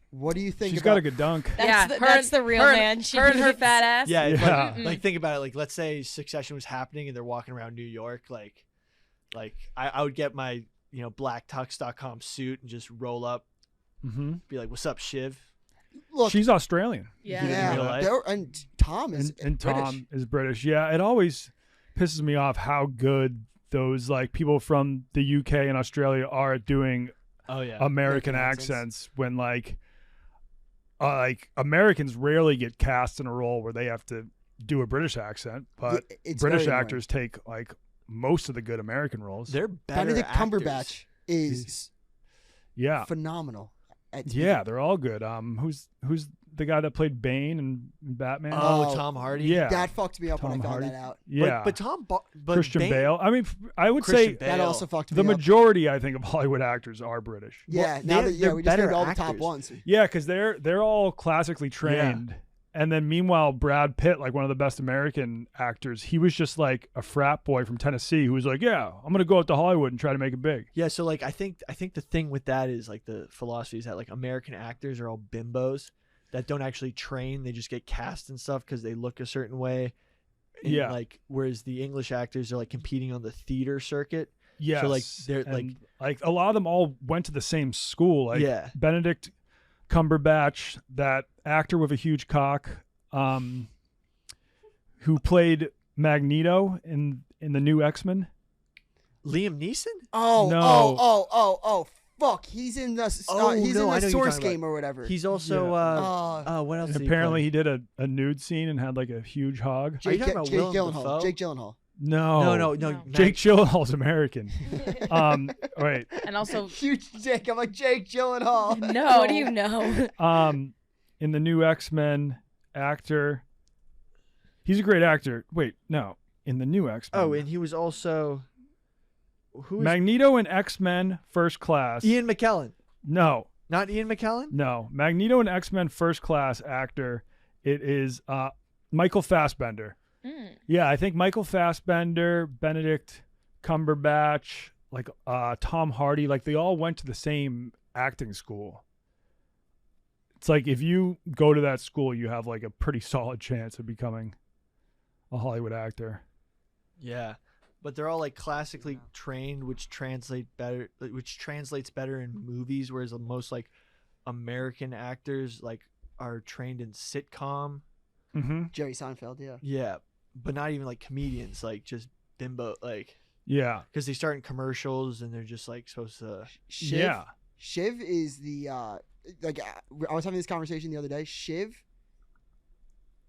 What do you think? She's about, got a good dunk. That's the real her, man. She Her and her needs. fat ass. Yeah, it's Yeah. like think about it. Like let's say Succession was happening and they're walking around New York. Like I would get my blacktux.com suit and just roll up, Mm-hmm. be like, "What's up, Shiv?" Look, She's Australian, Yeah. in real yeah, life. and Tom is and British. Tom is British. Yeah, it always pisses me off how good those like people from the UK and Australia are at doing Oh yeah. American American accents. accents when like Americans rarely get cast in a role where they have to do a British accent, but Yeah, it's British very annoying. actors take like most of the good American roles. They're better Benedict actors. Cumberbatch is Yeah, phenomenal. At yeah, they're all good. Who's the guy that played Bane in Batman? Oh, Oh, Tom Hardy. yeah, That fucked me up when I Tom found Hardy. that out. yeah. But Christian Bane- Bale. I mean, I would Christian say Bale. That also fucked me the up. majority, I think, of Hollywood actors are British. Yeah, Well, now that they're we just named better all the top actors. ones. Yeah, because they're all classically trained. And then meanwhile, Brad Pitt, like one of the best American actors, he was just like a frat boy from Tennessee who was like, yeah, I'm gonna go out to Hollywood and try to make it big. Yeah, so like I think the thing with that is like the philosophy is that like American actors are all bimbos that don't actually train; they just get cast and stuff because they look a certain way. And, Yeah. Like whereas the English actors are like competing on the theater circuit. Yes. like, they're, And, like a lot of them all went to the same school. Like Yeah. Benedict Cumberbatch, that actor with a huge cock, who played Magneto in the new X-Men. Liam Neeson? Oh, No. oh, fuck. He's in the Oh, he's no, I know in the you're Source talking about. game or whatever. He's also what else? And did he apparently play? he did a nude scene and had like a huge hog. Are you Jake, talking about Jake Willem Gyllenhaal. Dafoe? Jake Gyllenhaal. No, No. No. Jake Gyllenhaal's American. Right. And also, Huge Jake. I'm like Jake Gyllenhaal. no. What do you know? In the new X-Men actor, he's a great actor. Wait, no, in the new X-Men. Oh, and he was also who is Magneto in X-Men First Class. Ian McKellen? No, Not Ian McKellen? No, Magneto and X-Men First Class actor. It is Michael Fassbender. Yeah, I think Michael Fassbender, Benedict Cumberbatch, like Tom Hardy, like they all went to the same acting school. It's like if you go to that school, you have like a pretty solid chance of becoming a Hollywood actor. Yeah, but they're all like classically trained, which translates better in movies, whereas most like American actors like are trained in sitcom. Mm-hmm. Jerry Seinfeld, yeah. Yeah, but not even like comedians, like just bimbo, like Yeah, because they start in commercials and they're just like supposed to. Shiv, yeah. Shiv is the like I was having this conversation the other day. Shiv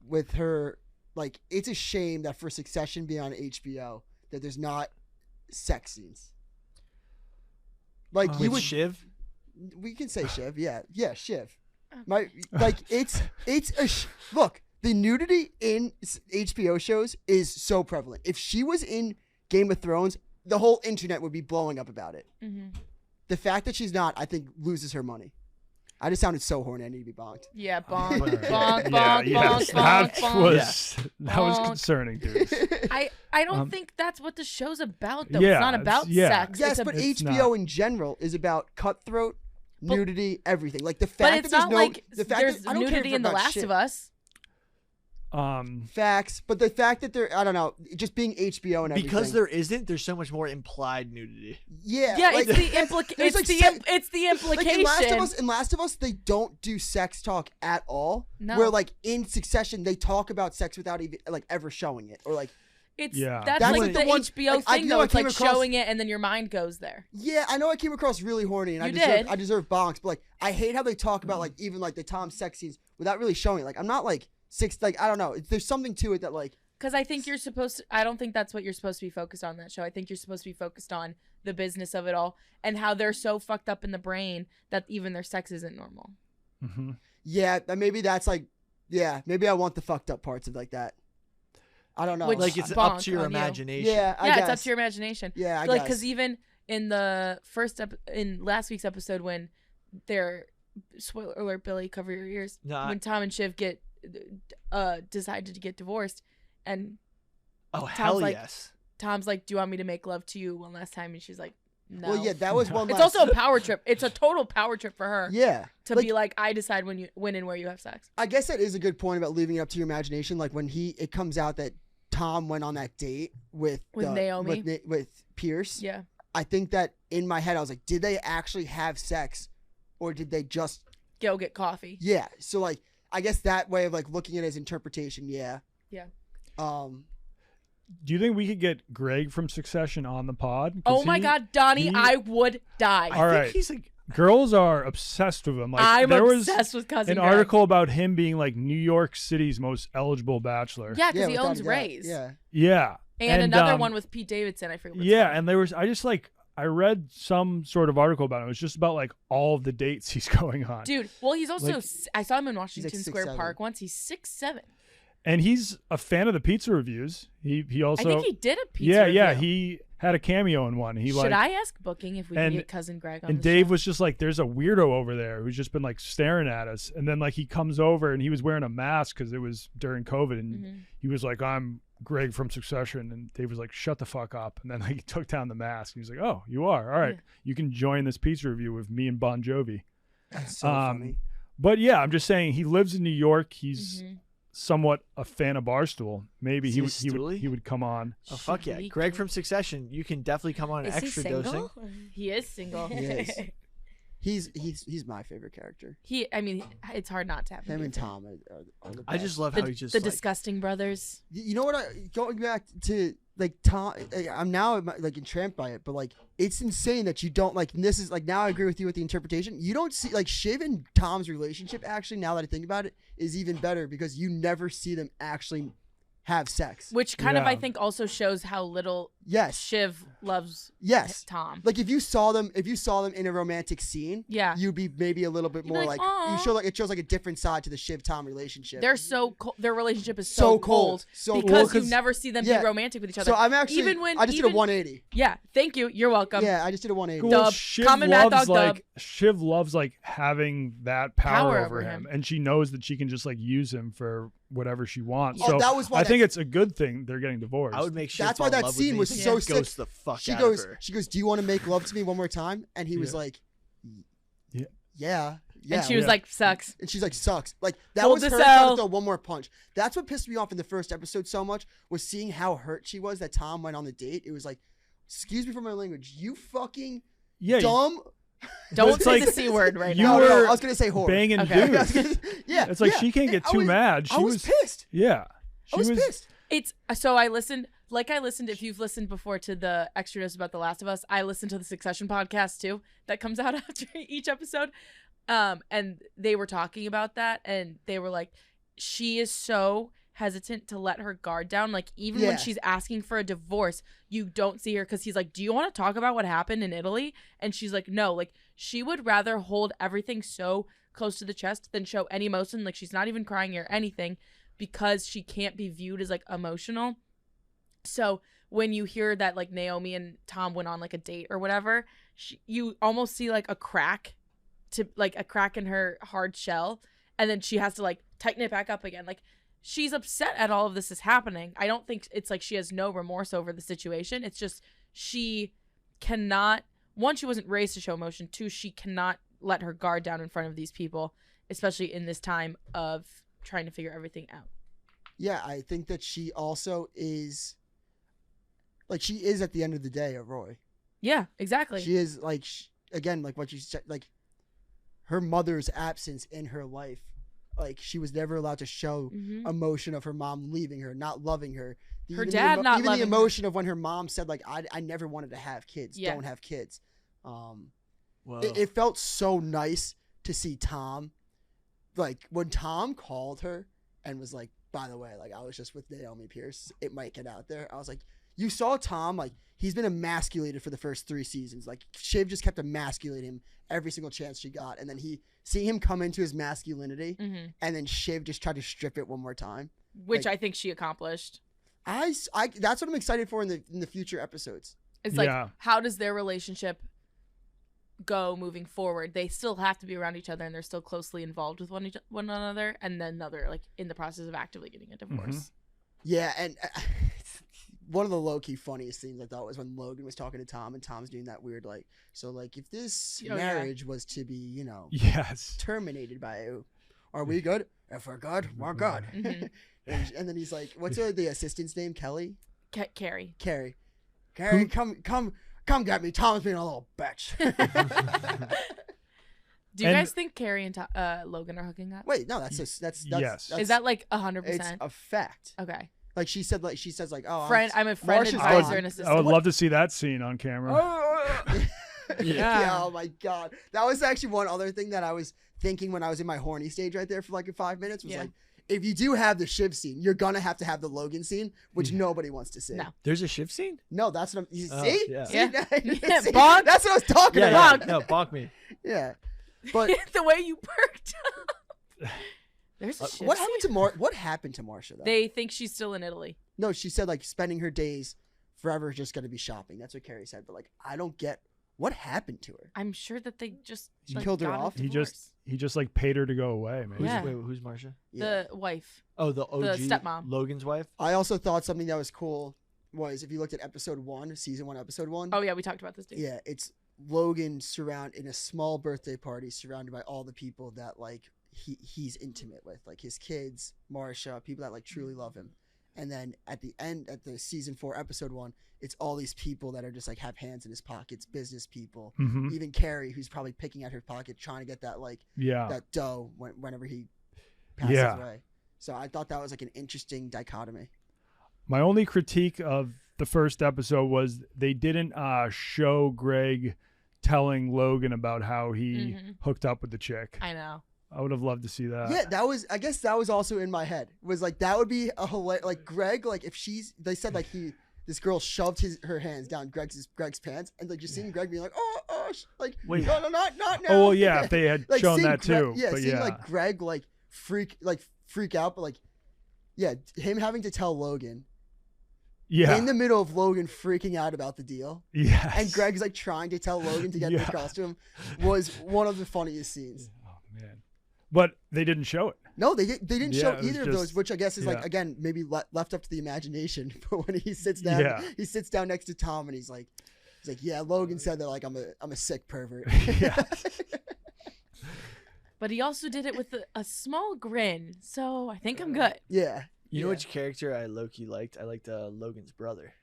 with her, like, it's a shame that for Succession being on HBO that there's not sex scenes. Like you With would, Shiv. we can say Shiv, yeah, Shiv. My like it's look, the nudity in HBO shows is so prevalent. If she was in Game of Thrones, the whole internet would be blowing up about it. The fact that she's not, I think, loses her money. I just sounded so horny. I need to be bonked. Yeah, bonk, bonk, Yeah, bonk, yes, bonk, that bonk. that was Bonk. concerning, dude. I don't think that's what the show's about, though. Yeah, it's not about it's- yeah. sex. Yes, it's but It's HBO not. in general is about cutthroat, nudity, everything. Like the but fact it's that there's not no, like the fact there's that, I don't care if nudity you're in The about Last shit. of Us. Facts, but the fact that they're, I don't know, just being HBO and everything. Because there isn't, there's so much more implied nudity. yeah, Yeah, like, it's the implication. there's, It's like, it's the like implication. in Last of Us, they don't do sex talk at all. No. Where like in Succession, they talk about sex without even like ever showing it, or like It's Yeah. that's That's like like the the one- HBO like, I thing know though. I It's like came across- showing it and then your mind goes there. yeah, I know I came across really horny and You did. I deserve bonks, but like I hate how they talk about like even like the Tom sex scenes without really showing it. Like I'm not like like I don't know. There's something to it that like Because I think you're supposed to. I don't think that's what you're supposed to be focused on in that show. I think you're supposed to be focused on the business of it all and how they're so fucked up in the brain that even their sex isn't normal. Mm-hmm. yeah, maybe that's like yeah, maybe I want the fucked up parts of like that. I don't know. Which- Like it's bonk up to your on you. imagination. yeah, I Yeah, guess. it's up to your imagination. Yeah, I like guess. because even in the in last week's episode when they're spoiler alert, Billy, cover your ears. No, when Tom and Shiv get decided to get divorced, and Oh hell like- yes. Tom's like, "Do you want me to make love to you one last time?" And she's like, "No." Well, yeah, that was one. It's last, also a power trip. It's a total power trip for her yeah. to like, be like, "I decide when and where you have sex." I guess that is a good point about leaving it up to your imagination. Like when it comes out that Tom went on that date with Naomi? with Pierce. Yeah. I think that in my head I was like, did they actually have sex, or did they just? Go get coffee. Yeah. So like, I guess that way of like looking at it as interpretation. Yeah. Yeah. Do you think we could get Greg from Succession on the pod? 'Cause Oh my God, Donnie, he- I would die. All right. think he's like Girls are obsessed with him. Like I'm there was obsessed with Cousin an Greg. article about him being like New York City's most eligible bachelor. Yeah, because Yeah. he without owns a doubt. Ray's. Yeah. Yeah. And another one with Pete Davidson. I forget. What it's Yeah, called. and there was I read some sort of article about him. It was just about like all of the dates he's going on. Dude, well, he's also. Like- I saw him in Washington like Square 6'7". Park once. He's 6'7". And he's a fan of the pizza reviews. He also I think he did a pizza. yeah, review. he had a cameo in one. He Should like I ask booking if we can and- get Cousin Greg on and the Dave show? was just like, there's a weirdo over there who's just been like staring at us. And then like he comes over and he was wearing a mask because it was during COVID. And Mhm. he was like, I'm Greg from Succession. And Dave was like, shut the fuck up. And then like, he took down the mask. And he was like, oh, you are? All right. Yeah. You can join this pizza review with me and Bon Jovi. That's so funny. But yeah, I'm just saying he lives in New York. He's Mhm. somewhat a fan of Barstool. Maybe Is he he a would would come on. Oh fuck yeah, Should we Greg get- from Succession. You can definitely come on Is he extra single? dosing. He is single. He is. He's my favorite character. I mean, it's hard not to have Him be and a fan. Tom are the I best. just love The, how he just the like, Disgusting Brothers. You know what? Going back to like Tom, I'm now like entranced by it, but like it's insane that you don't like. And this is like now I agree with you with the interpretation. You don't see like Shiv and Tom's relationship actually. Now that I think about it, is even better because you never see them actually have sex. Which kind of, Yeah. I think, also shows how little Yes. Shiv loves Yes. Tom. Like if you saw them in a romantic scene, Yeah. you'd be maybe a little bit You'd be more like, like "Aw." it shows like a different side to the Shiv Tom relationship. They're so cold. Their relationship is So so cold. So because cold. you 'cause- never see them Yeah. be romantic with each other. So I'm actually I just did a 180. Yeah, thank you. You're welcome. Yeah, I just did a 180. Well, Dub. Shiv Common Mad loves Dog like dub. Shiv loves like having that power Power over over him, him. and she knows that she can just like use him for whatever she wants. Oh, So that was why I think that- it's a good thing they're getting divorced. I would make sure That's why that scene was so sick. Ghost the fuck She out goes, of her. "Do you want to make love to me one more time?" And he was Yeah. like, Yeah. yeah. And she was Yeah. like, sucks. And she's like, sucks. Like that Hold was the her cell. trying to throw one more punch. That's what pissed me off in the first episode so much, was seeing how hurt she was that Tom went on the date. It was like, excuse me for my language, you fucking yeah, dumb. Don't It's say like the C word right you now. No, were I was gonna say whore. banging Okay. dudes. Yeah, It's like yeah. she can't get I too was- mad. She I was pissed. Yeah, I was pissed. It's so I listened. If you've listened before to the Extra Dose about The Last of Us, I listened to the Succession podcast too that comes out after each episode. And they were talking about that, and they were like, she is so hesitant to let her guard down. Like, even Yeah. when she's asking for a divorce, you don't see her, because he's like, do you want to talk about what happened in Italy? And she's like, no. Like, she would rather hold everything so close to the chest than show any emotion. Like, she's not even crying or anything, because she can't be viewed as like emotional. So when you hear that like Naomi and Tom went on like a date or whatever, you almost see like a crack in her hard shell, and then she has to like tighten it back up again. Like, she's upset at all of this is happening. I don't think it's like she has no remorse over the situation. It's just she cannot, one, she wasn't raised to show emotion. Two, she cannot let her guard down in front of these people, especially in this time of trying to figure everything out. Yeah, I think that she also is, like, she is at the end of the day a Roy. Yeah, exactly. She is like, again, like what you said, like her mother's absence in her life. Like, she was never allowed to show Mhm. emotion of her mom leaving her, not loving her. Her dad not even loving the her. emotion of when her mom said, like, I never wanted to have kids. Yeah. Don't have kids. Whoa. It felt so nice to see Tom. Like, when Tom called her and was like, by the way, like, I was just with Naomi Pierce, it might get out there. I was like, you saw Tom, like, he's been emasculated for the first 3 seasons. Like, Shiv just kept emasculating him every single chance she got. And then seeing him come into his masculinity, Mhm. and then Shiv just tried to strip it one more time. Which Like- I think she accomplished. I that's what I'm excited for in the future episodes. It's like, Yeah. how does their relationship go moving forward? They still have to be around each other, and they're still closely involved with one another, and then another, like, in the process of actively getting a divorce. Yeah, and one of the low-key funniest things I thought was when Logan was talking to Tom, and Tom's doing that weird, like, so, like, if this Oh, yeah. marriage was to be, you know, Yes. terminated by you, are we good? If we're good, we're good. Mhm. and then he's like, what's the assistant's name? Kelly? Carrie. Carrie, come get me. Tom's being a little bitch. Do you And- guys think Carrie and Logan are hooking up? Wait, no, that's Yes. Is that like it's 100%? a fact. Okay. Like she says, oh, I'm a friend Marsha's advisor gone. and I assistant. would love to see that scene on camera. Yeah. Oh my god, that was actually one other thing that I was thinking when I was in my horny stage right there for like 5 minutes. Was Yeah. like, if you do have the Shiv scene, you're gonna have to have the Logan scene, which nobody wants to see. No. There's a Shiv scene? No, that's what I'm. You Oh, see? yeah. See? Yeah. Yeah, see? Bonk. That's what I was talking Yeah, about. yeah. No, bonk me. Yeah. But The way you perked up. There's a shit what scene. happened to What happened to Marsha though? They think she's still in Italy. No, she said like spending her days forever is just gonna be shopping. That's what Carrie said. But like, I don't get what happened to her. I'm sure that they just He killed her got a off? He divorce. just like paid her to go away, man. Who's, Yeah. who's Marsha? Yeah. The wife. Oh, the OG stepmom. Logan's wife? I also thought something that was cool was if you looked at episode 1, season 1, episode 1. Oh yeah, we talked about this dude. Yeah, it's Logan in a small birthday party surrounded by all the people that like he's intimate with, like his kids, Marsha, people that like truly love him. And then at the end, at the season 4, episode 1, it's all these people that are just like have hands in his pockets, business people, Mhm. even Carrie, who's probably picking at her pocket, trying to get that like Yeah. that dough whenever he passes Yeah. away. So I thought that was like an interesting dichotomy. My only critique of the first episode was they didn't show Greg telling Logan about how he Mhm. hooked up with the chick. I know. I would have loved to see that. Yeah, that was. I guess that was also in my head. Was like that would be a hilarious. Like Greg, like if they said like this girl shoved her hands down Greg's pants, and like just seeing Greg being like, like Wait. no, not now. Oh well, yeah, if they had like shown seeing that too. Yeah, but seeing yeah. like Greg like freak out, but like yeah, him having to tell Logan. Yeah. In the middle of Logan freaking out about the deal. Yes. And Greg's like trying to tell Logan to get across to him was one of the funniest scenes. Oh man. But they didn't show it. No, they didn't show it was either of those, which I guess is like again maybe left up to the imagination. But when he sits down, he sits down next to Tom and he's like, yeah, Logan said that like I'm a sick pervert. Yeah. But he also did it with a small grin, so I think I'm good. Yeah. You know which character I low-key liked? I liked Logan's brother.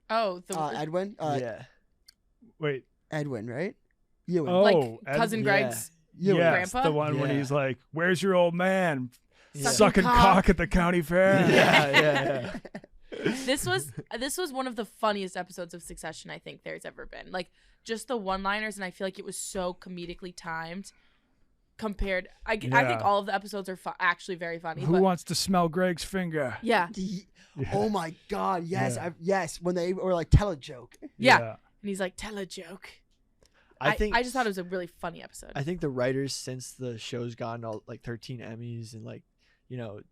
Oh, Edwin. Yeah. Wait. Edwin, right? Ewan. Oh, like cousin Greg's grandpa. The one when he's like, "Where's your old man? Yeah. Sucking cock at the county fair." Yeah. This was one of the funniest episodes of Succession I think there's ever been. Like just the one-liners, and I feel like it was so comedically timed. Compared, I think all of the episodes are actually very funny. Who wants to smell Greg's finger? Yeah. Oh my God! Yes, Yeah. yes. When they were like, tell a joke. Yeah. And he's like, tell a joke. I just thought it was a really funny episode. I think the writers, since the show's gotten all like 13 Emmys and like,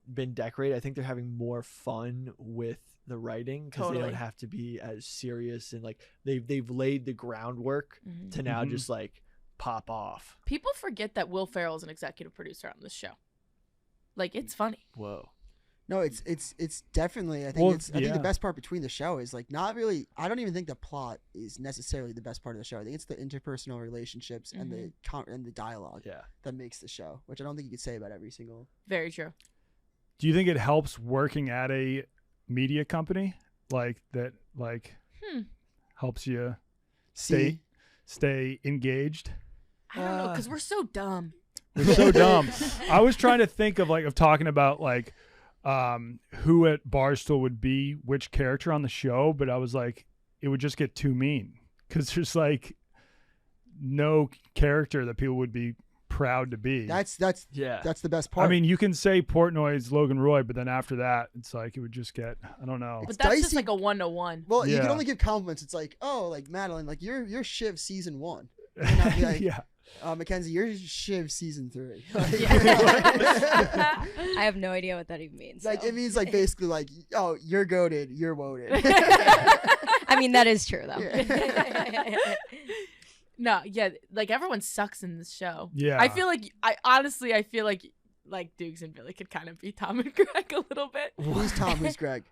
been decorated, I think they're having more fun with the writing because they don't have to be as serious, and like they've laid the groundwork to now just like pop off. People forget that Will Ferrell is an executive producer on this show. Like, it's funny. Whoa. No, it's definitely. I think the best part between the show is like not really. I don't even think the plot is necessarily the best part of the show. I think it's the interpersonal relationships and the dialogue that makes the show, which I don't think you could say about every single. Very true. Do you think it helps working at a media company like that? Like, helps you stay engaged? I don't know, because we're so dumb. We're so dumb. I was trying to think of talking about like who at Barstool would be which character on the show, but I was like, it would just get too mean because there's like no character that people would be proud to be. That's the best part. I mean, you can say Portnoy's Logan Roy, but then after that, it's like it would just get, I don't know. But that's just like a 1-to-1. Well, you can only give compliments. It's like, oh, like Madeline, like you're Shiv season 1. And I'll be like, Mackenzie, you're Shiv season 3. I have no idea what that even means. Like it means like basically like, oh, you're goated, you're woted. I mean, that is true though. No, like everyone sucks in this show. Yeah. I feel like I feel like Doogs and Billy could kind of be Tom and Greg a little bit. Who's Tom? Who's Greg?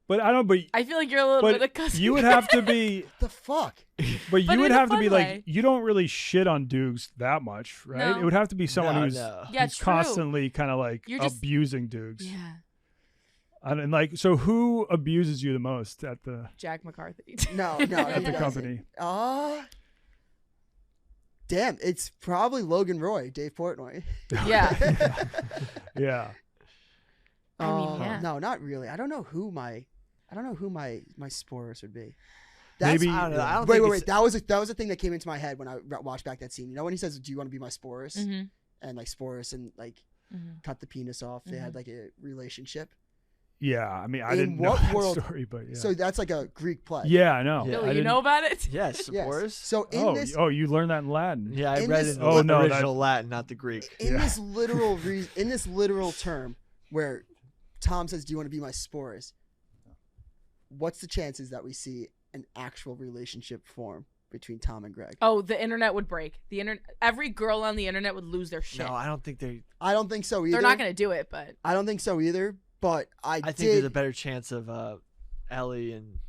But I don't. But I feel like you're a little bit of cousin. You would have to be. The fuck. But you would have to be way. like, you don't really shit on Doogs that much, right? No. It would have to be someone who's true. constantly kind of like You're just abusing Doogs. Yeah. And like, so who abuses you the most at the Jack McCarthy? No, at the company? Damn, it's probably Logan Roy, Dave Portnoy. Yeah. Yeah. I mean, yeah. No, not really. I don't know who my Sporus would be. Maybe. I don't know. I don't Wait. think That was a thing that came into my head when I watched back that scene. You know when he says, "Do you want to be my Sporus?" Mm-hmm. And like Sporus and like cut the penis off. They had like a relationship. Yeah, I mean, I In didn't know what that world- story, but yeah. So that's like a Greek play. Yeah, I know. Yeah. Billy, I you know about it? Yes, Yes. Boris. So in this, you learned that in Latin. Yeah, I In read this- it in Oh, the no, original Latin, not the Greek. in this literal term where Tom says, "Do you want to be my Sporus?" What's the chances that we see an actual relationship form between Tom and Greg? Oh, the internet would break. Every girl on the internet would lose their shit. No, I don't think they. I don't think so either. They're not gonna do it, but I don't think so either. But I think there's a better chance of Ellie and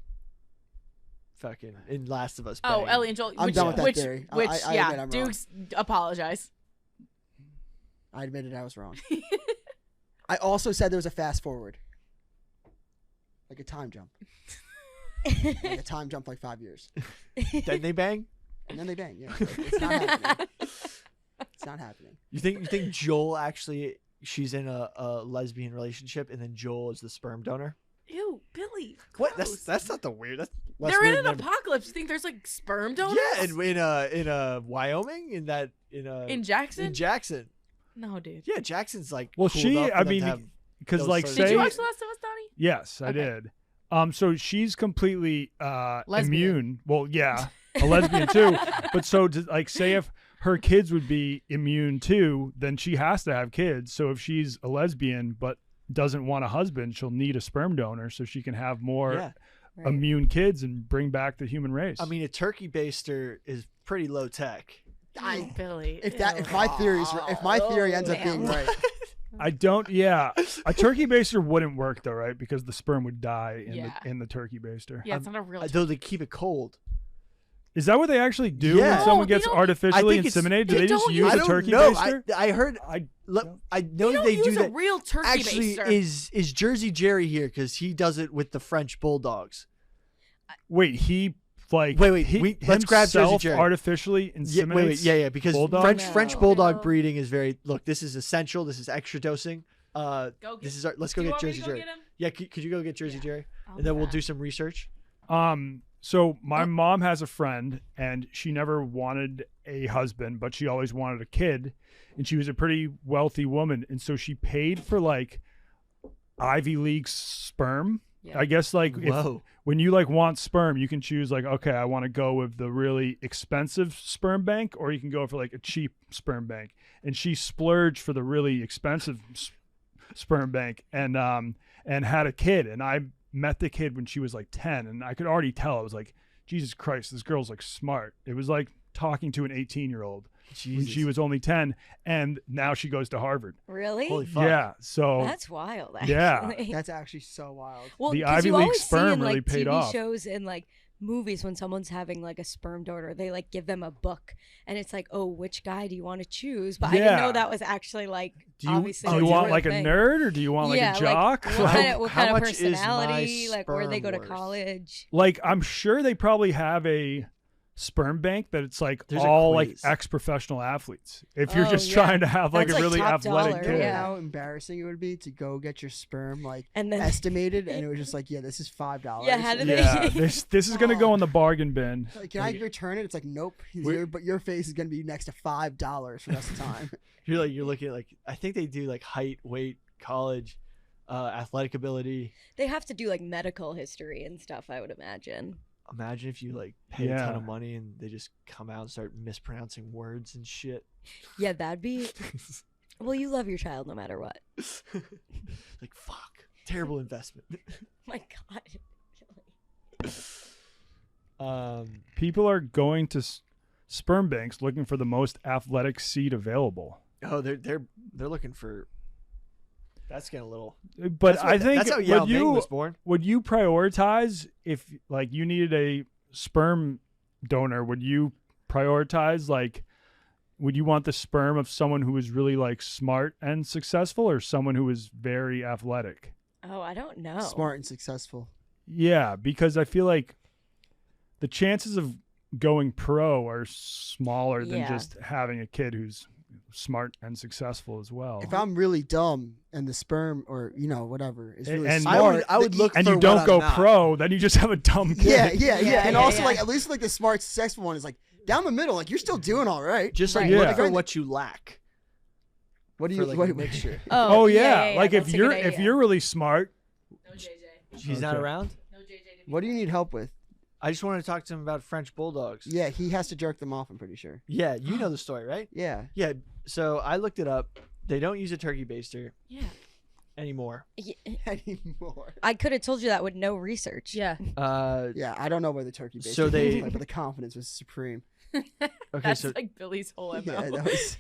fucking in Last of Us. oh, banging. Ellie and Joel. I'm done with that theory. I admit I'm wrong. Dukes apologize. I admitted I was wrong. I also said there was a fast forward, like a time jump, like 5 years, Then they bang. and then they bang. Yeah, it's not happening. It's not happening. You think Joel actually? She's in a lesbian relationship, and then Joel is the sperm donor. Ew, Billy. What? gross. That's not the weird. That's less They're in weird an than- apocalypse. You think there's like sperm donors? Yeah, in Wyoming, in Jackson. In Jackson? No, dude. Yeah, Jackson's like. Well, cooled she. up for I them to mean, have because those like sorts say. of Did you things. watch The Last of Us, Donnie? Yes, I Okay. did. So she's completely Lesbian. immune. Well, yeah, a lesbian too. But so like say if her kids would be immune too, then she has to have kids. So if she's a lesbian but doesn't want a husband, she'll need a sperm donor so she can have more Yeah. Right. immune kids and bring back the human race. I mean, a turkey baster is pretty low tech. Billy. If my theory ends up being man. right, I don't. Yeah, a turkey baster wouldn't work though, right? Because the sperm would die in the turkey baster. Yeah, it's not a real. Though they keep it cold. Is that what they actually do Yeah. when No, someone they gets don't- artificially I think it's- inseminated? Do they they just don't use use- a I don't turkey know. baster? I heard. I I know They don't they use do a that. real turkey Actually, baster. is Jersey Jerry here because he does it with the French bulldogs. wait. He like Wait, he, let's grab Jersey himself Jerry. artificially Yeah, inseminates. yeah, because bulldogs? French No. bulldog No. breeding is very. Look, this is essential. This is extra dosing. Go get, This is our. Let's go do you get want me to Jersey go Jerry. get him? Yeah, could you go get Jersey Yeah. Jerry, I'll and then do we'll that. do some research. So my mom has a friend, and she never wanted a husband, but she always wanted a kid, and she was a pretty wealthy woman, and so she paid for like Ivy League sperm. Yeah. I guess like Whoa. when you like want sperm, you can choose like, okay, I want to go with the really expensive sperm bank, or you can go for like a cheap sperm bank. And she splurged for the really expensive sperm bank and had a kid. And I met the kid when she was like 10, and I could already tell. I was like, Jesus Christ, this girl's like smart. It was like talking to an 18-year-old when she was only 10, and now she goes to Harvard. Really? Holy fuck. Yeah, so That's wild. Actually. Yeah. that's actually so wild. Well, The 'cause Ivy you League always see sperm in, really like, paid TV off. shows and like movies when someone's having like a sperm donor, they like give them a book, and it's like, oh, which guy do you want to choose? But I didn't Yeah. know that was actually like Do you- obviously. do a you want real like a thing. nerd, or do you want like yeah, a jock? Like, what kind of, what How kind of much is my personality? Like where they go sperm to worth? college? Like, I'm sure they probably have a sperm bank that it's like There's a all like quiz. ex-professional athletes. If you're Oh, just yeah. trying to have like That's, a like, really top athletic dollar, kid. You know yeah. how embarrassing it would be to go get your sperm like And then estimated, and it was just like, yeah, this is $5. Yeah, how do they- Yeah, this is gonna go in the bargain bin. Like, can I return it? It's like, nope. But your face is gonna be next to $5 for the rest of the time. You're looking at like I think they do like height, weight, college, athletic ability. they have to do like medical history and stuff, I would imagine. Imagine if you like pay a ton Yeah. of money and they just come out and start mispronouncing words and shit. Yeah, that'd be. Well, you love your child no matter what. Like fuck, terrible investment. My God. People are going to sperm banks looking for the most athletic seed available. Oh, they're looking for. That's getting a little. But That's what- I think that's how Yao would Ming you was born. would you prioritize if like you needed a sperm donor? Would you prioritize like? Would you want the sperm of someone who is really like smart and successful, or someone who is very athletic? Oh, I don't know. Smart and successful. Yeah, because I feel like the chances of going pro are smaller than Yeah. just having a kid who's smart and successful as well. If I'm really dumb and the sperm or whatever is really And- smart, I would look and for you what don't I'm go not. pro, then you just have a dumb kid. Yeah. And Yeah, also yeah. like at least like the smart successful one is like down the middle. Like you're still doing all right. Just like Right. look Yeah. for what you lack. What do For you like what, a mixture. Oh yeah, like if that's a you're good if idea. you're really smart, No JJ. She's not Okay. around. No JJ. what do you need help with? I just wanted to talk to him about French bulldogs. Yeah, he has to jerk them off. I'm pretty sure. Yeah, you know the story, right? Yeah. Yeah. So I looked it up. They don't use a turkey baster Yeah. anymore. Anymore. I could have told you that with no research. Yeah. Yeah, I don't know where the turkey base. So they- but the confidence was supreme. Okay, That's so like Billy's whole MO. Yeah, that was.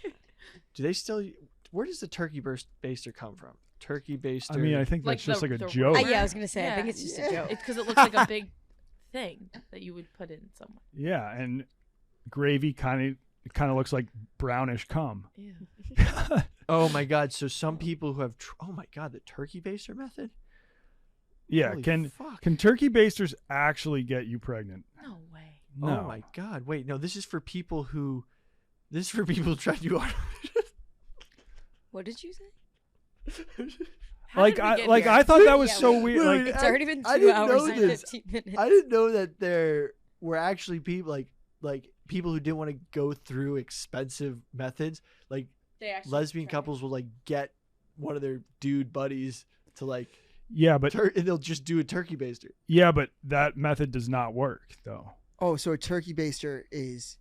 do they still? Where does the turkey baster come from? Turkey baster. I mean, I think Like that's just the- like a the joke. Yeah, I was gonna say. I think Yeah. it's just Yeah. a joke. It's because it looks like a big thing that you would put in somewhere. Yeah, and gravy kind of looks like brownish cum. Yeah. Oh my god! So some people who have. Oh my god! The turkey baster method. Yeah, Holy can fuck. turkey basters actually get you pregnant? No way. No. Oh my god! Wait, no. This is for people who. This is for people trying to do. What did you say? How did we get here? I thought that was Yeah, so we- weird. Wait, Like It's already been I 2 didn't hours know and this. 15 minutes. I didn't know that there were actually people like people who didn't want to go through expensive methods. Like lesbian couples will like get one of their dude buddies to like but and they'll just do a turkey baster. Yeah, but that method does not work though. Oh, so a turkey baster is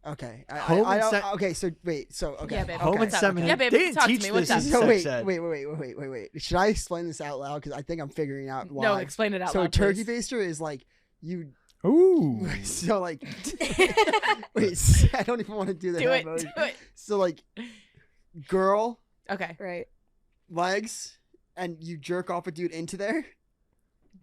okay. Okay, so wait, so okay. Yeah, babe. Home okay. insemination. Yeah, babe, They didn't talk to teach me. What's this up? in So sex ed. wait. Should I explain this out loud? Because I think I'm figuring out why. No, explain it out so loud. a turkey please. baster is like you. Ooh. So like, wait, I don't even want to do that. Do it. So like, girl Okay. Right. legs, and you jerk off a dude into there.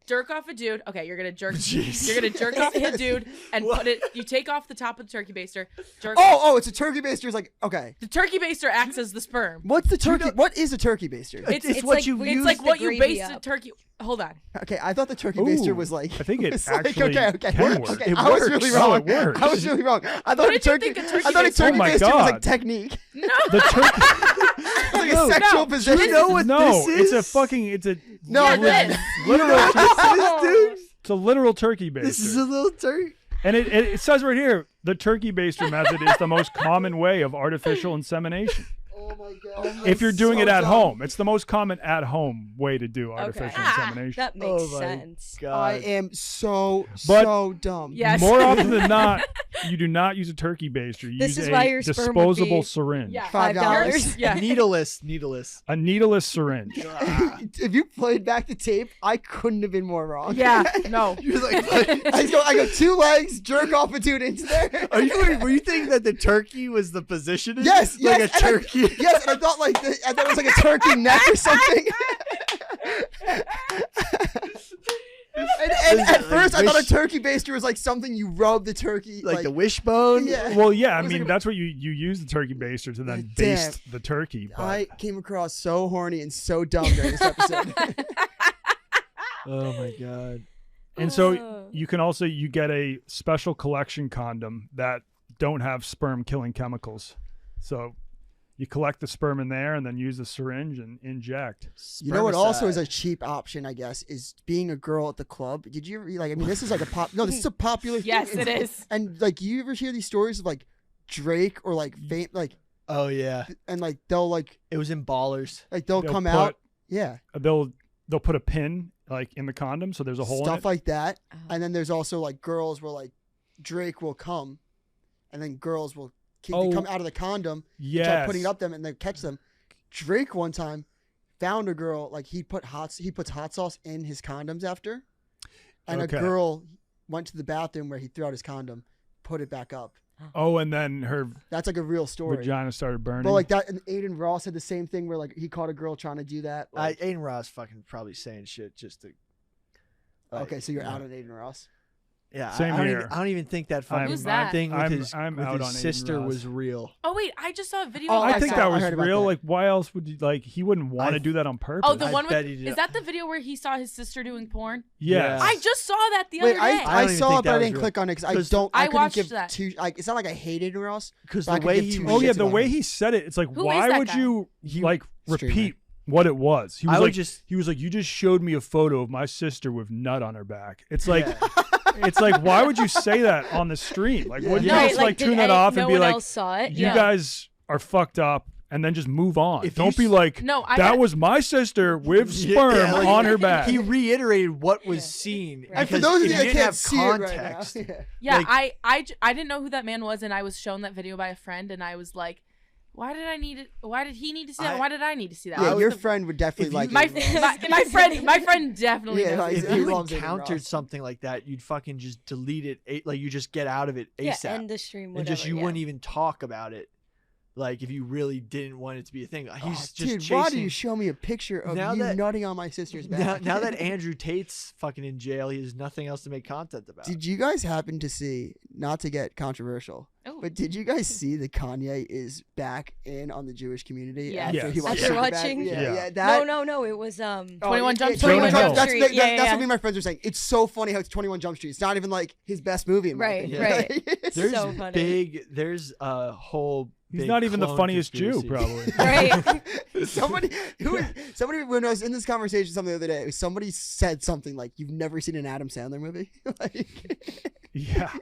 Jerk off a dude. Okay, you're gonna jerk. Jeez. You're gonna jerk off a dude and put it. You take off the top of the turkey baster. Jerk. Oh, it's a turkey baster. It's like okay. The turkey baster acts as the sperm. What's the turkey? What is a turkey baster? It's what you It's use like the what you gravy base the up. turkey. Hold on. Okay, I thought the turkey baster Ooh, was like. I think it was like, actually okay. can work. Okay, It I was works. really Oh, wrong. it works. I was really wrong. I thought What a did you turkey. think a turkey I thought a baster turkey was? Oh my baster was God. like technique. No. The turkey. It's like No, a sexual no. position. You know what No, this it's a is? fucking. It's a No, Yeah, I didn't. this. literal. This, dude. It's a literal turkey baster. This is a little turkey. And it says right here, the turkey baster method is the most common way of artificial insemination. Oh my god. If you're doing so it at dumb. home, it's the most common at home way to do artificial Ah, insemination. That makes Oh my sense. God. I am so But- dumb. Yes. More often than not, you do not use a turkey baster. You This use is a why your sperm would disposable be- syringe. Yeah. $5. Yeah. Needleless. A needleless syringe. If you played back the tape, I couldn't have been more wrong. Yeah. No. You're like, I go 2 legs, jerk off a dude into there. were you thinking that the turkey was the positioning? Yes, like yes. a turkey. Yes, and I thought it was like a turkey neck or something. and at first, I thought a turkey baster was like something you rub the turkey like the wishbone. Yeah. Well, yeah, I was mean, like- that's what you use the turkey baster to then Damn. baste the turkey. But I came across so horny and so dumb during this episode. Oh my god. And so you can also you get a special collection condom that don't have sperm killing chemicals. So you collect the sperm in there and then use the syringe and inject. You know what also is a cheap option, I guess, is being a girl at the club. Did you ever, like, I mean, this is like this is a popular thing. Yes, it is. And like, you ever hear these stories of like Drake or like like, Oh yeah. and like they'll like It was in Ballers. they'll come out, yeah, They'll put a pin like in the condom so there's a hole in stuff it. like that. Oh. And then there's also like girls where like Drake will come, and then girls will Oh, come out of the condom, yes. try putting up them, and then catch them. Drake one time found a girl, like he puts hot sauce in his condoms after, and Okay. a girl went to the bathroom where he threw out his condom, put it back up. Oh, and then her That's like a real story. vagina started burning. But like that, and Aiden Ross had the same thing where like he caught a girl trying to do that. Like, Aiden Ross fucking probably saying shit just to. okay, so you're out on Aiden Ross. Yeah, Same I don't even think that fucking Who's that? thing with I'm with out his on Aiden sister Ross. was real. Oh wait, I just saw a video. Oh, of I that think guy. that I was heard about real. that. Like, why else would you like? He wouldn't want to I- do that on purpose. Oh, the I one bet with he did. is that the video where he saw his sister doing porn? Yes. Yeah. I just saw that the Wait, other day. I I don't even saw think it, but that I was didn't real. click on it because I 'Cause don't. I couldn't watched give that. two. Like, it's not like I hate Aiden Ross. Because But I the could way give he two Oh yeah, shits the about way him. he said it, it's like, Who is why that would guy? you like Streamer. repeat what it was? He was I would like, just- he was like, you just showed me a photo of my sister with nut on her back. It's like, Yeah. it's like, why would you say that on the stream? Like, would you Yeah. just like did tune that off no and be one like, else saw it? you Yeah. guys are fucked up, and then just move on? If Don't you be s- like, No, I that got- was my sister with Yeah, sperm like, on her back. He reiterated what was seen. Right. And for because those of if you that didn't can't have see context, it right now, Yeah, Like- I didn't know who that man was, and I was shown that video by a friend, and I was like, why did I need it? Why did he need to see that? Why did I need to see that? yeah, I was your the- friend would definitely If you- like my, Aiden Ross. my friend definitely Yeah, knows. like, who if that he is. you loves Aiden encountered Ross. something like that, you'd fucking just delete it. Like you just get out of it Yeah, ASAP, end the stream. and Whatever, just you yeah. wouldn't even talk about it. Like if you really didn't want it to be a thing. He's Oh, just dude, chasing. why do you show me a picture of Now you that- nutting on my sister's back? now that Andrew Tate's fucking in jail, he has nothing else to make content about. Did you guys happen to see, not to get controversial, Oh. but did you guys see that Kanye is back in on the Jewish community Yes. Yes. he watched After Breaking Bad? watching? Yeah, Yeah. yeah, that. No. It was 21 Jump Street. 21 Jump That's, Street. that's Yeah. what me and my friends were saying. It's so funny how it's 21 Jump Street. It's not even like his best movie. In my Right, opinion. right. It's- There's so funny. there's a whole. He's big not even the clone funniest conspiracy. Jew, probably. Right. somebody when I was in this conversation the other day, somebody said something like, "You've never seen an Adam Sandler movie?" Like, Yeah.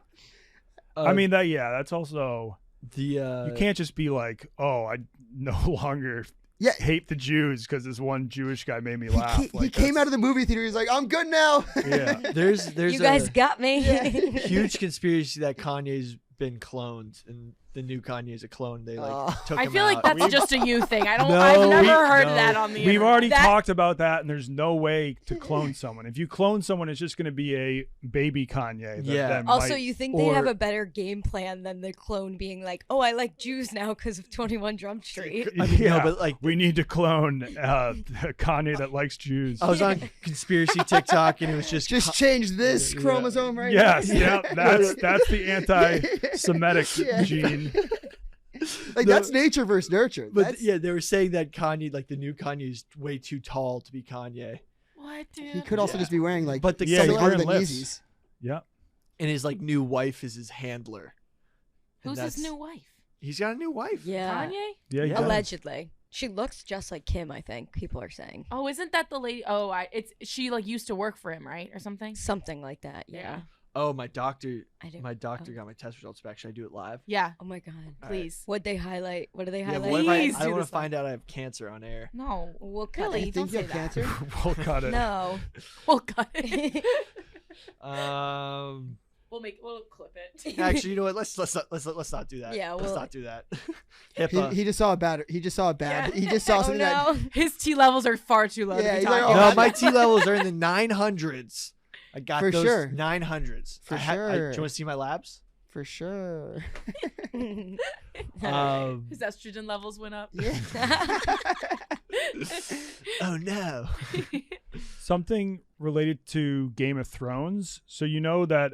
I mean, that's also, the you can't just be like, oh, no longer Yeah. hate the Jews because this one Jewish guy made me laugh. He came out of the movie theater. He's like, I'm good now. Yeah. There's You guys a got me. huge conspiracy that Kanye's been cloned and the new Kanye is a clone. They took I him feel like out. that's just a you thing. I don't. No, I've never we- heard no. that on the We've internet. already That- talked about that, and there's no way to clone someone. If you clone someone, it's just going to be a baby Kanye. Yeah. Also, might- you think they have Or- a better game plan than the clone being like, "Oh, I like Jews now because of 21 Jump Street." I mean, yeah, no, but like we need to clone Kanye that likes Jews. I was on conspiracy TikTok and it was just Just change this Yeah. chromosome right Yes, now. yeah, that's the anti-Semitic Yeah. gene. Like, No. that's nature versus nurture. But That's, yeah, they were saying that Kanye, like the new Kanye, is way too tall to be Kanye, What, dude? he could also Yeah. just be wearing, like, but the Yeah, he's something other wearing than lifts. Yeezys. Yeah, and his like new wife is his handler. And Who's his that's- new wife? He's got a new wife. Yeah, Kanye? yeah, Yeah. yeah. allegedly. She looks just like Kim. I think people are saying Oh, isn't that the lady? Oh, she like used to work for him, right, or something? something like that. Yeah, Oh, my doctor I do. got my test results back. Should I do it live? Yeah, Oh my god. All right. please. What they highlight? What do they Yeah, highlight? what if I Please don't do want this to find out I have cancer on air. No, We'll cut Really? it. You Don't think you say have that. cancer? We'll cut it. No. we'll cut it. Um, We'll clip it. actually, you know what? Let's not do that. Yeah, let's well- not do that. HIPAA. He just saw a bad. He just saw a bad. Yeah. He just saw Oh something no. His T levels are far too low Yeah, to be he's like, talking oh, No, about. my T levels are in the 900s. I got For those sure. 900s. For do sure. you want to see my labs? for sure. His estrogen levels went up. Yeah. Oh no. Something related to Game of Thrones. So you know that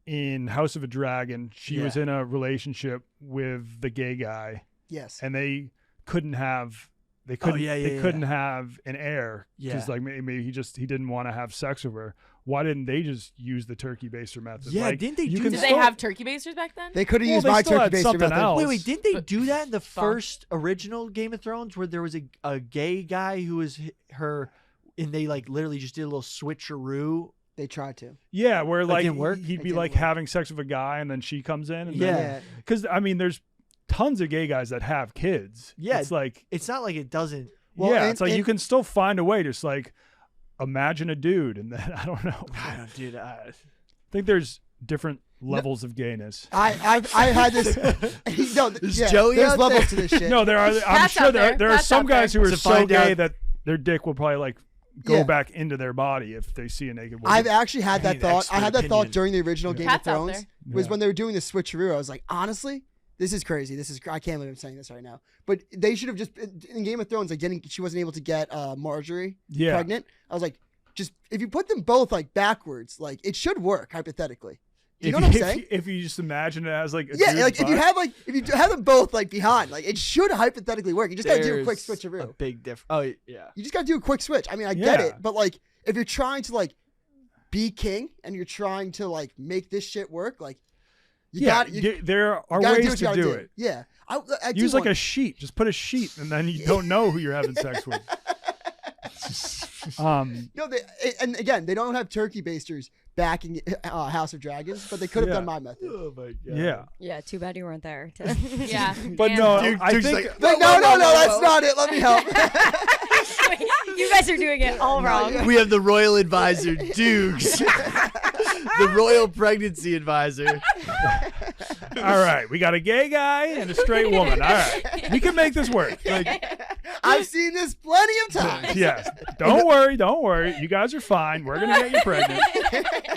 in House of a Dragon, she was Yeah. in a relationship with the gay guy, Yes. and they couldn't have. They couldn't. yeah, they yeah, couldn't yeah. have an heir because Yeah. like maybe he didn't want to have sex with her. Why didn't they just use the turkey baster method? Yeah, like, didn't they you do can that? Did they still- have turkey basters back then? They could have Well, used they my still turkey had baster something method. else. Wait, didn't they But- do that in the Fuck. first original Game of Thrones where there was a gay guy who was her and they like literally just did a little switcheroo? They tried to. Yeah, where like didn't work? he'd It be didn't like work. having sex with a guy, and then she comes in. And Yeah. because I mean, there's tons of gay guys that have kids. Yeah. it's like It's not like it doesn't. Well, yeah, and- it's like you and- can still find a way. Just like imagine a dude, and then I don't know. I I don't, dude. think there's different levels of gayness. I had this. No, Is yeah, Joey there's out levels there? to this shit. No, there are. I'm Pat's sure out there there. are Pat's some out there. guys who are To so find gay out- that their dick will probably like go Yeah. back into their body if they see a naked woman. I've actually had I that need thought. I expert had that thought opinion. during the original Game Pat's of out Thrones. there. Was Yeah. when they were doing the switcheroo. I was like, honestly, this is crazy. I can't believe I'm saying this right now. But they should have just in Game of Thrones, like she wasn't able to get Marjorie Yeah. pregnant. I was like, just if you put them both like backwards, like it should work hypothetically. Do you know what I'm saying? If you just imagine it as like a Yeah, dude's like if you butt. have them both like behind, like it should hypothetically work. You just gotta do a quick There's switcheroo. A big difference. Oh yeah. You just gotta do a quick switch. I mean, I get Yeah. it, but like if you're trying to like be king and you're trying to like make this shit work, like you yeah, got you there are gotta ways what to you gotta do it. Yeah, I Use do like a want- sheet. Just put a sheet, and then you don't know who you're having sex with. No, and again, they don't have turkey basters backing House of Dragons, but they could have Yeah. done my method. Oh my god. Yeah, Yeah, too bad you weren't there. To... Yeah. but And- no, Dude, I Dude's think like, Like, no, that's not it. Let me help. you guys are doing it all wrong. We have the royal advisor, Doogs. The royal pregnancy advisor. all right, we got a gay guy and a straight woman. All right, we can make this work. Like, I've seen this plenty of times. yes, don't worry. You guys are fine. We're gonna get you pregnant.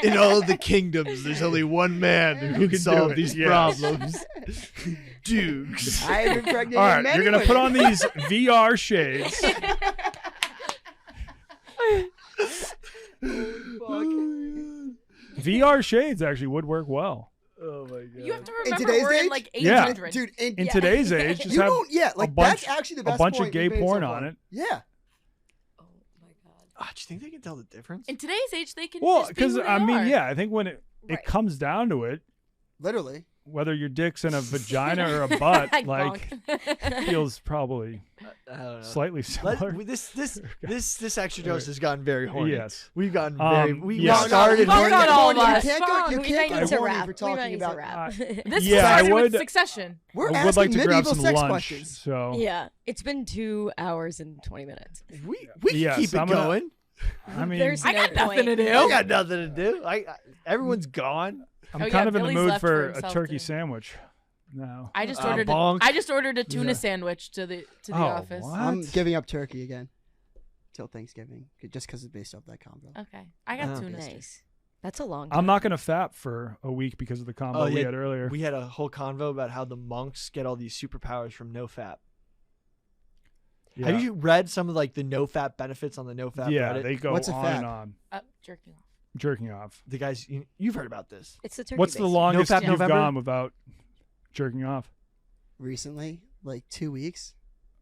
In all of the kingdoms, there's only one man who can can do solve it, these yes. problems. Doogs. I have been pregnant. All right, in many you're gonna put on women. these VR shades. VR shades actually would work well. Oh my god. You have to In remember today's we're in age? like Yeah. 800. Dude, In today's age, just you have don't. Yeah, like bunch- that's actually the a best. bunch of point gay we've made porn so on far. it. Yeah. Oh my god. Do you think they can tell the difference? In today's age, they can. well, just be because who they I mean, are. yeah, I think when it Right. comes down to it, Literally. whether your dick's in a vagina or a butt, like Bonk. feels probably I don't know. slightly similar. This EXTRADOSE has gotten very horny. Yes. We've gotten very. We yeah. started No, horny. not all of You us. can't go. You We can't might go need to horny wrap. for We talking might need to about. wrap. This Yeah, I started with would- Succession. We're I would asking like to grab medieval some sex lunch. questions. So Yeah, it's been 2 hours and 20 minutes. We Yes, can keep it I'm gonna- going. I mean, There's I no got nothing to point. do. I got nothing to do. Everyone's gone. I'm Oh, kind yeah, of in the Billy's mood left for for a himself turkey today. sandwich now. I just bonk. ordered a tuna Yeah. sandwich to the Oh, office. what? I'm giving up turkey again till Thanksgiving, just because it's based off that combo. Okay, I got Oh. tuna. Nice. That's a long time. I'm not gonna fap for a week because of the combo Oh, we yeah. had earlier. We had a whole convo about how the monks get all these superpowers from NoFap. Yeah, Have you read some of like the NoFap benefits on the NoFap yeah, Reddit? they go What's a on fap? and on, Jerking off. jerking off. The guys, you've heard about this. It's the turkey. What's the based. longest fap you've November? gone without jerking off? Recently, like 2 weeks.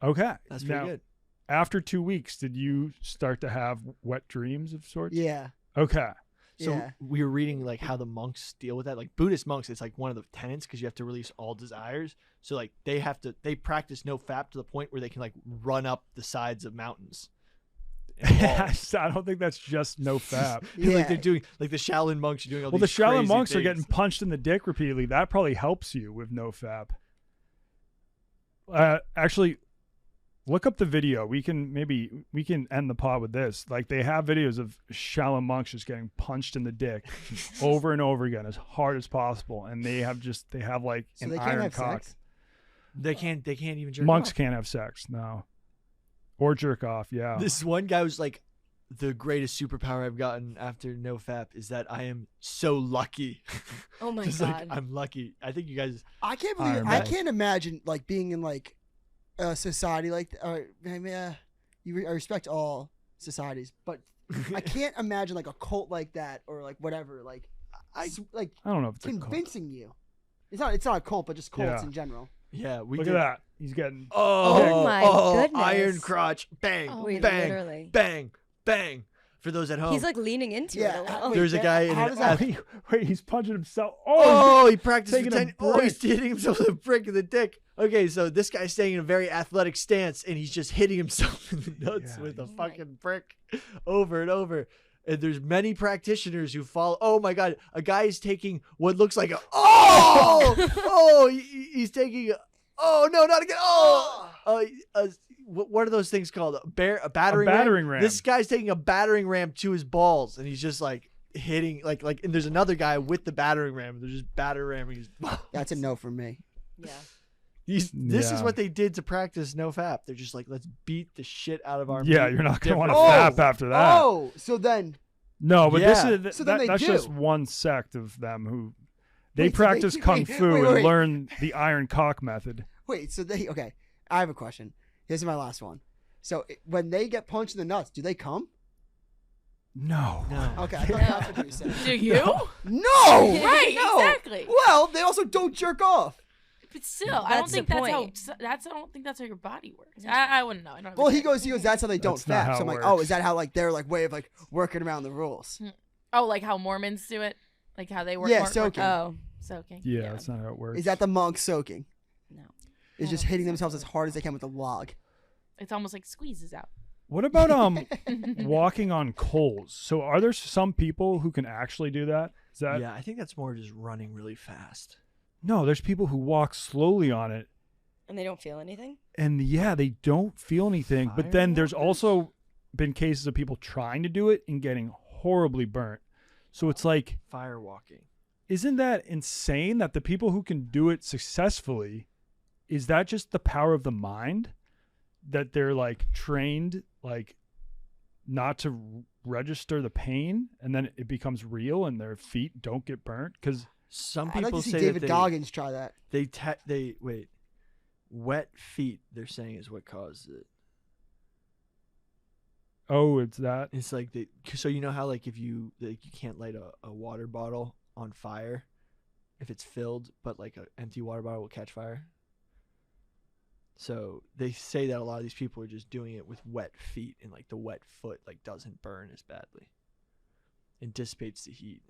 Okay, That's pretty now, good. after 2 weeks, did you start to have wet dreams of sorts? Yeah. Okay. So Yeah. we were reading like how the monks deal with that. Like Buddhist monks, it's like one of the tenets because you have to release all desires. So like they practice NoFap to the point where they can like run up the sides of mountains. Yes, I don't think that's just no fap. Yeah. Like they're doing like the Shaolin monks are doing all Well, the these Shaolin crazy monks are things. getting punched in the dick repeatedly. That probably helps you with no fap. Actually, look up the video. We can end the pod with this. Like they have videos of Shaolin monks just getting punched in the dick over and over again as hard as possible, and they have like So an they can't iron have cock. sex? They can't even jerk Monks off. can't have sex, no, or jerk off. Yeah, This one guy was like, the greatest superpower I've gotten after NoFap is that I am so lucky. Oh my Just god. like I'm lucky. I think you guys. I can't believe. Iron I Man. can't imagine like being in like a society like. I respect all societies, but I can't imagine like a cult like that or like whatever. Like I like I don't know if it's a cult. convincing you. It's not a cult, but just cults Yeah. in general. Yeah, we Look did. at that. He's getting. Oh, my goodness. Iron crotch. Bang, Oh, Wait, bang, literally. bang, bang. For those at home. He's like leaning into Yeah, it a little. wait, There's a guy in how an does that? Wait, he's punching himself. Oh, he practiced for taking a 10. Oh, he's brick. hitting himself with a brick in the dick. Okay, so this guy's staying in a very athletic stance, and he's just hitting himself in the nuts Yeah, with a Oh my- fucking brick over and over. And there's many practitioners who follow. Oh my god, a guy is taking what looks like a. Oh, he's taking. Oh no, not again. What are those things called? A battering ram. This guy's taking a battering ram to his balls, and he's just like hitting like. And there's another guy with the battering ram. And they're just battering ramming his balls. That's a no from me. Yeah. This is Yeah. what they did to practice NoFap. They're just like, let's beat the shit out of our. Yeah, meat you're not gonna want to differently. fap after that. Oh, so then No, but Yeah. this is So then they that's do. just one sect of them who they Wait, so practice they- kung wait, fu wait, and wait. learn the iron cock method. wait, so they okay. I have a question. Here's my last one. So when they get punched in the nuts, do they come? No. No. Okay, I thought that's what you said. Do you? No, Right, no. exactly. Well, they also don't jerk off. But still, I don't That's think the that's point. I don't think that's how your body works. I wouldn't know. I don't have Well, a he clue. goes. That's how they don't That's not fap. how So I'm it like, oh, works. is that how like their like way of like working around the rules? Oh, like how Mormons do it, like how they work. Yeah, work- soaking. Oh, soaking. Yeah, that's not how it works. Is that the monks soaking? no. Is just hitting themselves as hard as they can with a log. It's almost like squeezes out. What about walking on coals? So are there some people who can actually do that? Is that Yeah, I think that's more just running really fast. No, there's people who walk slowly on it And they don't feel anything? and yeah, they don't feel anything. But then there's also been cases of people trying to do it and getting horribly burnt. So it's like, Fire walking. isn't that insane that the people who can do it successfully, is that just the power of the mind? That they're like trained like not to register the pain and then it becomes real and their feet don't get burnt? Because Some I'd people like to see say David that Goggins try that. they wait. Wet feet, they're saying, is what causes it. oh, it's that. It's like so you know how like if you can't light a water bottle on fire if it's filled, but like an empty water bottle will catch fire. So they say that a lot of these people are just doing it with wet feet, and like the wet foot like doesn't burn as badly. It dissipates the heat.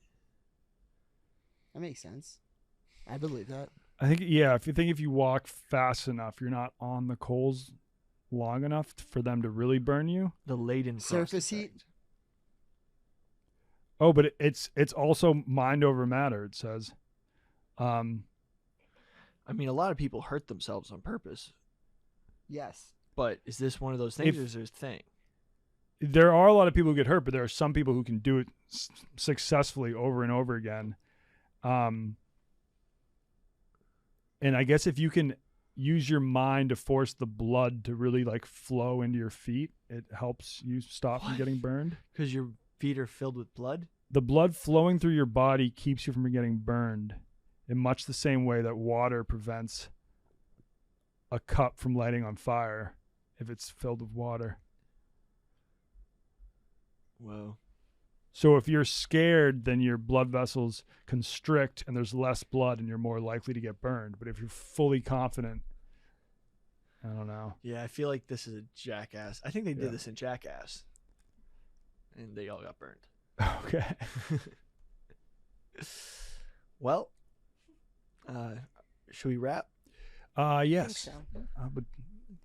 That makes sense. I believe that. I think if you walk fast enough, you're not on the coals long enough for them to really burn you. The laden Surface heat. Oh, but it's also mind over matter, it says. I mean, a lot of people hurt themselves on purpose. Yes. But is this one of those things, or is there a thing? There are a lot of people who get hurt, but there are some people who can do it successfully over and over again. And I guess if you can use your mind to force the blood to really like flow into your feet, it helps you stop from getting burned. Because your feet are filled with blood? The blood flowing through your body keeps you from getting burned in much the same way that water prevents a cup from lighting on fire if it's filled with water. Whoa. So if you're scared, then your blood vessels constrict and there's less blood and you're more likely to get burned. But if you're fully confident, I don't know. Yeah, I feel like this is a Jackass. I think they did this in Jackass. And they all got burned. Okay. Well, should we wrap? Yes. I think so. I would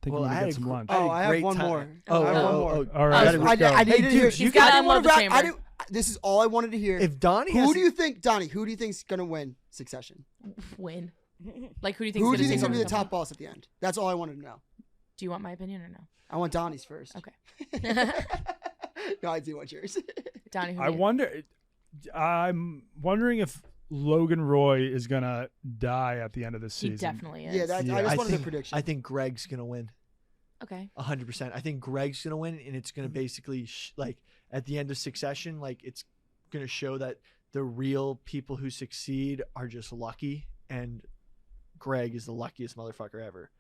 think Well, we I need to had get a some gr- lunch. I had a Oh, I have great one time. more. Oh, I have one oh, more. oh, All right. gotta go. I needed to hear. He's got I didn't want to unload the wrap. chamber. This is all I wanted to hear. If Donnie Who has do you think, Donnie? Who do you think's gonna win Succession? Win. Like, who do you think? Who do you take think's gonna be over the top boss at the end? That's all I wanted to know. Do you want my opinion or no? I want Donnie's first. Okay. No, I do want yours. Donnie, who I do you- wonder. I'm wondering if Logan Roy is gonna die at the end of this He season. definitely is. Yeah, I Yeah. just I wanted think, a prediction. I think Greg's going to win. Okay. 100%. I think Greg's going to win, and it's going to basically, like, at the end of Succession, like, it's going to show that the real people who succeed are just lucky, and Greg is the luckiest motherfucker ever.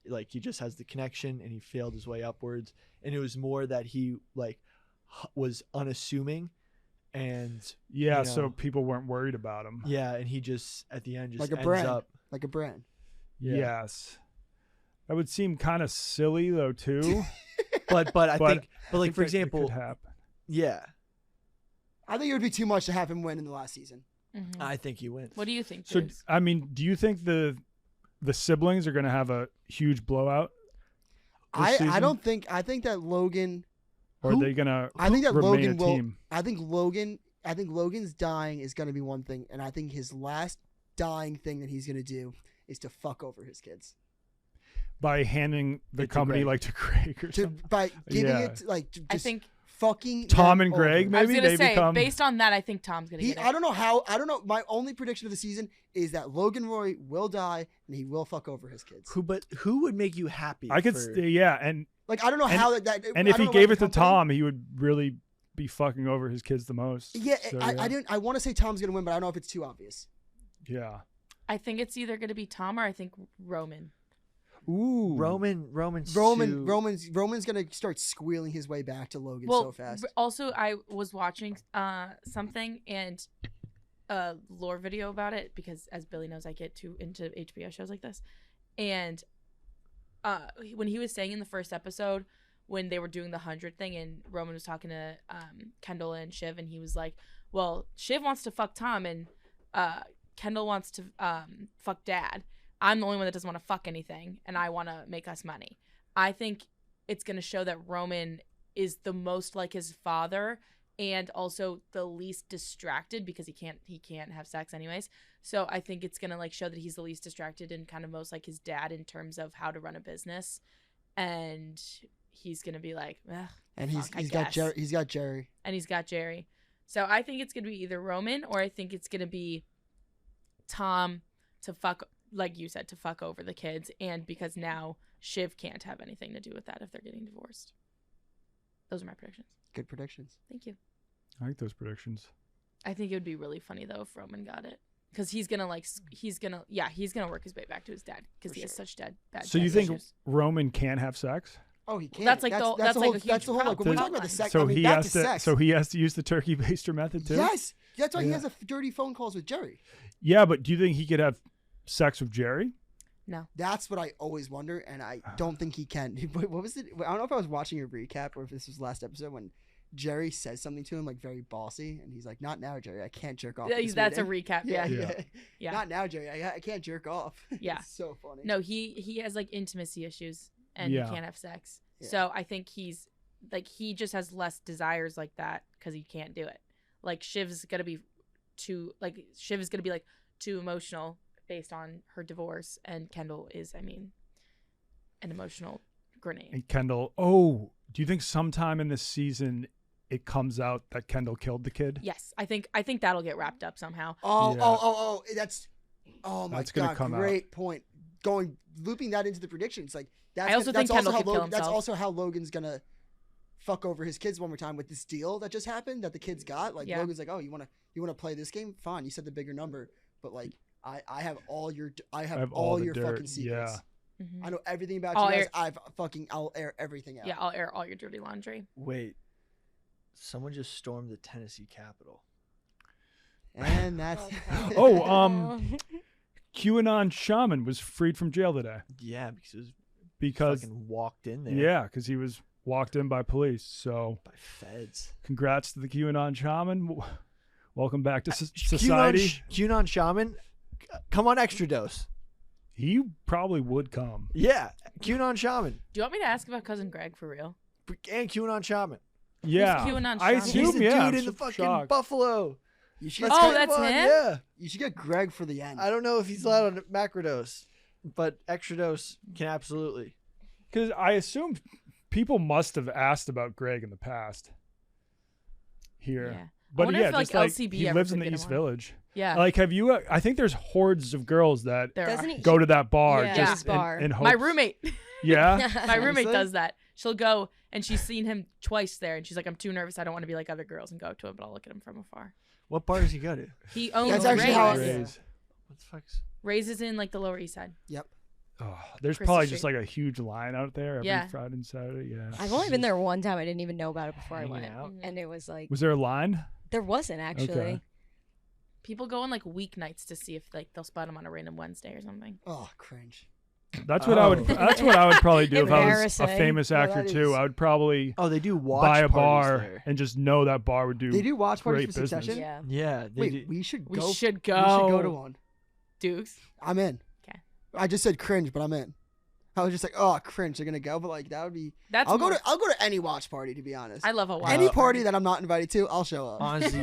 Like, he just has the connection, and he failed his way upwards, and it was more that he, like, was unassuming, and Yeah, you so know. people weren't worried about him. yeah, and he just, at the end, just Like a ends brand. up. Like a brand. Yeah. Yes. That would seem kind of silly though too. But I But think, but like, I for think that example, could happen. yeah, I think it would be too much to have him win in the last season. Mhm. I think he wins. What do you think? So Doogs? I mean, do you think the siblings are going to have a huge blowout? this I season? don't think. I think that Logan. Or Who- are they going to I think that remain Logan a will. team? I think Logan's dying is going to be one thing, and I think his last dying thing that he's going to do is to fuck over his kids. By handing the It to company Greg. like to Greg or To something? by giving Yeah. it like just I think fucking Tom them and Greg, over. I was maybe gonna they say, become based on that, I think Tom's gonna get it. I don't know how. I don't know. My only prediction of the season is that Logan Roy will die and he will fuck over his kids. Who would make you happy? I could for- yeah, and Like I don't know And- how that. and I if don't he know gave about it the to company. Tom, he would really be fucking over his kids the most. Yeah, So, I didn't. I want to say Tom's gonna win, but I don't know if it's too obvious. Yeah. I think it's either gonna be Tom or I think Roman. Ooh. Roman's Roman's gonna start squealing his way back to Logan so fast. Also, I was watching something and a lore video about it because, as Billy knows, I get too into HBO shows like this. And when he was saying in the first episode, when they were doing the 100 thing, and Roman was talking to Kendall and Shiv, and he was like, "Well, Shiv wants to fuck Tom, and Kendall wants to fuck Dad. I'm the only one that doesn't want to fuck anything, and I want to make us money." I think it's going to show that Roman is the most like his father and also the least distracted because he can't have sex anyways. So I think it's going to like show that he's the least distracted and kind of most like his dad in terms of how to run a business. And he's going to be like, And fuck, I he's got guess. Jerry. He's got Jerry. And he's got Jerry. So I think it's going to be either Roman or I think it's going to be Tom to fuck, like you said, to fuck over the kids. And because now Shiv can't have anything to do with that if they're getting divorced. Those are my predictions. Good predictions. Thank you. I like those predictions. I think it would be really funny though if Roman got it. Because he's gonna work his way back to his dad because For he has sure. such bad So you daddy think issues. Roman can't have sex? Oh, he can't. that's like the- that's the like whole. a huge That's the whole. Like when we're talking about the plotline. sex. So I mean, he back has to to. sex. So he has to use the turkey baster method too. Yes, that's why he Yeah. has dirty phone calls with Jerry. Yeah, but do you think he could have sex with Jerry? No. That's what I always wonder, and I don't think he can. What was it? I don't know if I was watching a recap or if this was last episode when Jerry says something to him like very bossy, and he's like, "Not now, Jerry. I can't jerk off." That's a recap. Yeah. Yeah. Not now, Jerry. I can't jerk off. Yeah. It's so funny. No, he has like intimacy issues and Yeah. he can't have sex. Yeah. So I think he's like he just has less desires like that because he can't do it. Like Shiv's gonna be too too emotional based on her divorce, and Kendall is, I mean, an emotional grenade. And Kendall, do you think sometime in this season it comes out that Kendall killed the kid? Yes, I think that'll get wrapped up somehow. That's my That's gonna God, come out. great point. Looping that into the predictions, like I also think Kendall could kill That's himself. also how Logan's gonna fuck over his kids one more time with this deal that just happened that the kids got. Like Yeah. Logan's like, oh, you wanna play this game? Fine, you said the bigger number, but like I have all your all the your dirt. fucking secrets. Yeah. Mhm. I know everything about I'll you guys. air- I'll air everything out. Yeah, I'll air all your dirty laundry. Wait, someone just stormed the Tennessee Capitol. And that's QAnon shaman was freed from jail today Yeah, because it was because fucking walked in there. because he was walked in by police. So by feds. congrats to the QAnon shaman. Welcome back to society. QAnon shaman, come on Extra Dose. He probably would come. Yeah, QAnon shaman Do you want me to ask about cousin Greg for real? and QAnon shaman. Yeah, QAnon I shaman? assume. He's the yeah, dude I'm in the so fucking shocked. Buffalo. you should Let's get, Oh, get that's on, him? Yeah. you should get Greg for the end. I don't know if he's allowed on Macrodose, but Extra Dose can absolutely. Because I assumed people must have asked about Greg in the past. Here, Yeah. I but wonder yeah, if, like, just like LCB he ever lives could in the get him East on. Village. Yeah. Like, have you? I think there's hordes of girls that there Doesn't are. he? go to that bar Yeah. just Yeah. Bar. in hopes. My roommate. Yeah. My roommate Seriously? does that. She'll go and she's seen him twice there, and she's like, I'm too nervous. I don't want to be like other girls and go up to him, but I'll look at him from afar. What bar does he go to? He owns That's actually how Ray's. it- Rays. What the fuck's? Ray's is in like the Lower East Side. Yep. Oh, there's Christie probably Street. just like a huge line out there every Yeah. Friday and Saturday. Yeah. I've only been there one time. I didn't even know about it before I Hanging went, out? and it was like Was there a line? there wasn't actually. Okay. People go on like weeknights to see if like they'll spot him on a random Wednesday or something. Oh, cringe. That's what I would. That's what I would probably do if I was a Embarrassing. famous No, actor that too. is- I would probably Oh, they do watch buy a parties bar there. and just know that bar would do. They do watch parties great for business. Succession. Yeah. Yeah, they Wait, do. we should We go. should go. We should go to one. Doogs. I'm in. 'Kay. I just said cringe, but I'm in. I was just like, oh, cringe. They're gonna go, but like that would be. That's I'll go more- to any watch party to be honest. I love a watch Any party that I'm not invited to, I'll show up. Honestly,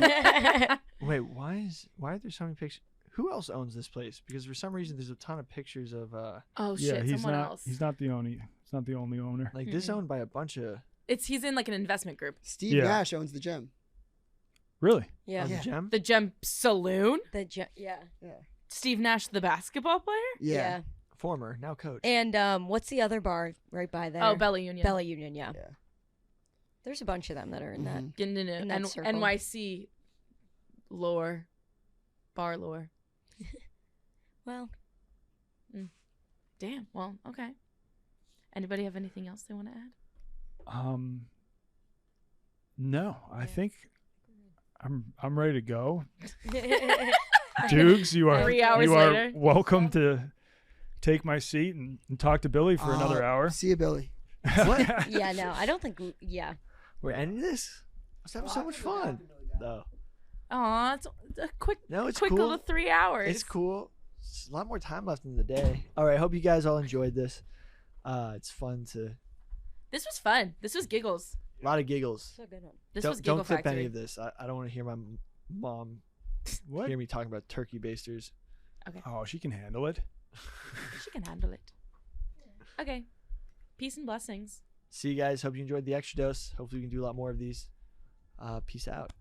wait, why are there so many pictures? Who else owns this place? Because for some reason there's a ton of pictures of Oh Yeah, shit, he's someone not. else. He's not the only. He's not the only owner. like this owned by a bunch of He's in like an investment group. Steve Yeah. Nash owns the gym. Really? Yeah. Yeah. Gem. The Gem Saloon. Yeah. Steve Nash, the basketball player. Yeah. Former, now coach. And what's the other bar right by there? Oh, Bella Union. Bella Union. Yeah. Yeah. There's a bunch of them that are in that. Mhm. in that circle. NYC lore, bar lore. Well, Damn. Well, okay. Anybody have anything else they want to add? No, I think I'm ready to go. yeah. Doogs, you are 3 hours you are later. welcome to take my seat and talk to Billy for another hour. See you, Billy. What? No, I don't think. Yeah. We're ending this. Let's have so much fun. No, Aw, it's a quick it's quick cool. little 3 hours. It's cool. It's a lot more time left in the day. All right, hope you guys all enjoyed this. It's fun to This was fun. This was giggles. a lot of giggles. So good one. This was Giggle don't clip Factory. any of this. I don't want to hear my mom What? hear me talking about turkey basters. Oh, she can handle it. She can handle it. Okay. Peace and blessings. See you guys. Hope you enjoyed the extra dose. Hopefully we can do a lot more of these. Peace out.